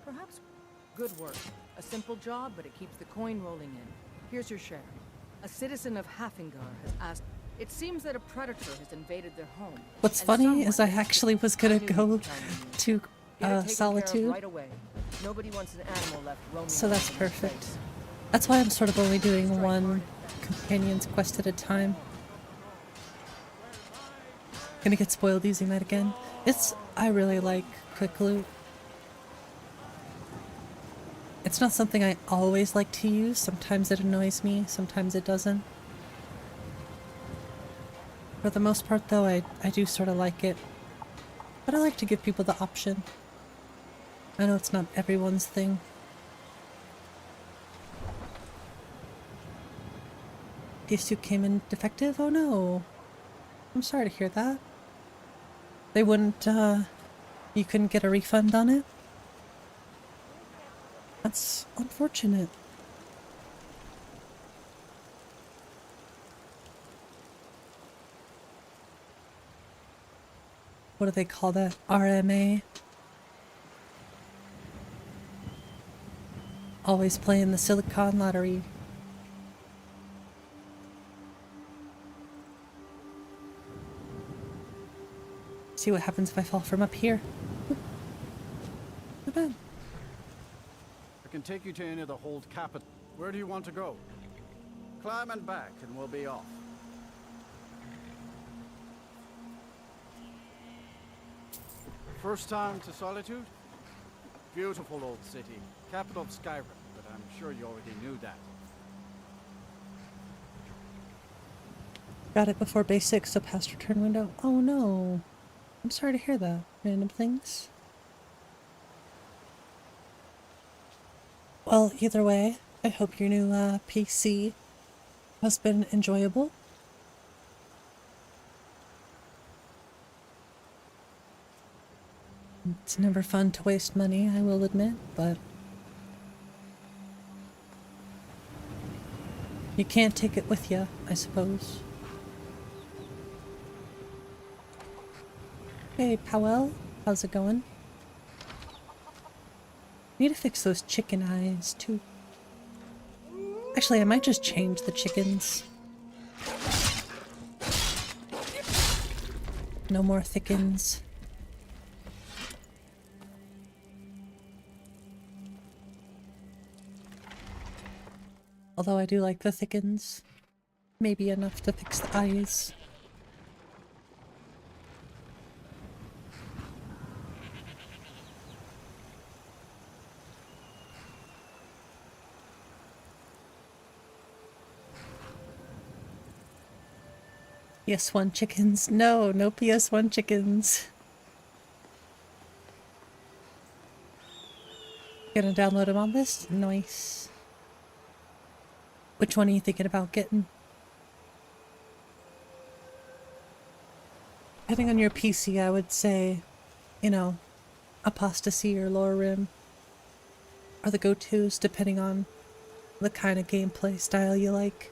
Perhaps good work. A simple job, but it keeps the coin rolling in. Here's your share. A citizen of Hafengar has asked. It seems that a predator has invaded their home. What's funny is I actually was gonna go to Solitude, Right away. Nobody wants an animal left roaming so that's around in perfect. space. That's why I'm sort of only doing one companion's quest at a time. Gonna get spoiled using that again. I really like quick loot. It's not something I always like to use. Sometimes it annoys me, sometimes it doesn't. For the most part though, I do sort of like it. But I like to give people the option. I know it's not everyone's thing. Gear suit came in defective? Oh no. I'm sorry to hear that. They wouldn't, you couldn't get a refund on it? That's unfortunate. What do they call that? RMA? Always playing the Silicon Lottery. See what happens if I fall from up here. Not bad. I can take you to any of the hold capital. Where do you want to go? Climb and back and we'll be off. First time to Solitude? Beautiful old city, capital of Skyrim, but I'm sure you already knew that. Got it before basics, so past return window. Oh no. I'm sorry to hear that. Random things. Well, either way, I hope your new PC has been enjoyable. It's never fun to waste money, I will admit, but you can't take it with you, I suppose. Hey, Powell, how's it going? Need to fix those chicken eyes, too. Actually, I might just change the chickens. No more thickens. Although I do like the thickens. Maybe enough to fix the eyes. PS1 chickens. No, no PS1 chickens. Gonna download them on this? Nice. Which one are you thinking about getting? Depending on your PC, I would say, you know, Apostasy or SKYRIM are the go-tos, depending on the kind of gameplay style you like.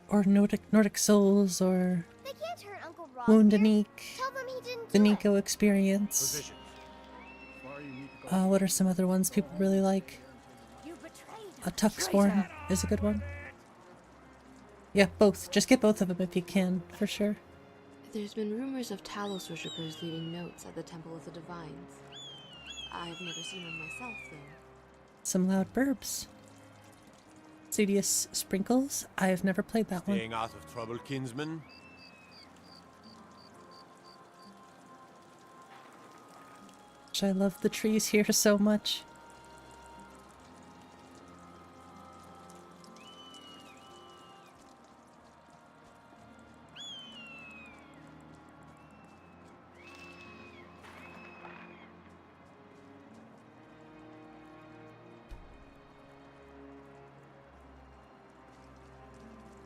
Or Nordic Souls, or Woundanique, the Nico experience. What are some other ones people really like? Tuxborn is a good one. Yeah, both. Just get both of them if you can, for sure. There's been rumors of Talos worshippers leaving notes at the Temple of the Divines. I've never seen one myself, though. Some loud burbs. Studious Sprinkles? I have never played that one. Staying out of trouble, kinsman? I love the trees here so much.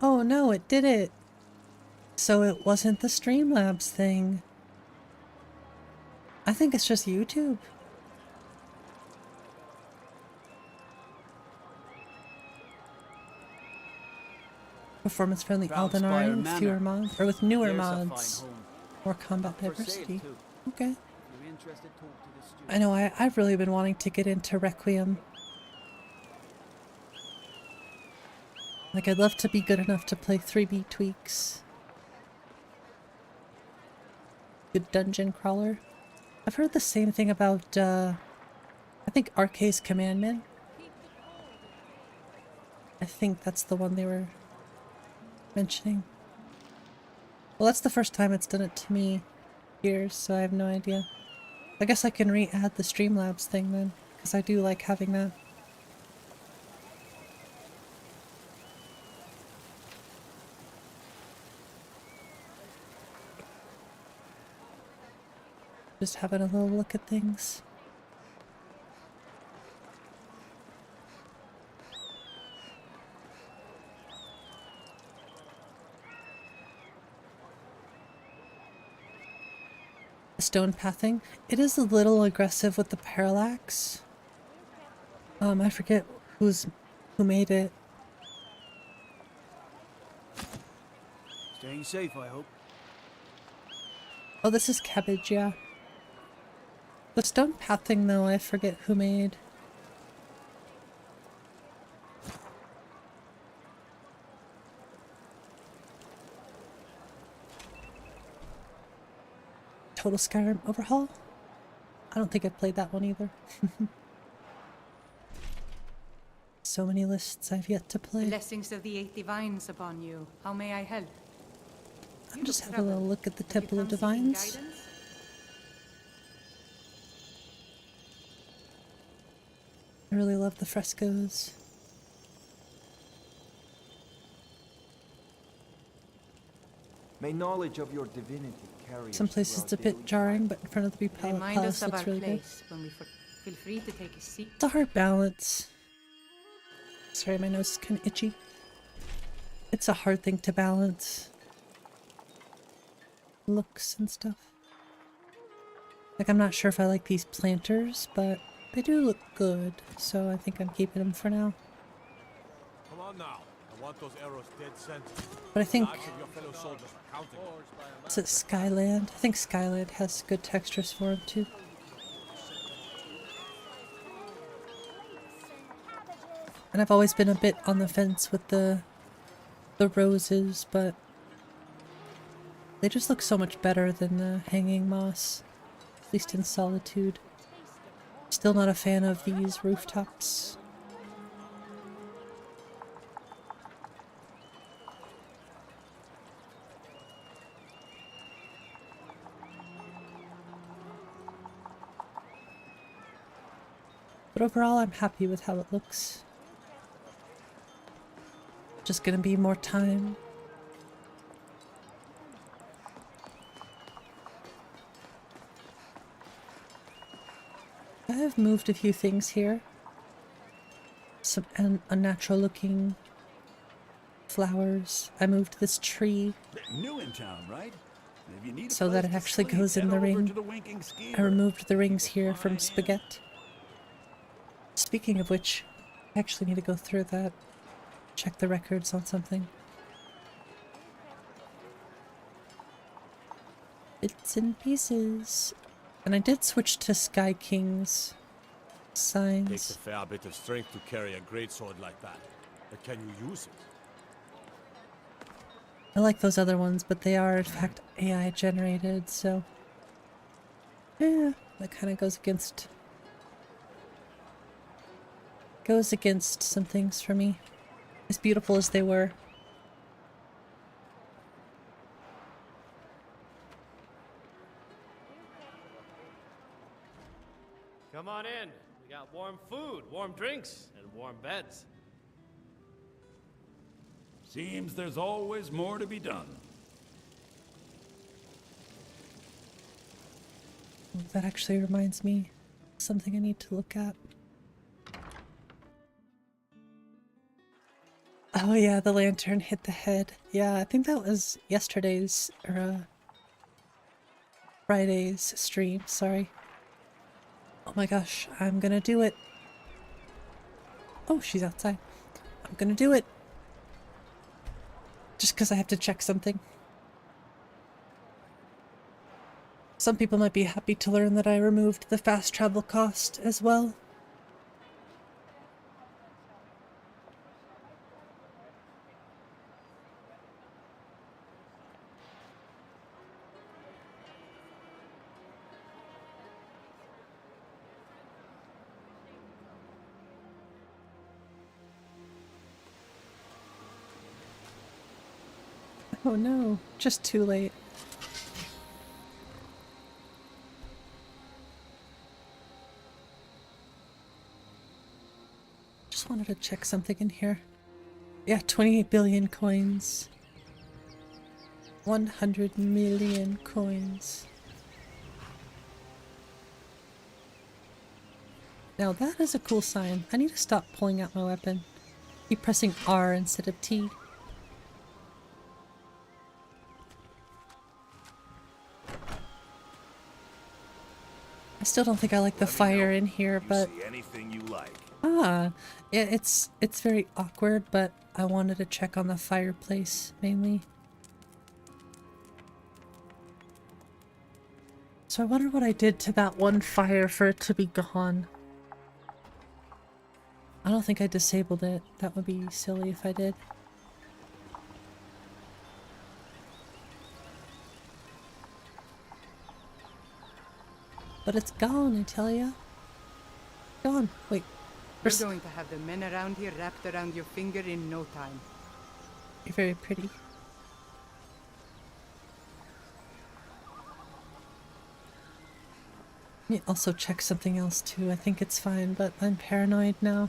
Oh no, it did it! So it wasn't the Streamlabs thing. I think it's just YouTube. Performance-friendly Aldenari with fewer mods, or with newer mods. More combat diversity. Okay. I know, I've really been wanting to get into Requiem. Like, I'd love to be good enough to play 3B tweaks. Good dungeon crawler. I've heard the same thing about, I think Arcade's Commandment. I think that's the one they were mentioning. Well, that's the first time it's done it to me here, so I have no idea. I guess I can re-add the Streamlabs thing then, because I do like having that. Just having a little look at things. Stone pathing. It is a little aggressive with the parallax. I forget who made it. Staying safe, I hope. Oh, this is Cabbage, yeah. The stone pathing, though, I forget who made. Total Skyrim overhaul? I don't think I played that one either. So many lists I've yet to play. Blessings of the 8 divines upon you. How may I help? I'll just have a little look at the Temple of Divines. I really love the frescoes. May knowledge of your divinity carry Some places it's a bit jarring, but in front of the Remind us palace of our looks really good. place when we feel free to take a seat. It's a hard balance. Sorry, my nose is kind of itchy. It's a hard thing to balance. Looks and stuff. Like, I'm not sure if I like these planters, but they do look good, so I think I'm keeping them for now. Come on now. I want those arrows dead center. But I think... Lives of your fellow soldiers are counting. Is it Skyland? I think Skyland has good textures for them, too. And I've always been a bit on the fence with the roses, but they just look so much better than the hanging moss, at least in Solitude. Still not a fan of these rooftops. But overall, I'm happy with how it looks. Just gonna be more time. I have moved a few things here. Some unnatural looking flowers. I moved this tree New in town, right? If you need a so that place it to actually sleep, goes in head the over ring. to the Winking Skeever. I removed the rings here from Spaghetti. Speaking of which, I actually need to go through that. Check the records on something. Bits and pieces. And I did switch to Sky King's signs. Takes a fair bit of strength to carry a greatsword like that. But can you use it? I like those other ones, but they are in fact AI generated, so yeah, that kind of goes against some things for me. As beautiful as they were. Come on in. We got warm food, warm drinks, and warm beds. Seems there's always more to be done. That actually reminds me of something I need to look at. Oh yeah, the lantern hit the head. Yeah, I think that was yesterday's, or Friday's stream, sorry. Oh my gosh, I'm gonna do it. Oh, she's outside. I'm gonna do it. Just because I have to check something. Some people might be happy to learn that I removed the fast travel cost as well. Oh no, just too late. Just wanted to check something in here. Yeah, 28 billion coins. 100 million coins. Now that is a cool sign. I need to stop pulling out my weapon. Keep pressing R instead of T. I still don't think I like the fire in here, but See anything you like. it's very awkward, but I wanted to check on the fireplace mainly. So I wonder what I did to that one fire for it to be gone. I don't think I disabled it. That would be silly if I did. But it's gone, I tell ya. Gone. Wait. You're going to have the men around here wrapped around your finger in no time. You're very pretty. Let me also check something else too. I think it's fine, but I'm paranoid now.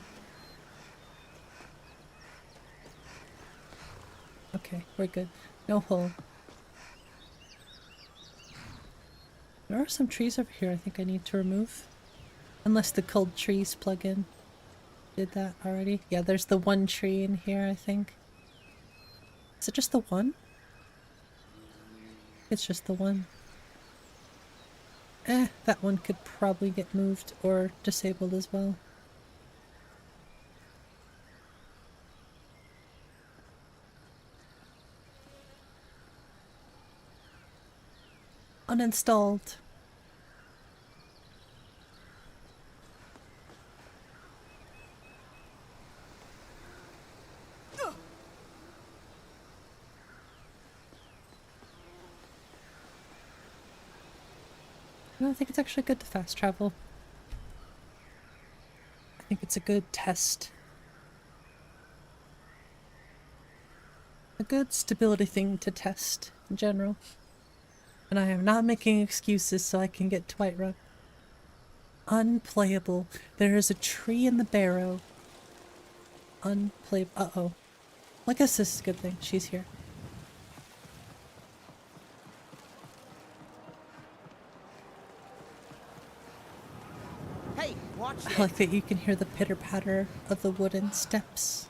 Okay, we're good. No hole. There are some trees over here I think I need to remove. Unless the cold trees plug in. Did that already? Yeah, there's the one tree in here, I think. Is it just the one? It's just the one. That one could probably get moved or disabled as well. Uninstalled. No, I think it's actually good to fast travel. I think it's a good test. A good stability thing to test in general. And I am not making excuses so I can get to Whiterun. Unplayable. There is a tree in the barrow. Unplayable. Uh-oh. Well, I guess this is a good thing. She's here. Hey, watch I like that you can hear the pitter-patter of the wooden steps.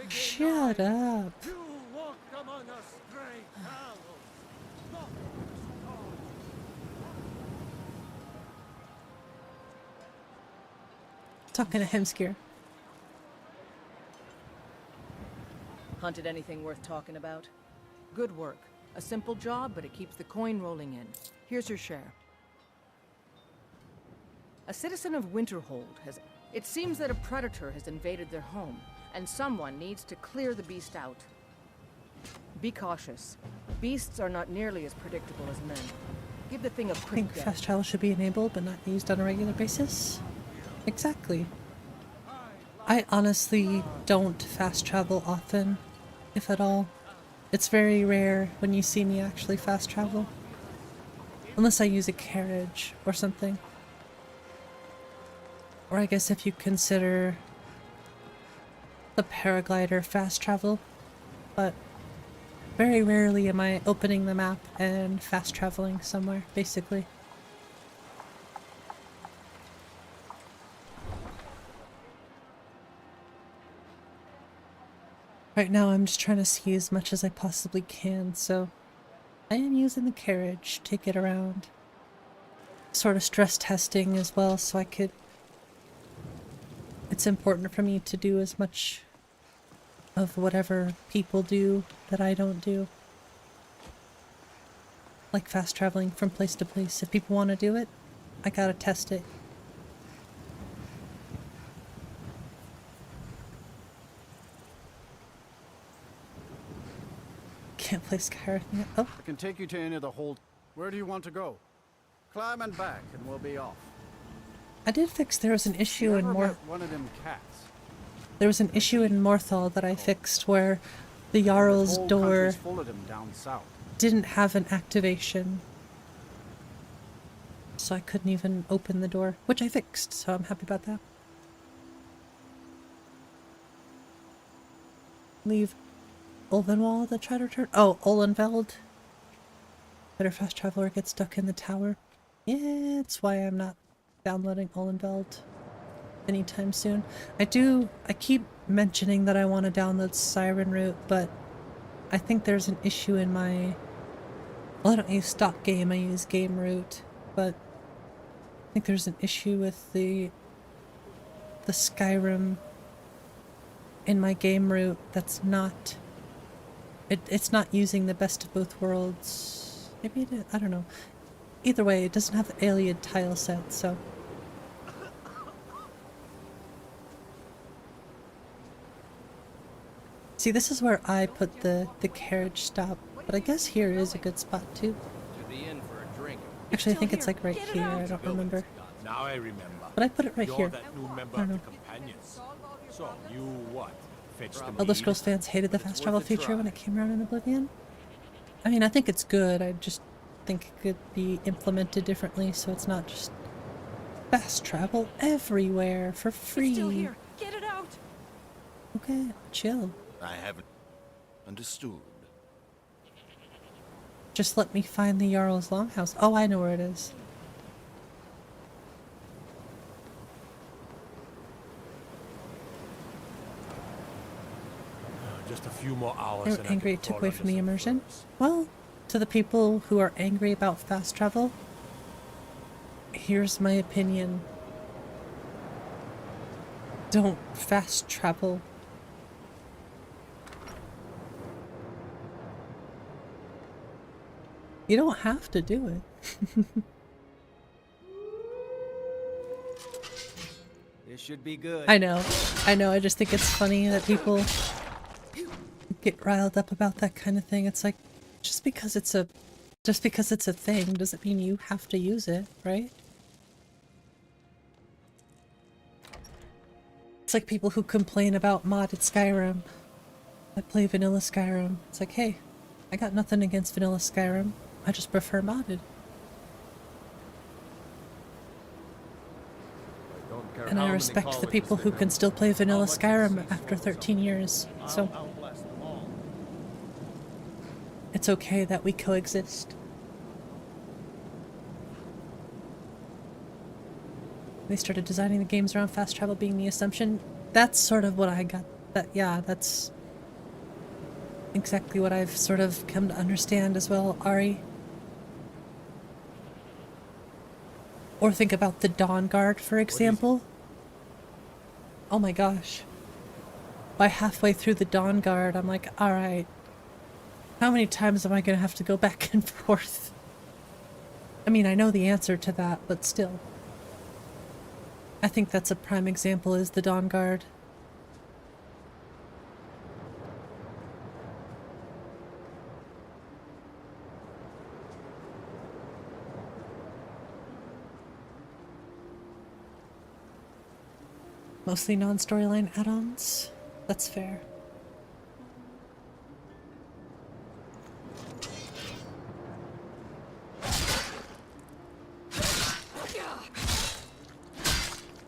Shut up. Talking to him, Skir. Hunted anything worth talking about? Good work. A simple job, but it keeps the coin rolling in. Here's your share. A citizen of Winterhold has... It seems that a predator has invaded their home, and someone needs to clear the beast out. Be cautious. Beasts are not nearly as predictable as men. Give the thing a I quick think death. fast travel should be enabled, but not used on a regular basis. Exactly. I honestly don't fast travel often, if at all. It's very rare when you see me actually fast travel. Unless I use a carriage or something. Or I guess if you consider the paraglider fast travel. But very rarely am I opening the map and fast traveling somewhere, basically. Right now I'm just trying to see as much as I possibly can, so I am using the carriage to get around. Sort of stress testing as well, so I could... It's important for me to do as much of whatever people do that I don't do. Like fast traveling from place to place. If people want to do it, I gotta test it. Can't play SKYRIM yet. Oh. I can take you to any of the hold. Where do you want to go? Climb and back, and we'll be off. I did fix there was an issue in one of them cats. There was an issue in Morthal that I fixed where the Jarl's door Full of them down south. didn't have an activation. So I couldn't even open the door, which I fixed, so I'm happy about that. Leave Ulvenwald that tried to return. Oh, Olenveld. Better fast traveler gets stuck in the tower. Yeah, that's why I'm not downloading Olenveld anytime soon. I keep mentioning that I want to download Siren Route, but I think there's an issue in my... Well, I don't use stock game, I use game route, but I think there's an issue with the SKYRIM in my game route that's not... It's not using the best of both worlds. Maybe it is, I don't know. Either way, it doesn't have the Iliad tile set, so... See, this is where I put the carriage stop, but I guess here is a good spot too. Actually, I think it's like right here, I don't remember. Now I remember. But I put it right You're here. that new member I don't of know. the companions. So you what? Fetch the Elder mead? Scrolls fans hated the But fast it's travel worth a feature try. when it came around in Oblivion. I mean, I think it's good. I just think it could be implemented differently so it's not just fast travel everywhere for free. It's still here. Get it out. Okay, chill. I haven't understood. Just let me find the Jarl's Longhouse. Oh, I know where it is. Just a few more hours. They were and I angry can it took crawl away under from the some immersion. furs. Well, to the people who are angry about fast travel, here's my opinion. Don't fast travel. You don't have to do it. This should be good. I know. I just think it's funny that people get riled up about that kind of thing. It's like, just because it's a thing doesn't mean you have to use it, right? It's like people who complain about modded Skyrim. I play vanilla Skyrim. It's like, hey, I got nothing against vanilla Skyrim. I just prefer modded. And I respect the people who can still play vanilla Skyrim after 13 years, so it's okay that we coexist. They started designing the games around fast travel being the assumption. That's sort of what I got. That's exactly what I've sort of come to understand as well, Ari. Or think about the Dawn Guard, for example. Oh my gosh. By halfway through the Dawn Guard, I'm like, alright, how many times am I going to have to go back and forth? I mean, I know the answer to that, but still. I think that's a prime example is the Dawn Guard. Mostly non-storyline add-ons. That's fair.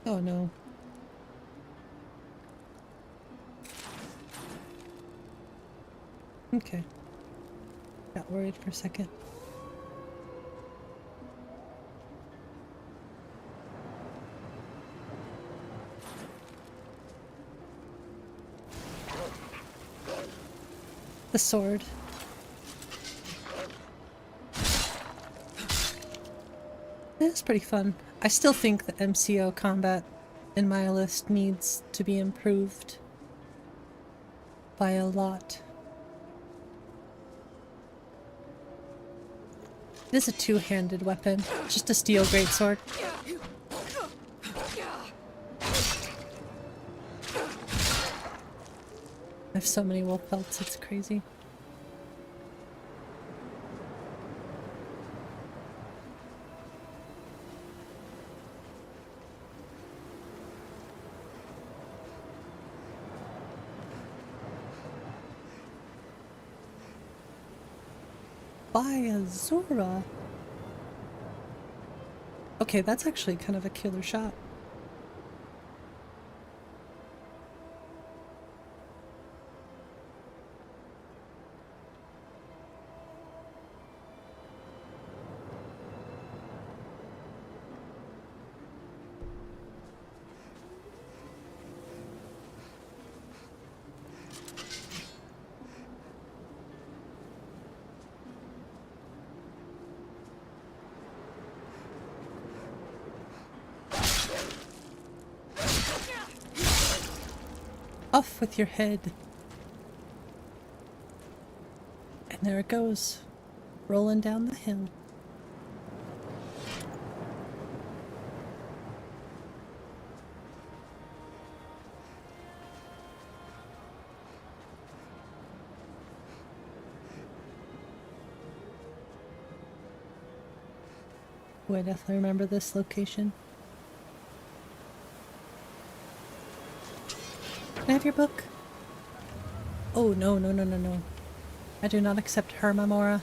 Oh no. Okay. Got worried for a second. The sword. It's pretty fun. I still think the MCO combat in my list needs to be improved by a lot. It is a two-handed weapon, just a steel greatsword. I have so many wolf pelts, it's crazy. Azura. Okay, that's actually kind of a killer shot. Off with your head. And there it goes, rolling down the hill. Oh, I definitely remember this location. Can I have your book? Oh, no, no, no, no, no. I do not accept 𝕤𝕦𝕝𝕝.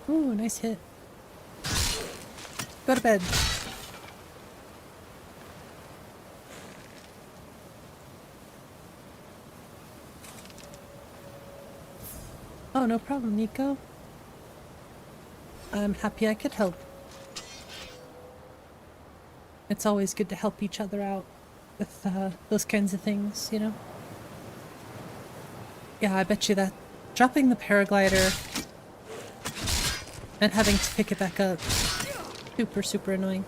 Ooh, nice hit. Go to bed. Oh, no problem, Nico. I'm happy I could help. It's always good to help each other out with those kinds of things, you know? Yeah, I bet you that dropping the paraglider and having to pick it back up, super, super annoying.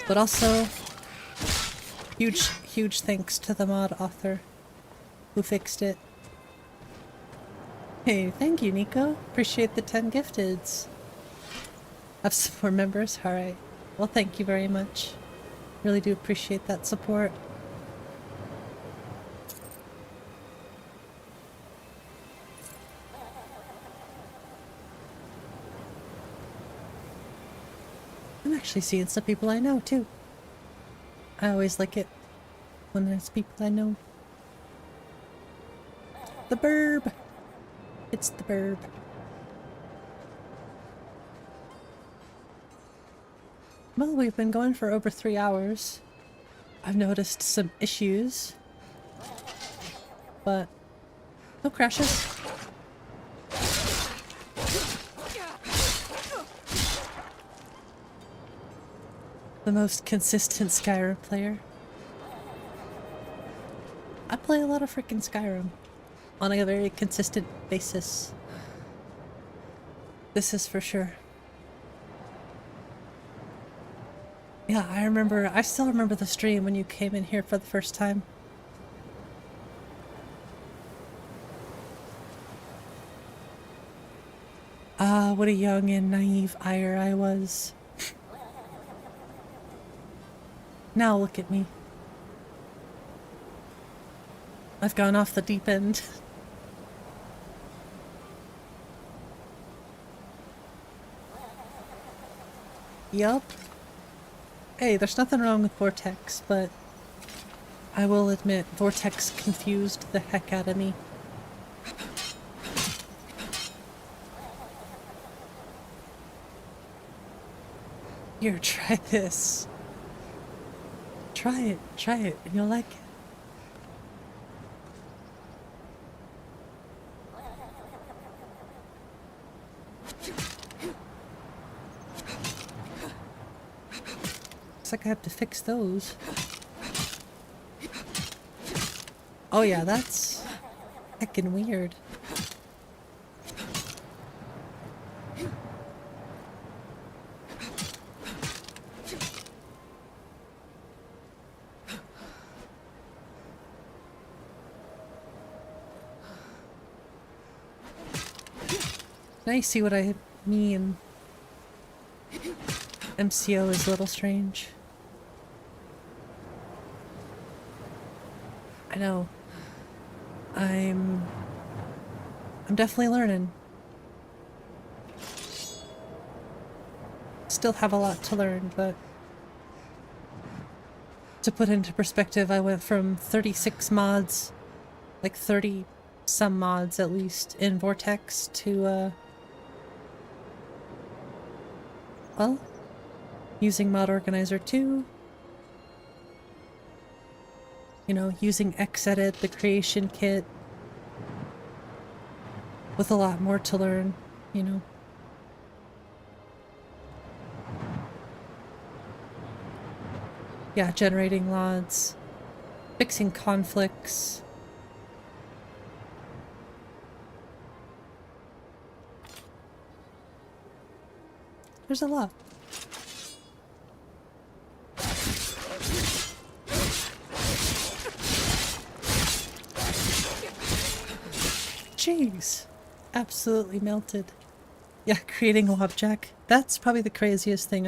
But also, huge, huge thanks to the mod author who fixed it. Hey, thank you, Nico. Appreciate the 10 gifteds. Have some more members? Alright. Well, thank you very much. Really do appreciate that support. I'm actually seeing some people I know, too. I always like it when there's people I know. The burb! It's the burb. Well, we've been going for over 3 hours. I've noticed some issues, but no crashes. The most consistent Skyrim player. I play a lot of freaking Skyrim on a very consistent basis. This is for sure. Yeah, I still remember the stream when you came in here for the first time. Ah, what a young and naive 𝕒𝕒 I was. Now look at me. I've gone off the deep end. Yup. Hey, there's nothing wrong with Vortex, but I will admit, Vortex confused the heck out of me. Here, try this. Try it, and you'll like it. Looks like I have to fix those. Oh yeah, that's heckin' weird. Now you see what I mean. MCO is a little strange. I know. I'm definitely learning. Still have a lot to learn, but to put into perspective, I went from 36 mods, like 30 some mods at least, in Vortex to well, using Mod Organizer 2, you know, using 𝕊𝕤𝕝𝕝, the creation kit, with a lot more to learn, you know. Yeah, generating LODs, fixing conflicts. There's a lot. Jeez. Absolutely melted. Yeah, creating a Wabbajack. That's probably the craziest thing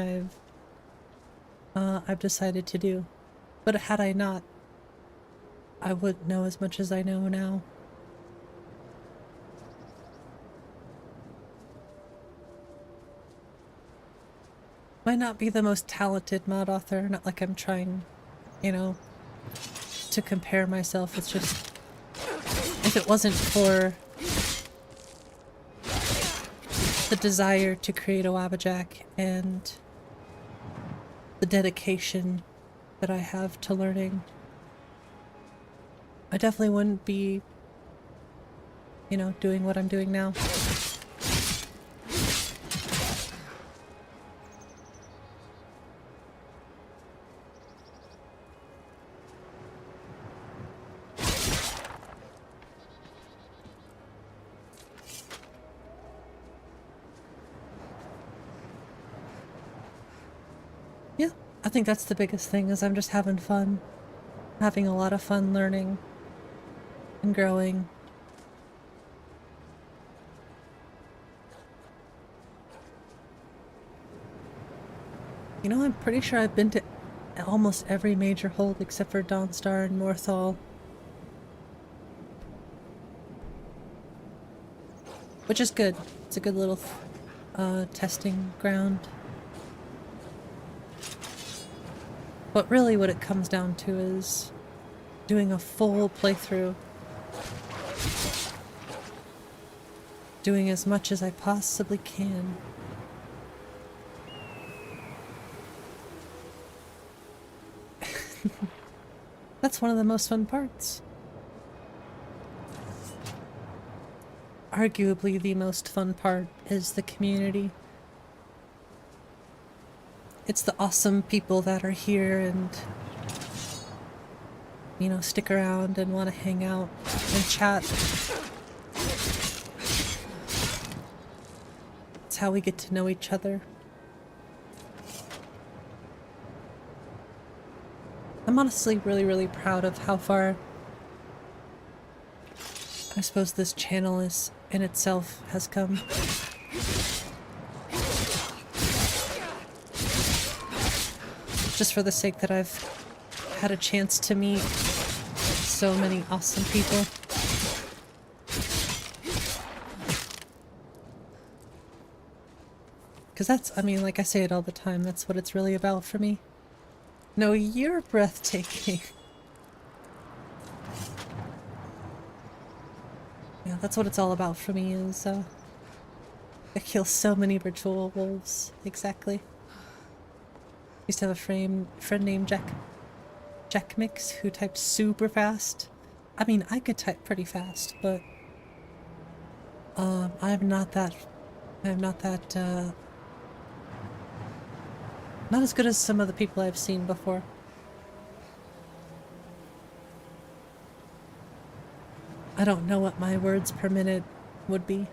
I've decided to do. But had I not I wouldn't know as much as I know now. Might not be the most talented mod author, not like I'm trying, you know, to compare myself. It's just, if it wasn't for the desire to create a Wabbajack and the dedication that I have to learning, I definitely wouldn't be, you know, doing what I'm doing now. Yeah, I think that's the biggest thing, is I'm just having fun. Having a lot of fun learning and growing. You know, I'm pretty sure I've been to almost every major hold except for Dawnstar and 𝕊𝕤𝕗𝕗. Which is good. It's a good little testing ground. But really what it comes down to is doing a full playthrough. Doing as much as I possibly can. That's one of the most fun parts. Arguably the most fun part is the community. It's the awesome people that are here and, you know, stick around and want to hang out and chat. It's how we get to know each other. I'm honestly really proud of how far I suppose this channel is in itself has come. Just for the sake that I've had a chance to meet so many awesome people. Because that's, I mean, like I say it all the time, that's what it's really about for me. No, you're breathtaking. Yeah, that's what it's all about for me, is I kill so many virtual wolves. Exactly. Used to have a friend named 𝕤𝕤𝕚𝕝𝕝 who typed super fast. I mean, I could type pretty fast, but I'm not as good as some of the people I've seen before. I don't know what my words per minute would be.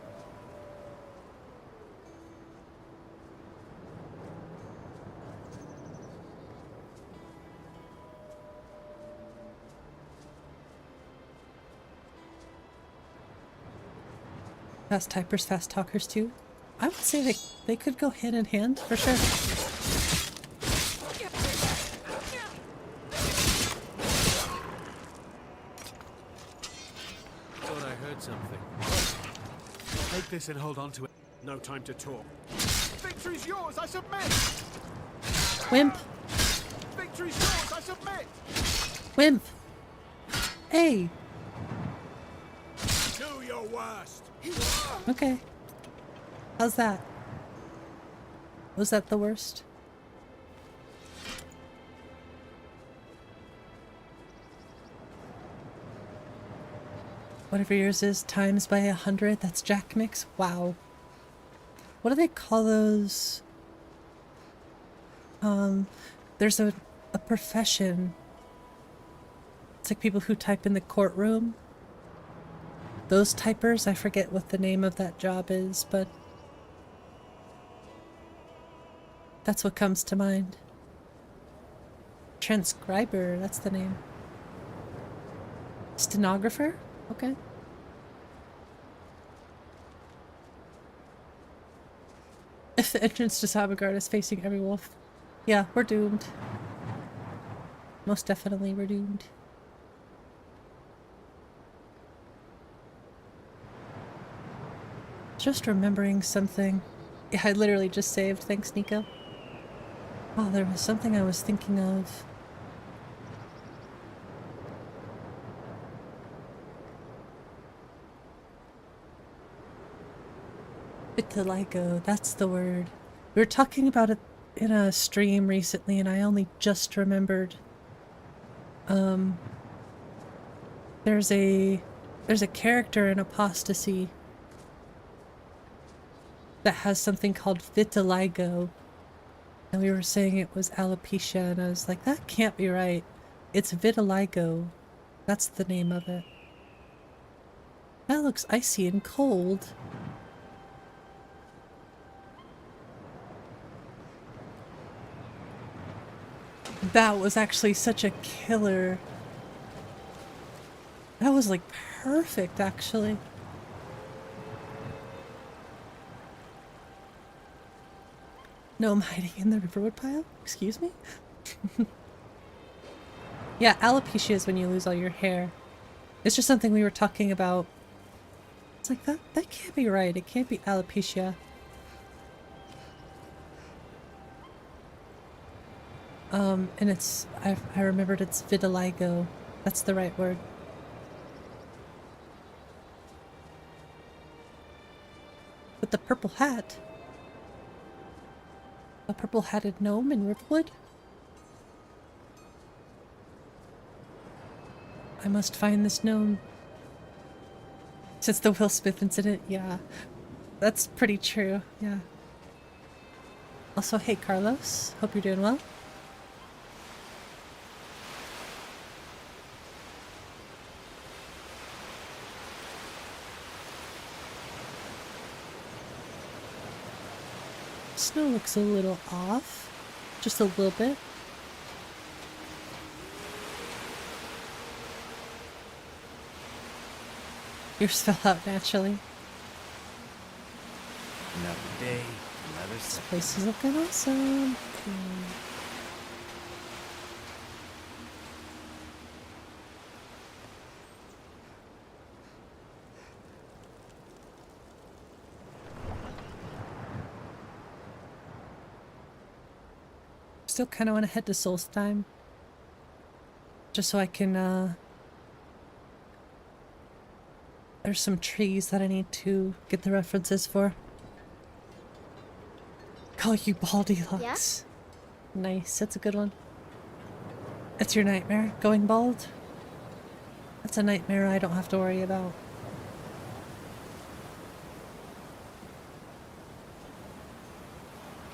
Fast typers, fast talkers too. I would say they could go hand in hand for sure. Thought I heard something. Take this and hold on to it. No time to talk. Victory's yours, I submit! Wimp. Victory's yours, I submit! Wimp. Hey. Do your worst. Okay. How's that? Was that the worst? Whatever yours is times by 100, that's Jack Mix? Wow. What do they call those? There's a profession. It's like people who type in the courtroom. Those typers, I forget what the name of that job is, but that's what comes to mind. Transcriber, that's the name. Stenographer? Okay. If the entrance to 𝕊𝕐𝕗𝕗 is facing every wolf, yeah, we're doomed. Most definitely we're doomed. Just remembering something. Yeah, I literally just saved. Thanks, Nico. Oh, there was something I was thinking of. Vitiligo, that's the word. We were talking about it in a stream recently and I only just remembered. There's a character in Apostasy that has something called vitiligo. And we were saying it was alopecia, and I was like, that can't be right. It's vitiligo. That's the name of it. That looks icy and cold. That was actually such a killer. That was like perfect, actually. No, I'm hiding in the riverwood pile? Excuse me? Yeah, alopecia is when you lose all your hair. It's just something we were talking about. It's like, that can't be right. It can't be alopecia. And it's, I remembered it's vitiligo. That's the right word. With the purple hat. A purple-hatted gnome in Riverwood? I must find this gnome. Since the Will Smith incident, yeah. That's pretty true, yeah. Also, hey Carlos, hope you're doing well. Snow looks a little off. Just a little bit. Yours fell out naturally. Another day, another This place is looking awesome. Still kind of want to head to Solstheim. Just so I can, there's some trees that I need to get the references for. Call you Baldilocks. Yeah? Nice, that's a good one. That's your nightmare, going bald? That's a nightmare I don't have to worry about.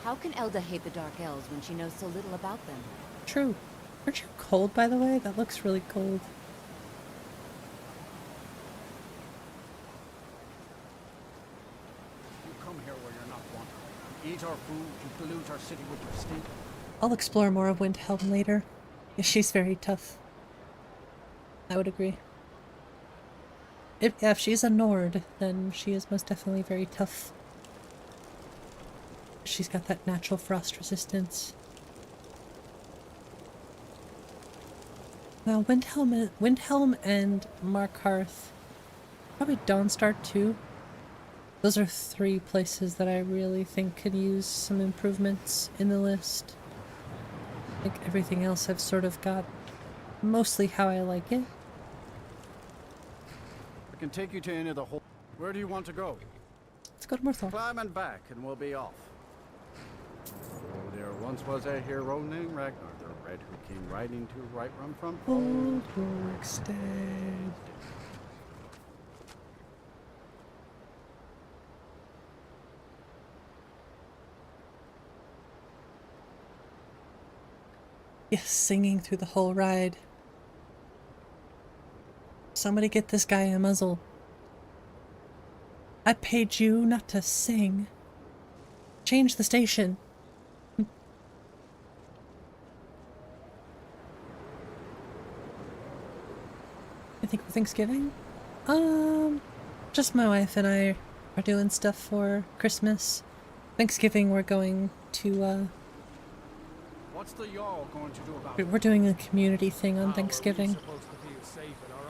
How can Elda hate the Dark Elves when she knows so little about them? True. Aren't you cold, by the way? That looks really cold. You come here where you're not wanted. Eat our food, you pollute our city with your stink. I'll explore more of 𝕊𝕐𝕐 later. Yeah, she's very tough. I would agree. If she's a Nord, then she is most definitely very tough. She's got that natural frost resistance. Now, Windhelm and Markarth, probably Dawnstar too. Those are 3 places that I really think could use some improvements in the list. I think everything else I've sort of got mostly how I like it. I can take you to any of the whole... Where do you want to go? Let's go to Morthal. Climb and back and we'll be off. Oh, there once was a hero named Ragnar the Red who came riding to Whiterun from Old Rorikstead. Yes, singing through the whole ride. Somebody get this guy a muzzle. I paid you not to sing. Change the station. I think for Thanksgiving? Just my wife and I are doing stuff for Christmas. Thanksgiving we're going to, What's the Jarl going to do about it? we're doing a community thing on Thanksgiving.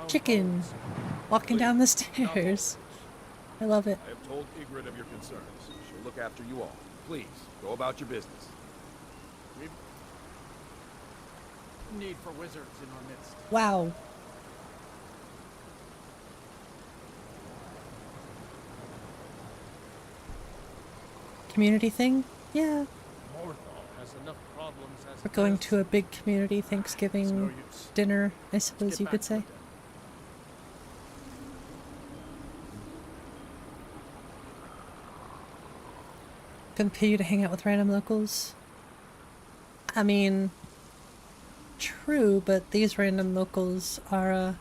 Chicken! Walking down the stairs. I love it. I have told 𝕤𝕤𝕤 of your concerns. She'll look after you all. Please, go about your business. We've need for wizards in our midst. Wow. Community thing? Yeah. Has enough problems as We're going to a big community Thanksgiving dinner, I suppose you could say. Gonna pay you to hang out with random locals? I mean, true, but these random locals are an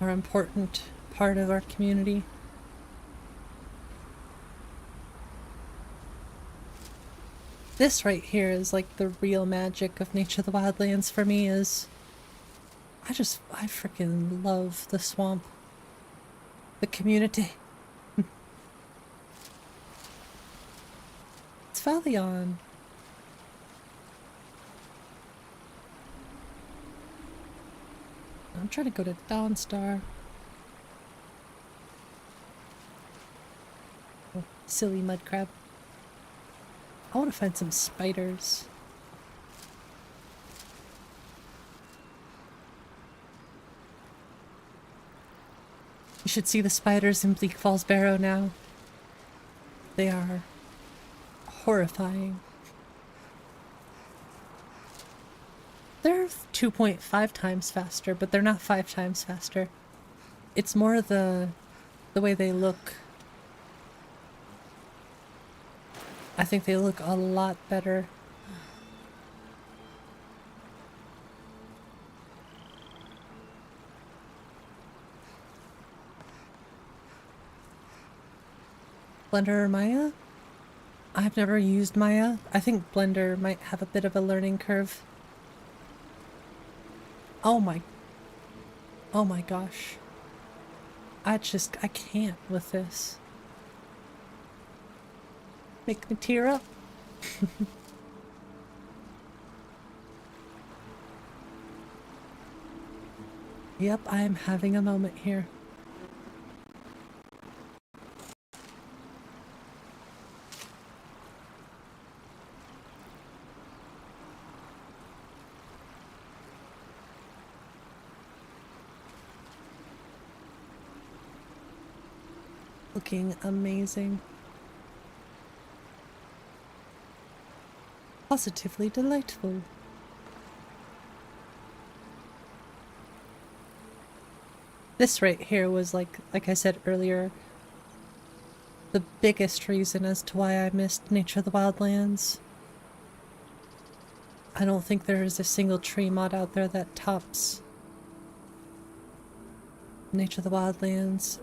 important part of our community. This right here is like the real magic of Nature of the Wildlands for me. Is I freaking love the swamp. The community. It's Valion. I'm trying to go to Dawnstar. Oh, silly mud crab. I want to find some spiders. You should see the spiders in Bleak Falls Barrow now. They are horrifying. They're 2.5 times faster, but they're not 5 times faster. It's more the way they look. I think they look a lot better. Blender or Maya? I've never used Maya. I think Blender might have a bit of a learning curve. Oh my gosh. I can't with this. Make me tear up. Yep, I am having a moment here. Looking amazing. Positively delightful. This right here was like I said earlier, the biggest reason as to why I missed Nature of the Wildlands. I don't think there is a single tree mod out there that tops Nature of the Wildlands,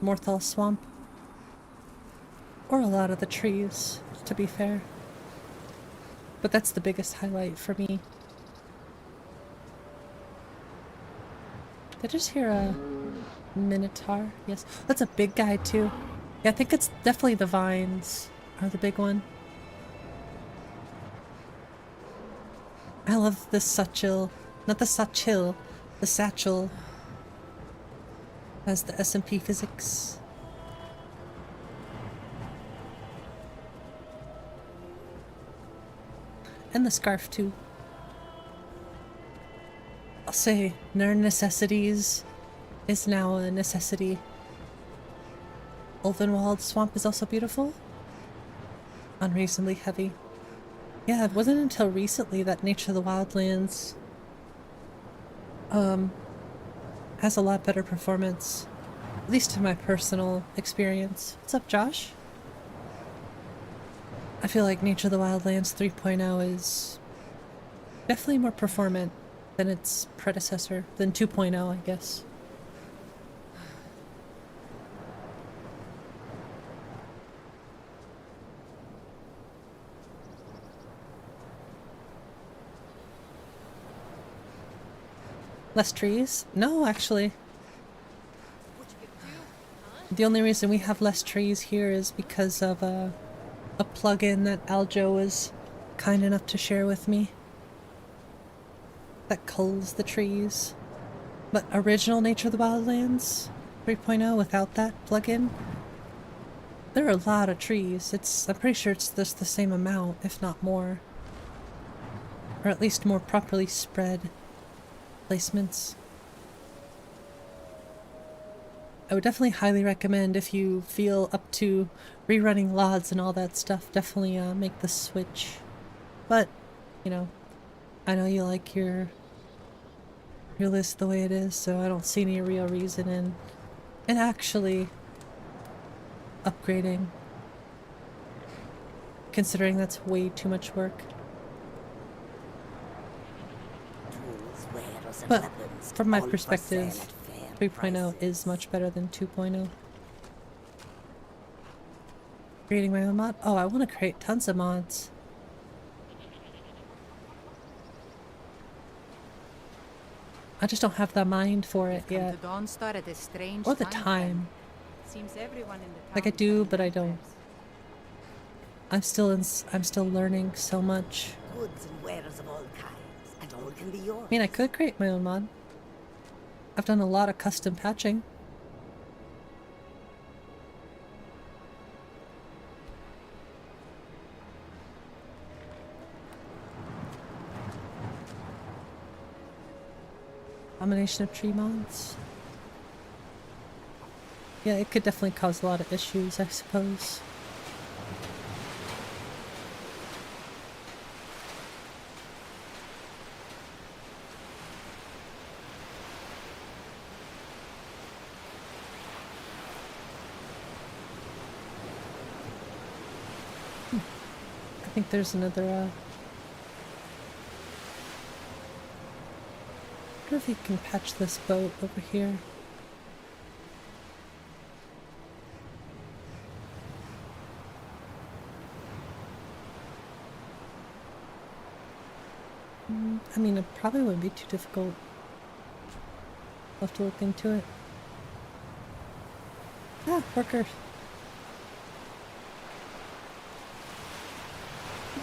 𝕤𝕤𝕤𝕤 Swamp, or a lot of the trees, to be fair. But that's the biggest highlight for me. Did I just hear a minotaur? Yes. That's a big guy too. Yeah, I think it's definitely the vines are the big one. I love the satchel. Not the satchel. The satchel. Has the SMP physics. And the scarf too. I'll say their necessities is now a necessity. Ulvenwald Swamp is also beautiful. Unreasonably heavy. Yeah, it wasn't until recently that Nature of the Wildlands has a lot better performance. At least in my personal experience. What's up, Josh? I feel like Nature of the Wildlands 3.0 is definitely more performant than its predecessor, than 2.0, I guess. Less trees? No, actually. The only reason we have less trees here is because of a plugin that Aljo was kind enough to share with me that culls the trees. But original Nature of the Wildlands 3.0 without that plugin. There are a lot of trees. I'm pretty sure it's just the same amount, if not more. Or at least more properly spread placements. I would definitely highly recommend, if you feel up to rerunning LODs and all that stuff, definitely make the switch. But, you know, I know you like your list the way it is, so I don't see any real reason in actually upgrading, considering that's way too much work. But from my perspective, 3.0 is much better than 2.0. Creating my own mod? Oh, I want to create tons of mods. I just don't have the mind for it yet. Or the time. Seems everyone in the Like I do, but I don't. I'm still learning so much. Goods and wares of all kinds, and all can be yours. I mean, I could create my own mod. I've done a lot of custom patching. Combination of tree mods. Yeah, it could definitely cause a lot of issues, I suppose. I think there's another, I wonder if you can patch this boat over here. I mean, it probably wouldn't be too difficult. I'll have to look into it. Ah, workers.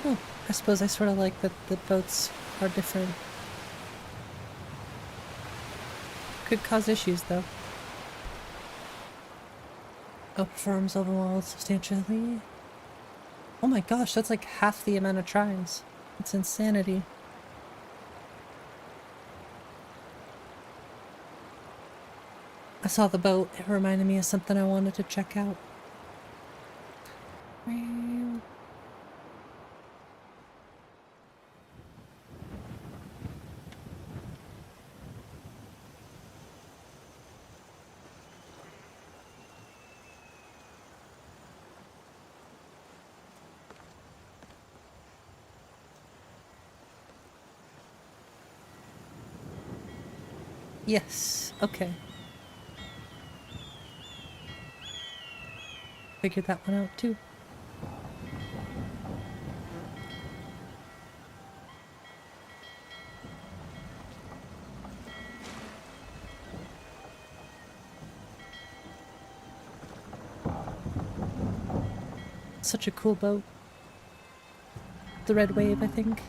Oh, I suppose I sort of like that the boats are different. Could cause issues, though. Outperforms overall substantially. Oh my gosh, that's like half the amount of tries. It's insanity. I saw the boat. It reminded me of something I wanted to check out. Yes, okay. Figured that one out too. Such a cool boat. The Red Wave, I think.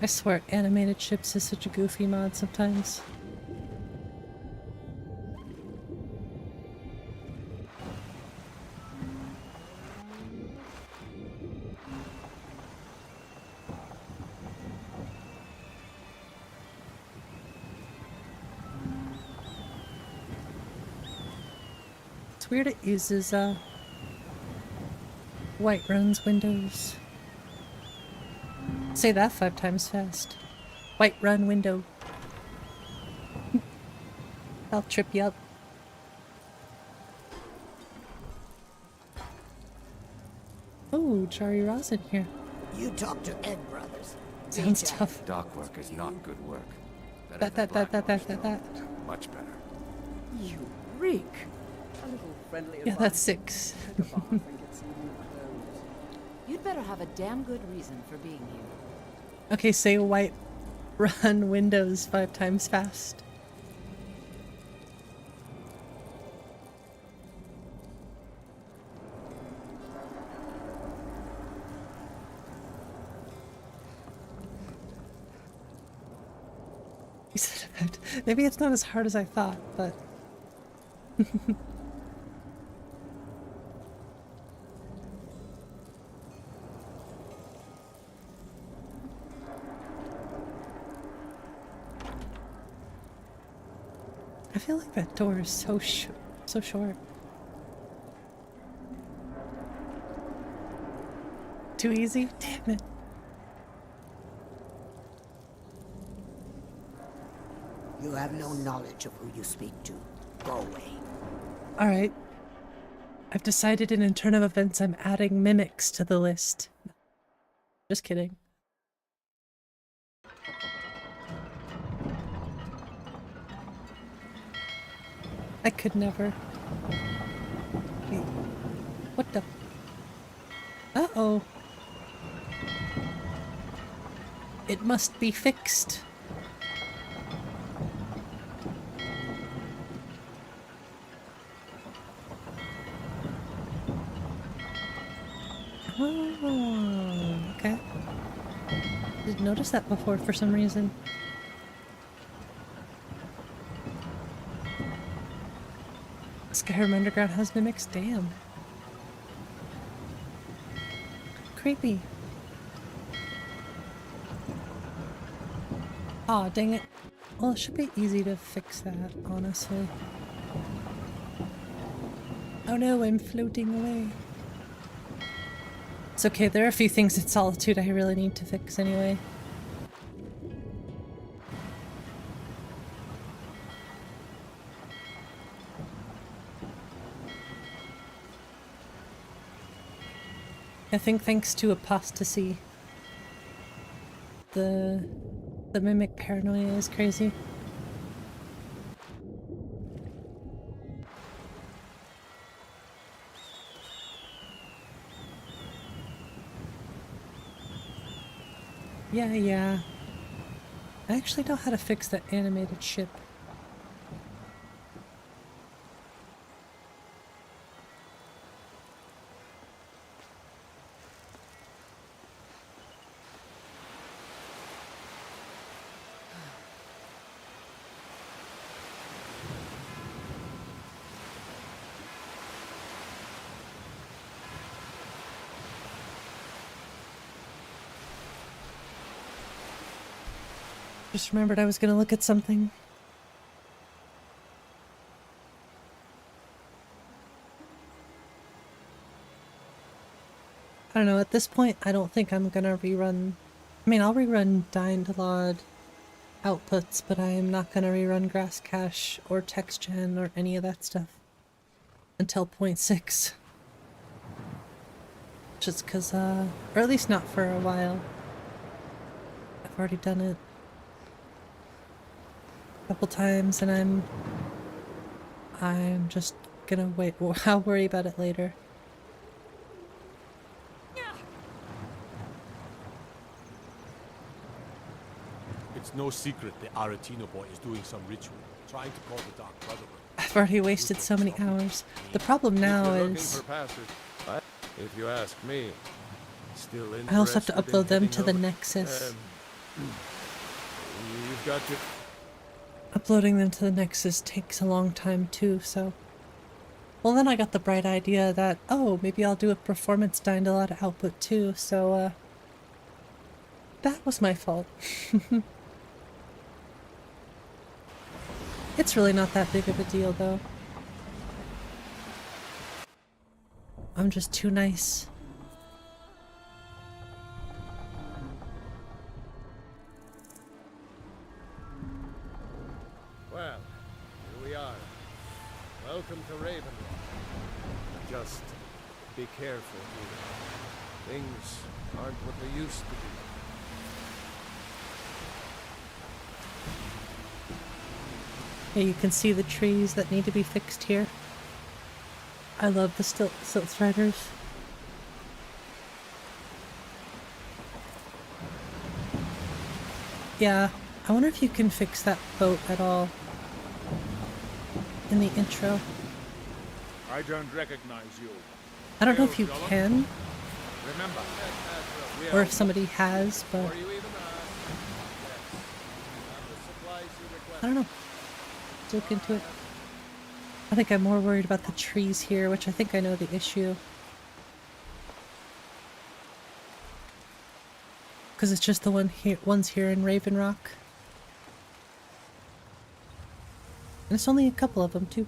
I swear, animated ships is such a goofy mod sometimes. It's weird it uses Whiterun's windows. Say that 5 times fast. Whiterun window. I'll trip you up. Oh, Jari Rosin here. You talk to Egg Brothers. Sounds tough. Dock work is not good work. That. Much better. You reek. A little friendly Yeah, that's 6. You'd better have a damn good reason for being here. Okay, say Whiterun windows 5 times fast. Maybe it's not as hard as I thought, but... I feel like that door is so short. Too easy? Damn it. You have no knowledge of who you speak to. Go away. Alright. I've decided in turn of events I'm adding mimics to the list. Just kidding. I could never. Wait. What the? Uh-oh. It must be fixed. Oh, okay. Didn't notice that before for some reason. Skyrim Underground has mimics? Damn. Creepy. Aw, dang it. Well, it should be easy to fix that, honestly. Oh no, I'm floating away. It's okay, there are a few things in Solitude I really need to fix anyway. I think thanks to apostasy, the mimic paranoia is crazy. Yeah. I actually know how to fix that animated ship. Just remembered I was gonna look at something. I don't know, at this point I don't think I'm gonna rerun... I mean, I'll rerun 𝕊𝕤𝕗 outputs, but I am not gonna rerun Grass Cache or Text Gen or any of that stuff until 0.6. Just cause, or at least not for a while. I've already done it couple times and I'm just gonna wait. I'll worry about it later. It's no secret the 𝕊𝕤𝕗 boy is doing some ritual, trying to call the Dark Brotherhood. I've already wasted so many hours. The problem now is if you ask me, still I also have to upload them to the Nexus. You've got to... Uploading them to the Nexus takes a long time too, so... Well, then I got the bright idea that, oh, maybe I'll do a performance 𝕊𝕤𝕗 output too, so, that was my fault. It's really not that big of a deal, though. I'm just too nice. Well, here we are. Welcome to Ravenloft. Just be careful here. Things aren't what they used to be. Yeah, you can see the trees that need to be fixed here. I love the silt striders. Yeah, I wonder if you can fix that boat at all in the intro. I don't recognize you. I don't know if you can, Remember, or if somebody has, but I don't know. Let's look into it. I think I'm more worried about the trees here, which I think I know the issue. Because it's just the ones here in Raven Rock. And it's only a couple of them, too.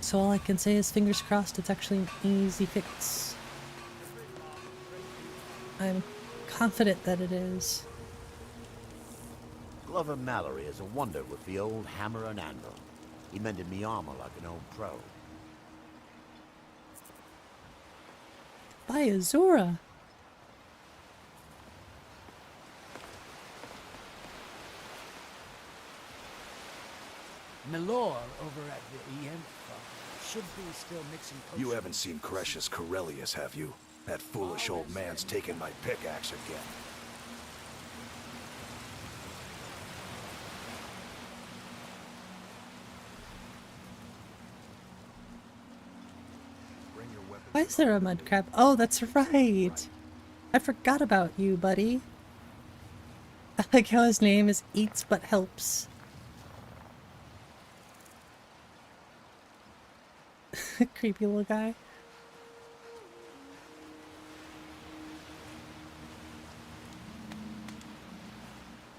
So all I can say is fingers crossed it's actually an easy fix. I'm confident that it is. Glover Mallory is a wonder with the old hammer and anvil. He mended me armor like an old pro. By Azura. Milor over at the EM should be still mixing potions. You haven't seen Cretius Corellius, have you? That foolish old man's taken my pickaxe again. Why is there a mud crab? Oh, that's right. I forgot about you, buddy. I like how his name is Eats But Helps. Creepy little guy.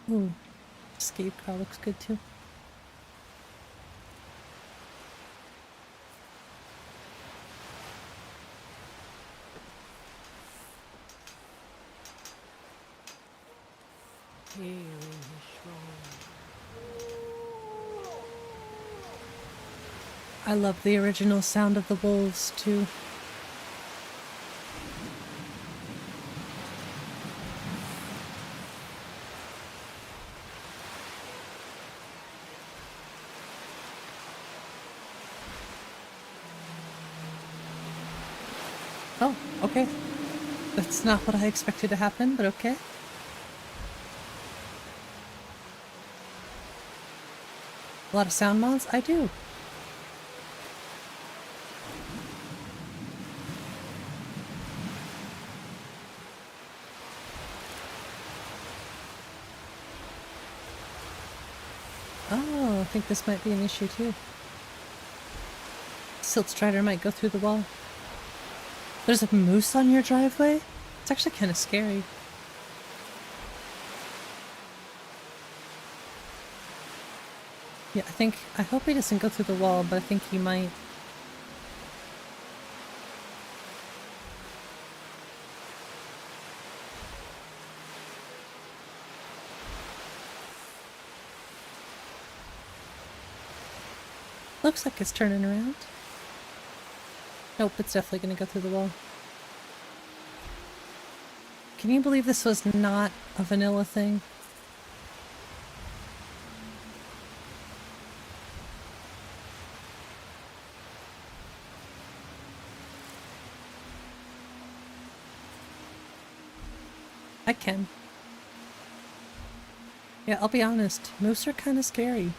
Ooh, 𝕊𝕦𝕓𝕤𝕝 looks good too. I love the original sound of the wolves too. Oh, okay. That's not what I expected to happen, but okay. A lot of sound mods? I do. Oh, I think this might be an issue too. 𝕊𝕤𝕓𝕤 might go through the wall. There's a moose on your driveway? It's actually kind of scary. Yeah, I hope he doesn't go through the wall, but I think he might. Looks like it's turning around. Nope, it's definitely gonna go through the wall. Can you believe this was not a vanilla thing? I can. Yeah, I'll be honest. Moose are kind of scary.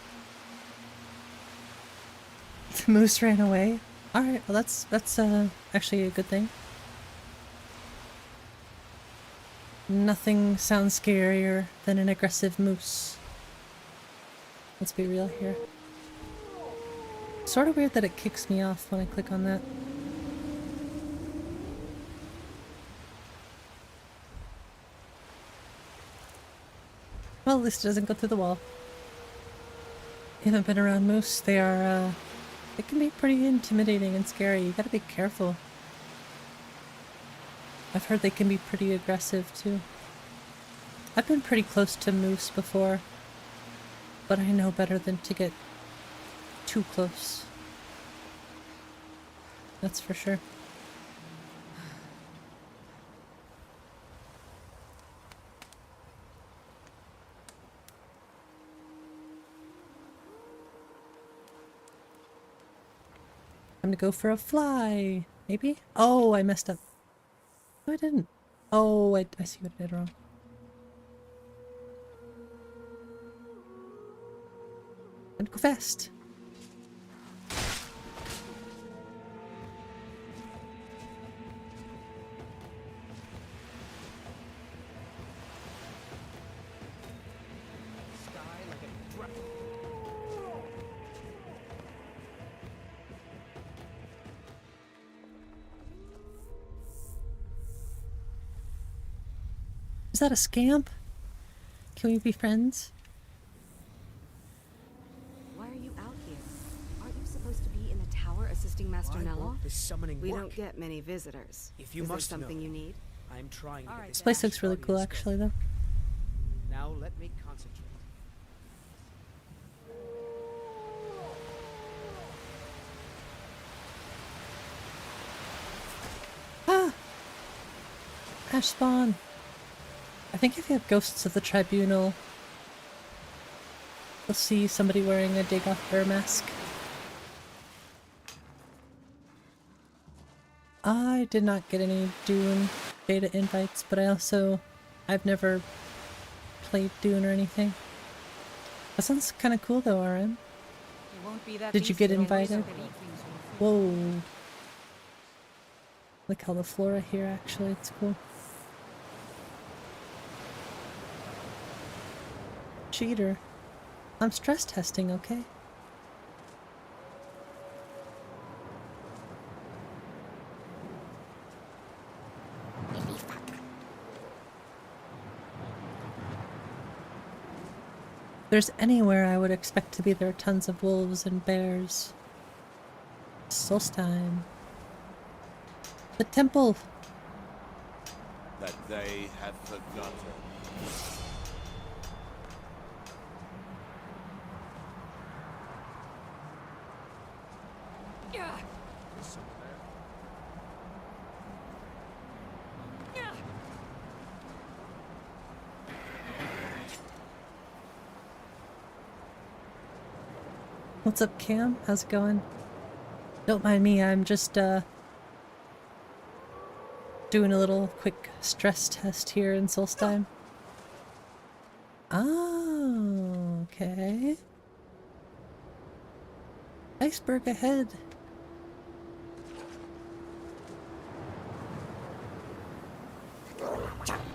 The moose ran away. Alright, well that's actually a good thing. Nothing sounds scarier than an aggressive moose. Let's be real here. Sort of weird that it kicks me off when I click on that. Well, at least it doesn't go through the wall. You haven't been around moose. They are, they can be pretty intimidating and scary. You gotta be careful. I've heard they can be pretty aggressive too. I've been pretty close to moose before, but I know better than to get too close. That's for sure. I'm gonna go for a fly, maybe? Oh, I messed up. No, I didn't. Oh, I see what I did wrong. I'm gonna go fast. Is that a scamp? Can we be friends? Why are you out here? Aren't you supposed to be in the tower assisting Master Why 𝕊𝕤𝕣? won't this summoning We work? don't get many visitors. If you Is there must something know, you need? I'm trying to get This place looks really cool, Guardian's actually, though. Now let me concentrate. Ah! Ash spawn. I think if you have Ghosts of the Tribunal, you'll see somebody wearing a 𝕃𝕚𝕚𝕚 mask. I did not get any Dune beta invites, but I've never played Dune or anything. That sounds kind of cool though, RM. Did you get invited? Whoa. Look all the flora here, actually, it's cool. Cheater. I'm stress testing, okay? If there's anywhere I would expect to be, there are tons of wolves and bears. Solstheim. The temple! That they have forgotten. What's up, Cam? How's it going? Don't mind me, I'm just doing a little quick stress test here in Solstheim. Oh, okay. Iceberg ahead.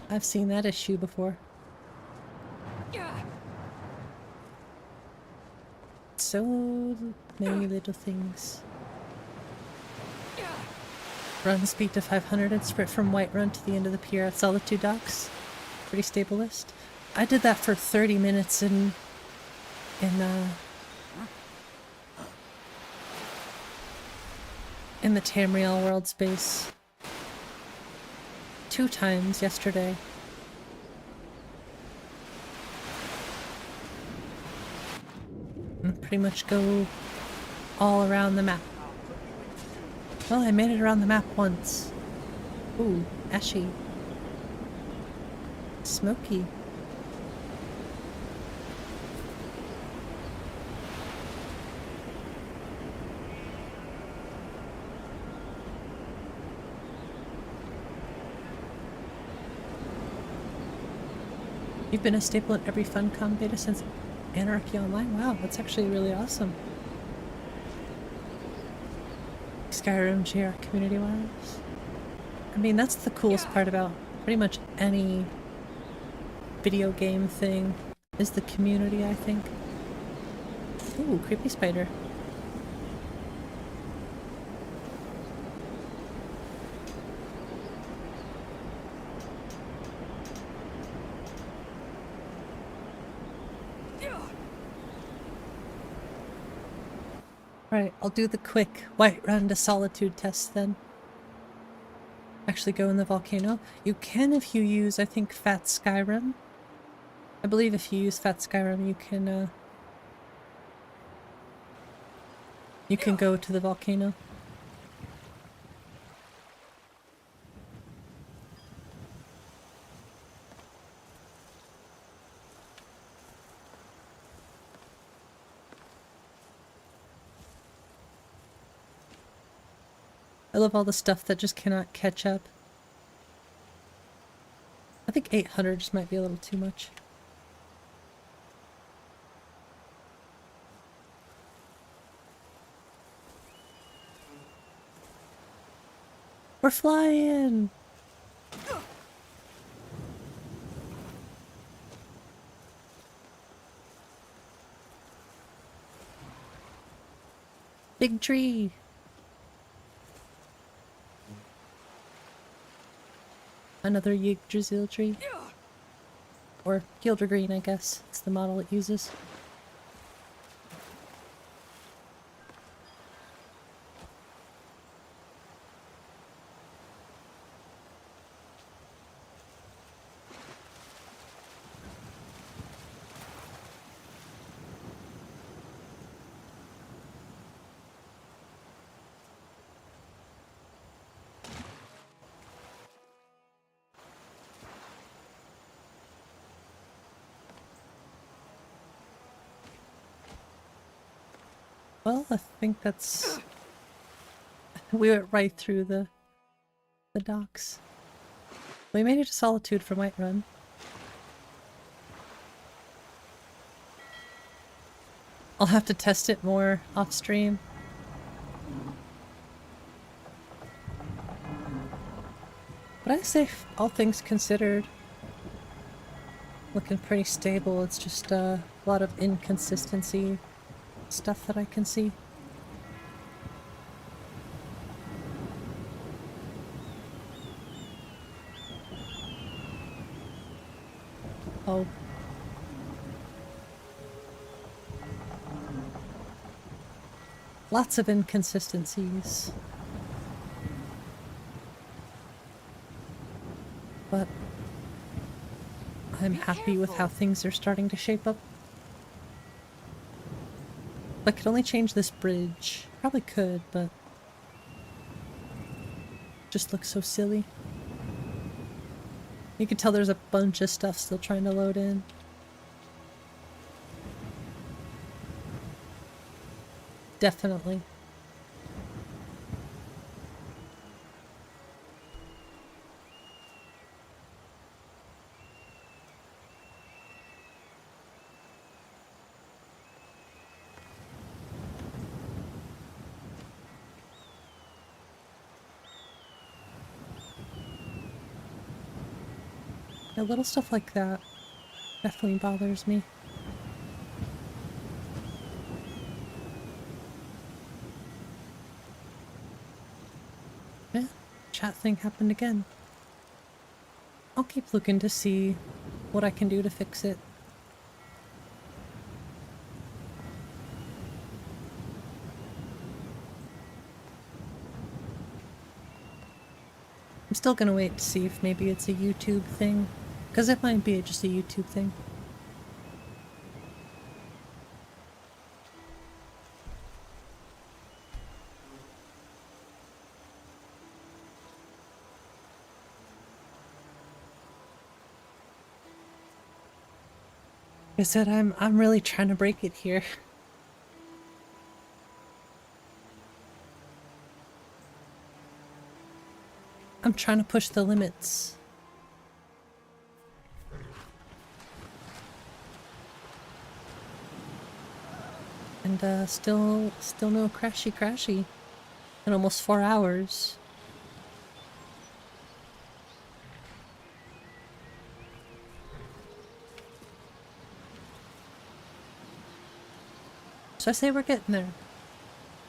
I've seen that issue before. So many little things. Run speed to 500 and sprint from Whiterun to the end of the pier at Solitude Docks. Pretty stable list. I did that for 30 minutes in the Tamriel world space. 2 times yesterday. And pretty much go all around the map. Well, I made it around the map once. Ooh, ashy. Smoky. You've been a staple in every FunCon beta since Anarchy Online? Wow, that's actually really awesome. Skyrim GR community-wise. I mean, that's the coolest part about pretty much any video game thing, is the community, I think. Ooh, creepy spider. Right, I'll do the quick Whiterun to Solitude test then. Actually go in the volcano. You can if you use, I think, Fat SKYRIM. I believe if you use Fat SKYRIM you can go to the volcano. I love all the stuff that just cannot catch up. I think 800 just might be a little too much. We're flying! Big tree! Another 𝕥𝕚𝕤𝕚𝕚𝕚. Or 𝕊𝕠𝕟𝕤, I guess. It's the model it uses. Well, I think that's... We went right through the docks. We made it to Solitude from Whiterun. I'll have to test it more off stream. But I say, all things considered, looking pretty stable. It's just a lot of inconsistency stuff that I can see. Oh. Lots of inconsistencies. But I'm happy with how things are starting to shape up. I could only change this bridge. Probably could, but just looks so silly. You can tell there's a bunch of stuff still trying to load in. Definitely. Yeah, little stuff like that definitely bothers me. Yeah, chat thing happened again. I'll keep looking to see what I can do to fix it. I'm still gonna wait to see if maybe it's a YouTube thing. Because it might be just a YouTube thing. Like I said, I'm really trying to break it here. I'm trying to push the limits. And still no crashy in almost 4 hours. So I say we're getting there.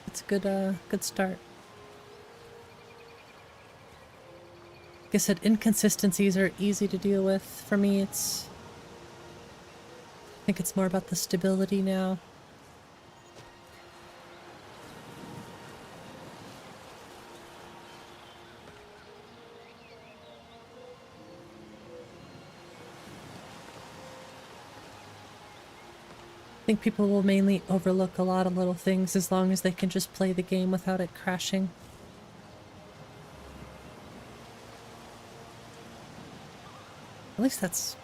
It's a good start. Like I said, inconsistencies are easy to deal with. For me, I think it's more about the stability now. I think people will mainly overlook a lot of little things as long as they can just play the game without it crashing. At least that's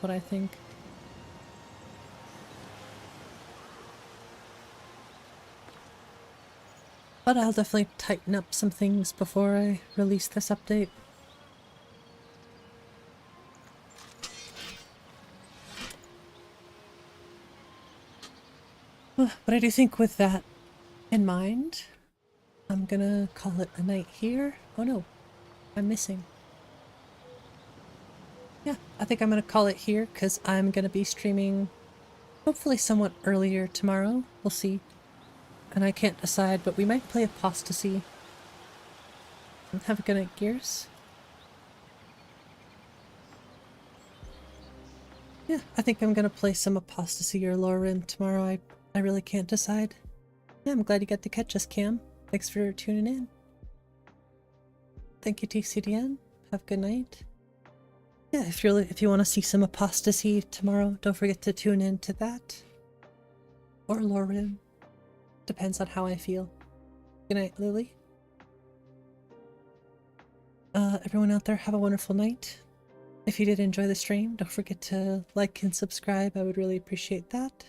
what I think. But I'll definitely tighten up some things before I release this update. But I do think with that in mind, I'm gonna call it a night here. Oh no, I'm missing. Yeah, I think I'm gonna call it here because I'm gonna be streaming hopefully somewhat earlier tomorrow. We'll see. And I can't decide, but we might play Apostasy. Have a good night, Gears. Yeah, I think I'm gonna play some Apostasy or 𝕤𝕤𝕤 tomorrow. I really can't decide. Yeah, I'm glad you got to catch us, Cam. Thanks for tuning in. Thank you, TCDN. Have a good night. Yeah, if you want to see some Apostasy tomorrow, don't forget to tune in to that. Or 𝕤𝕤𝕤. Depends on how I feel. Good night, Lily. Everyone out there, have a wonderful night. If you did enjoy the stream, don't forget to like and subscribe. I would really appreciate that.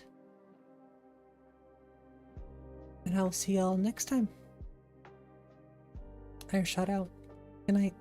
And I'll see y'all next time. Shout out. Good night.